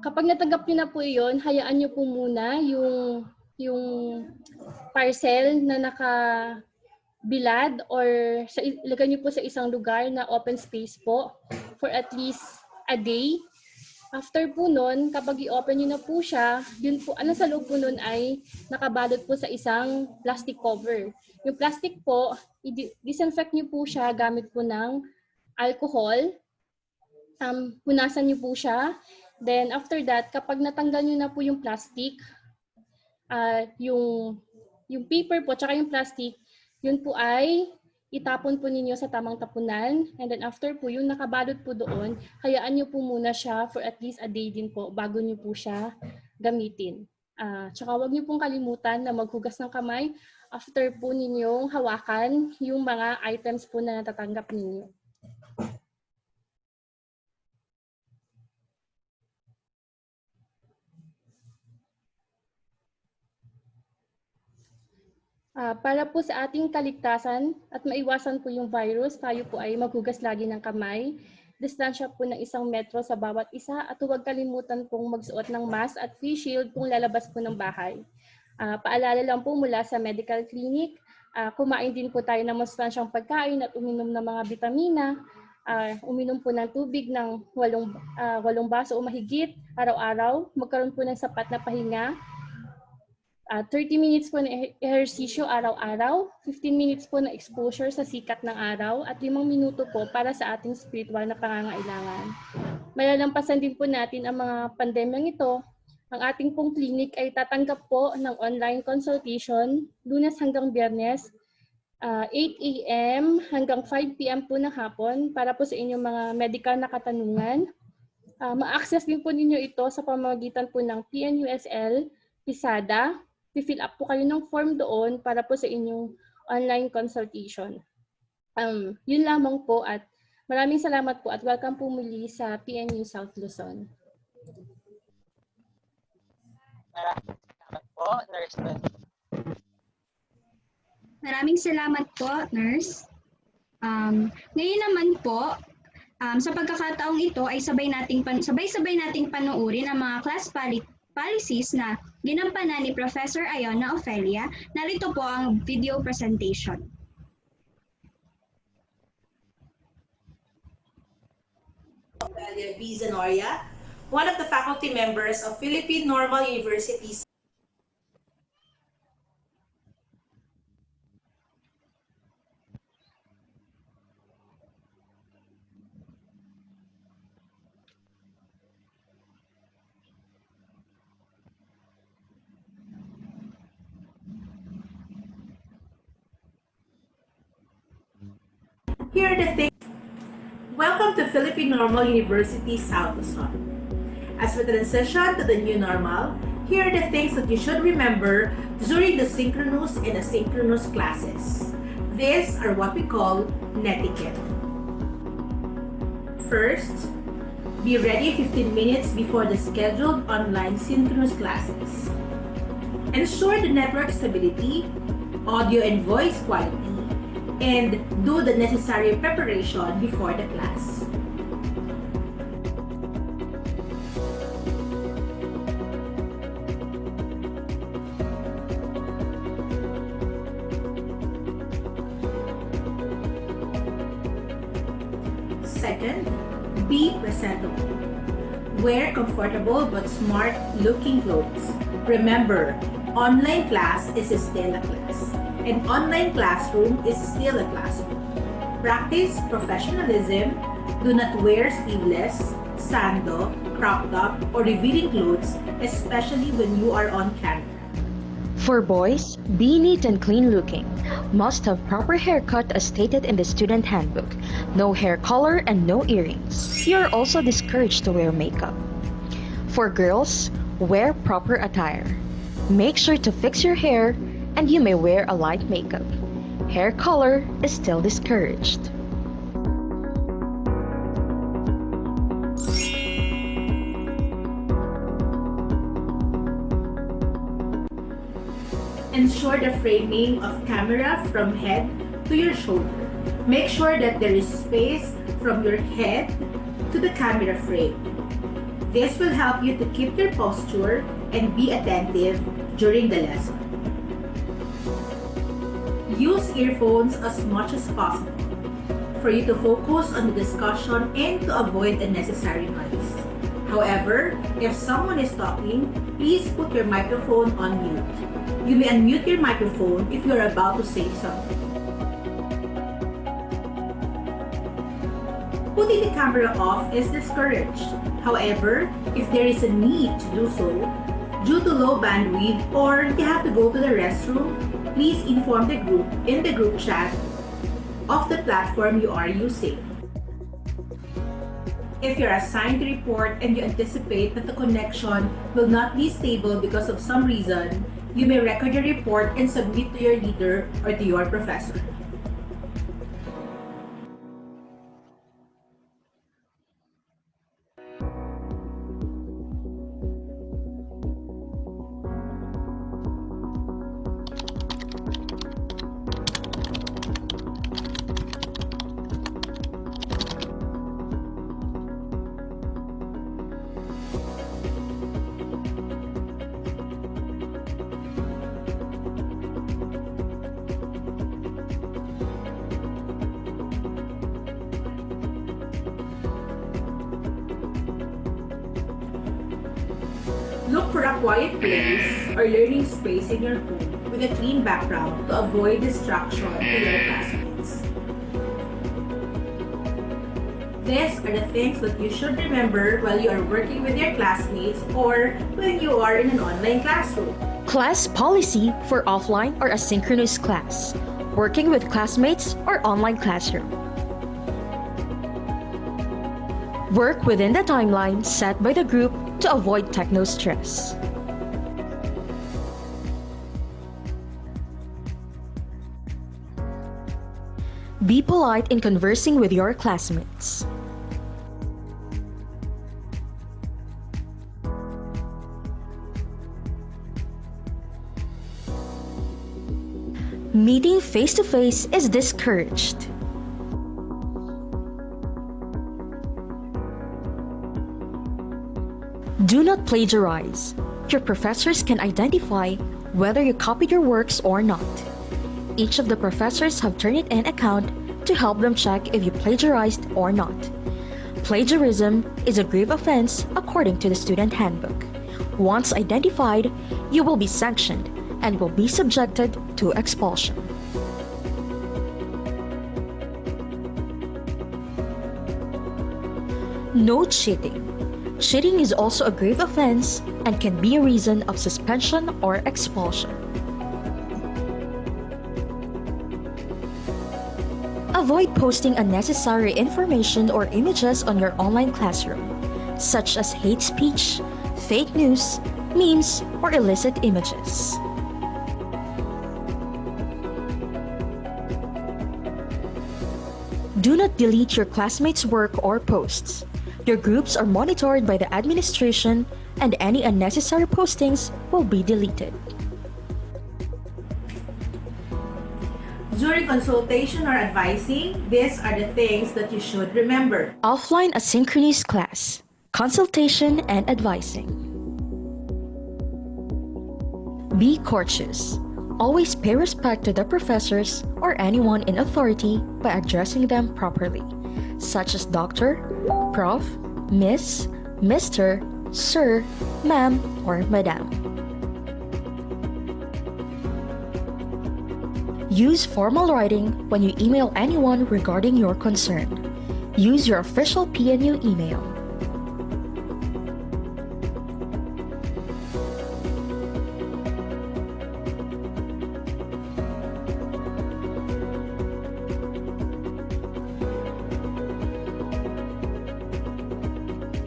Kapag natanggap niyo na po yun, hayaan niyo po muna yung parcel na nakabilad or ilagay niyo po sa isang lugar na open space po for at least a day. After po nun, kapag i-open niyo na po siya, yun po, sa loob po nun ay nakabalot po sa isang plastic cover. Yung plastic po, i-disinfect niyo po siya gamit po ng alcohol. Punasan niyo po siya. Then after that, kapag natanggal niyo na po yung plastic, yung paper po, tsaka yung plastic, yun po ay itapon po ninyo sa tamang tapunan. And then after po, yung nakabalot po doon, hayaan nyo po muna siya for at least a day din po bago nyo po siya gamitin. Tsaka huwag nyo pong kalimutan na maghugas ng kamay after po ninyong hawakan yung mga items po na natatanggap ninyo. Para po sa ating kaligtasan at maiwasan po yung virus, tayo po ay maghugas lagi ng kamay. Distansya po ng 1 metro sa bawat isa at huwag kalimutan pong magsuot ng mask at face shield kung lalabas po ng bahay. Paalala lang po mula sa medical clinic, kumain din po tayo ng masustansyang pagkain at uminom ng mga bitamina. Uminom po ng tubig ng 8 baso o mahigit araw-araw. Magkaroon po ng sapat na pahinga. 30 minutes po na ehersisyo araw-araw, 15 minutes po na exposure sa sikat ng araw, at 5 minuto po para sa ating spiritual na pangangailangan. Malalampasan din po natin ang mga pandemyang ito. Ang ating pong clinic ay tatanggap po ng online consultation Lunes hanggang Biyernes, 8 a.m. hanggang 5 p.m. po ng hapon para po sa inyong mga medical na katanungan. Ma-access din po ninyo ito sa pamamagitan po ng PNUSL, Pisada. I-fill up po kayo ng form doon para po sa inyong online consultation. Yun lamang po at maraming salamat po at welcome po muli sa PNU South Luzon. Maraming salamat po, Nurse. Ngayon naman po, sa pagkakataong ito ay sabay-sabay nating panoorin ang mga class policies na ginampanan ni Professor Iona Ofelia. Narito po ang video presentation. Ofelia B. Zanoria, one of the faculty members of Philippine Normal University's Here are the things. Welcome to Philippine Normal University South Luzon. As we transition to the new normal, here are the things that you should remember during the synchronous and asynchronous classes. These are what we call netiquette. First, be ready 15 minutes before the scheduled online synchronous classes. Ensure the network stability, audio and voice quality, and do the necessary preparation before the class. Second, be presentable. Wear comfortable but smart looking clothes. Remember, online class is still a class. An online classroom is still a classroom. Practice professionalism. Do not wear sleeveless, sando, crop top, or revealing clothes, especially when you are on camera. For boys, be neat and clean looking. Must have proper haircut as stated in the student handbook. No hair color and no earrings. You are also discouraged to wear makeup. For girls, wear proper attire. Make sure to fix your hair, and you may wear a light makeup. Hair color is still discouraged. Ensure the framing of camera from head to your shoulder. Make sure that there is space from your head to the camera frame. This will help you to keep your posture and be attentive during the lesson. Use earphones as much as possible for you to focus on the discussion and to avoid unnecessary noise. However, if someone is talking, please put your microphone on mute. You may unmute your microphone if you are about to say something. Putting the camera off is discouraged. However, if there is a need to do so, due to low bandwidth or you have to go to the restroom, please inform the group in the group chat of the platform you are using. If you're assigned to report and you anticipate that the connection will not be stable because of some reason, you may record your report and submit to your leader or to your professor. Look for a quiet place or learning space in your home with a clean background to avoid distraction to your classmates. These are the things that you should remember while you are working with your classmates or when you are in an online classroom. Class policy for offline or asynchronous class, working with classmates or online classroom. Work within the timeline set by the group to avoid techno stress. Be polite in conversing with your classmates. Meeting face-to-face is discouraged. Do not plagiarize. Your professors can identify whether you copied your works or not. Each of the professors have Turnitin account to help them check if you plagiarized or not. Plagiarism is a grave offense according to the student handbook. Once identified, you will be sanctioned and will be subjected to expulsion. No cheating. Cheating is also a grave offense and can be a reason of suspension or expulsion. Avoid posting unnecessary information or images on your online classroom, such as hate speech, fake news, memes, or illicit images. Do not delete your classmates' work or posts. Your groups are monitored by the administration and any unnecessary postings will be deleted. During consultation or advising, these are the things that you should remember. Offline asynchronous class, consultation and advising. Be courteous. Always pay respect to the professors or anyone in authority by addressing them properly, such as Doctor, Prof, Miss, Mr, Sir, Ma'am, or Madam. Use formal writing when you email anyone regarding your concern. Use your official PNU email.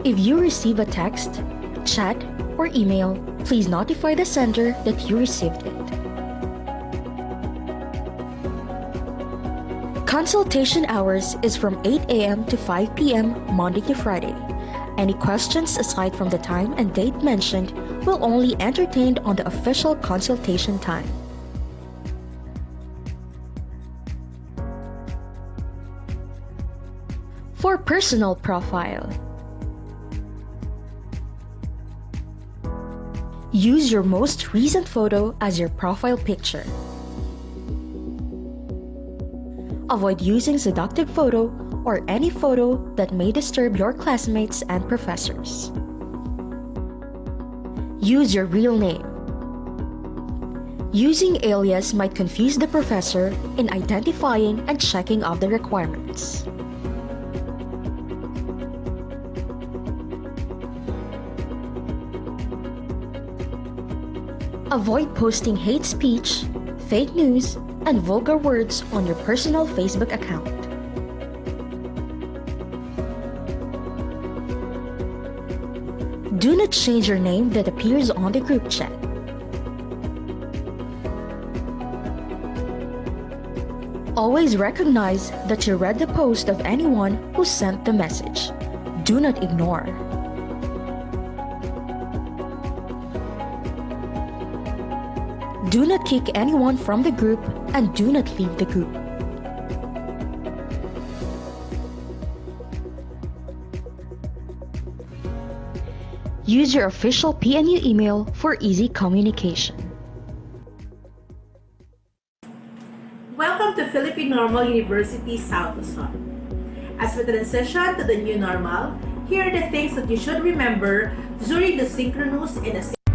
If you receive a text, chat, or email, please notify the sender that you received it. Consultation hours is from 8 a.m. to 5 p.m. Monday to Friday. Any questions aside from the time and date mentioned will only be entertained on the official consultation time. For personal profile, use your most recent photo as your profile picture. Avoid using seductive photo or any photo that may disturb your classmates and professors. Use your real name. Using alias might confuse the professor in identifying and checking of the requirements. Avoid posting hate speech, fake news, and vulgar words on your personal Facebook account. Do not change your name that appears on the group chat. Always recognize that you read the post of anyone who sent the message. Do not ignore. Do not kick anyone from the group and do not leave the group. Use your official PNU email for easy communication. Welcome to Philippine Normal University South Luzon. As we transition to the new normal, here are the things that you should remember during the synchronous and asynchronous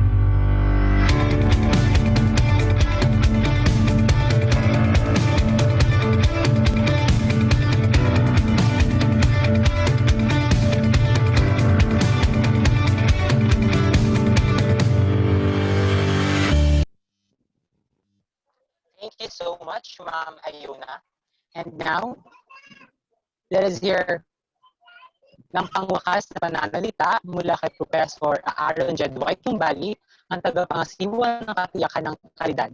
much, Ma'am Ayuna. And now, let us hear ng pangwakas na pananalita mula kay Professor Aaron Jed White Tumbali, ang tagapangasiwa ng katiyakan ng kalidad.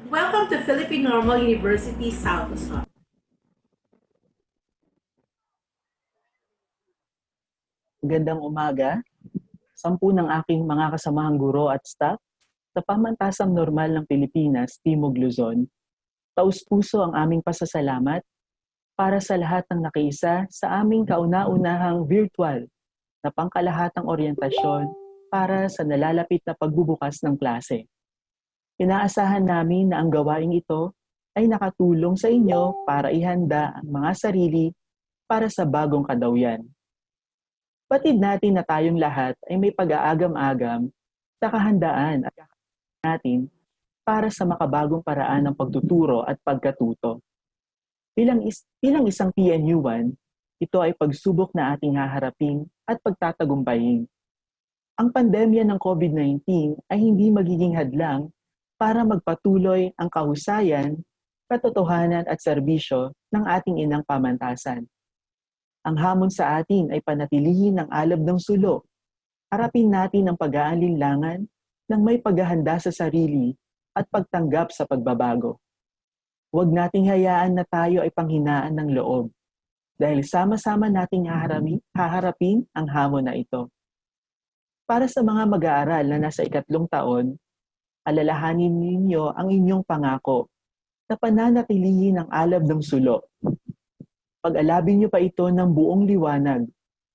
Welcome to Philippine Normal University South Luzon. Magandang umaga. 10 ng aking mga kasamahang guro at staff sa Pamantasang Normal ng Pilipinas, Timog Luzon. Taus-puso ang aming pasasalamat para sa lahat ng nakiisa sa aming kauna-unahang virtual na Pangkalahatang Oryentasyon para sa nalalapit na pagbubukas ng klase. Inaasahan namin na ang gawaing ito ay nakatulong sa inyo para ihanda ang mga sarili para sa bagong kadawyan. Batid natin na tayong lahat ay may pag-aagam-agam sa kahandaan at natin para sa makabagong paraan ng pagtuturo at pagkatuto. Bilang isang PNU1, ito ay pagsubok na ating haharapin at pagtatagumpayin. Ang pandemya ng COVID-19 ay hindi magiging hadlang para magpatuloy ang kahusayan, katotohanan at serbisyo ng ating inang pamantasan. Ang hamon sa atin ay panatilihin ang alab ng sulo. Harapin natin ang pag-aalinlangan ng may paghahanda sa sarili at pagtanggap sa pagbabago. Huwag nating hayaan na tayo ay panghinaan ng loob dahil sama-sama nating haharapin ang hamon na ito. Para sa mga mag-aaral na nasa 3 taon, alalahanin ninyo ang inyong pangako na pananatilihin ang alab ng sulo. Pag-alabin niyo pa ito ng buong liwanag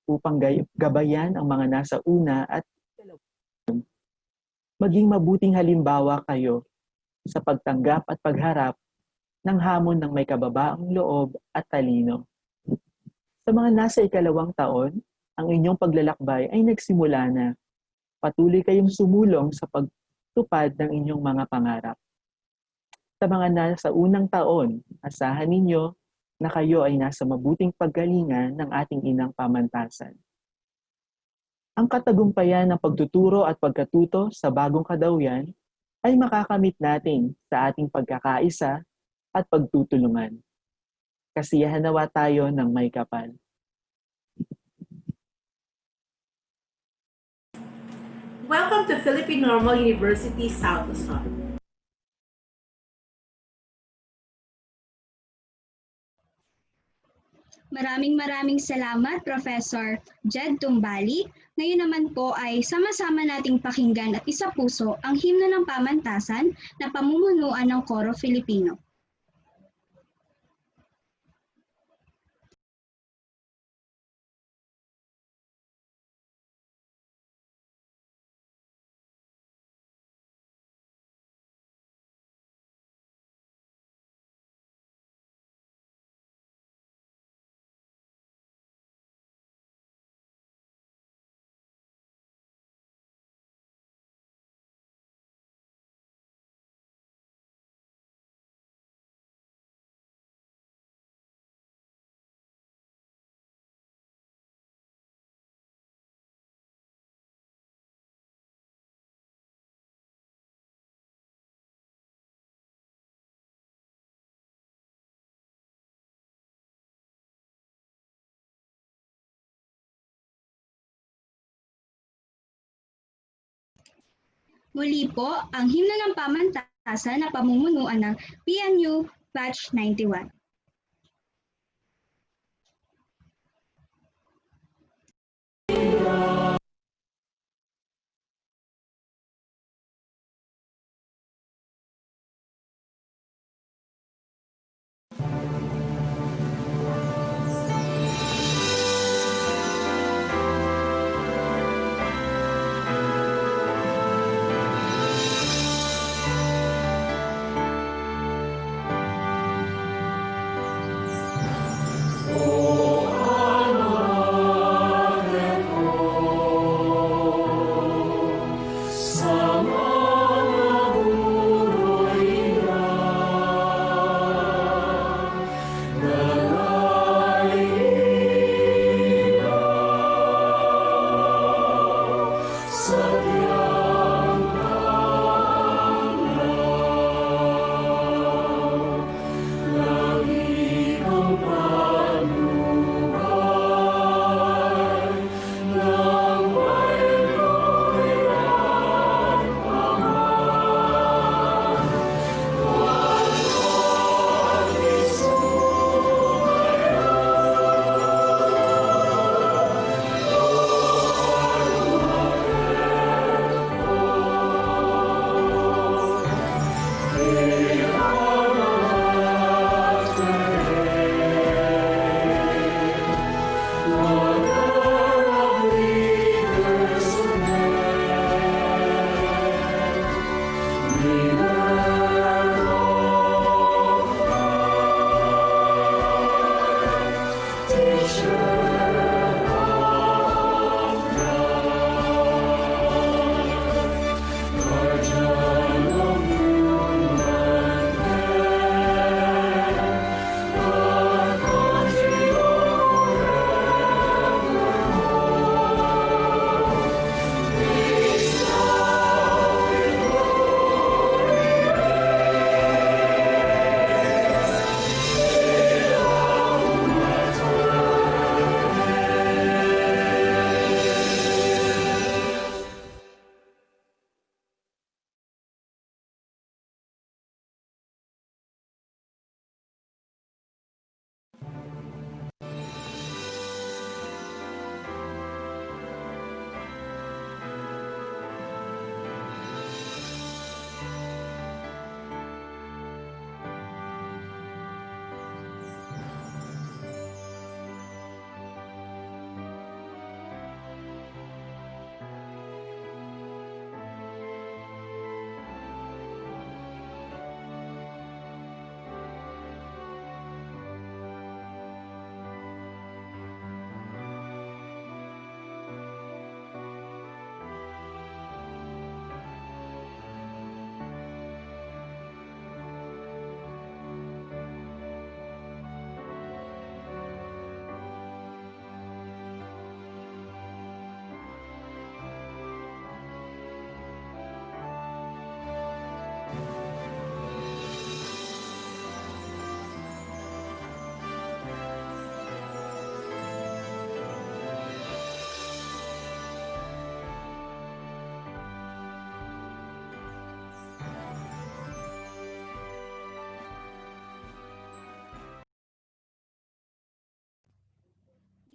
upang gabayan ang mga nasa una at maging mabuting halimbawa kayo sa pagtanggap at pagharap ng hamon ng may kababaang loob at talino. Sa mga nasa 2 taon, ang inyong paglalakbay ay nagsimula na. Patuloy kayong sumulong sa pagtupad ng inyong mga pangarap. Sa mga nasa unang taon, asahan ninyo na kayo ay nasa mabuting paggalingan ng ating inang pamantasan. Ang katagumpayan ng pagtuturo at pagkatuto sa bagong kadawyan ay makakamit natin sa ating pagkakaisa at pagtutulungan. Kasiyahan nawa tayo ng may kapal. Welcome to Philippine Normal University South Luzon. Maraming salamat, Professor Jed Tumbali. Ngayon naman po ay sama-sama nating pakinggan at isapuso ang himno ng pamantasan na pamumunuan ng Koro Filipino. Muli po, ang himno ng pamantasan na pamumunuan ng PNU Batch 91.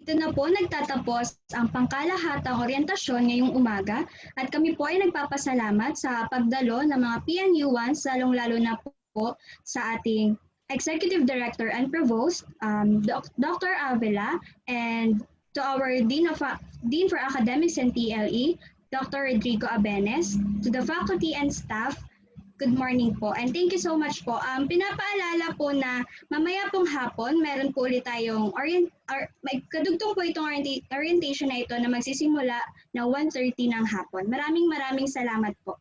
Dito na po nagtatapos ang Pangkalahatang Oryentasyon ngayong umaga at kami po ay nagpapasalamat sa pagdalo ng mga PNU1s, lalong-lalo na po sa ating Executive Director and Provost, Dr. Avila, and to our Dean for Academics and TLE, Dr. Rodrigo Abenes, to the faculty and staff. Good morning po and thank you so much po. Pinapaalala po na mamaya pong hapon meron po ulit tayong may kadugtong po itong orientation na ito na magsisimula na 1:30 ng hapon. Maraming salamat po.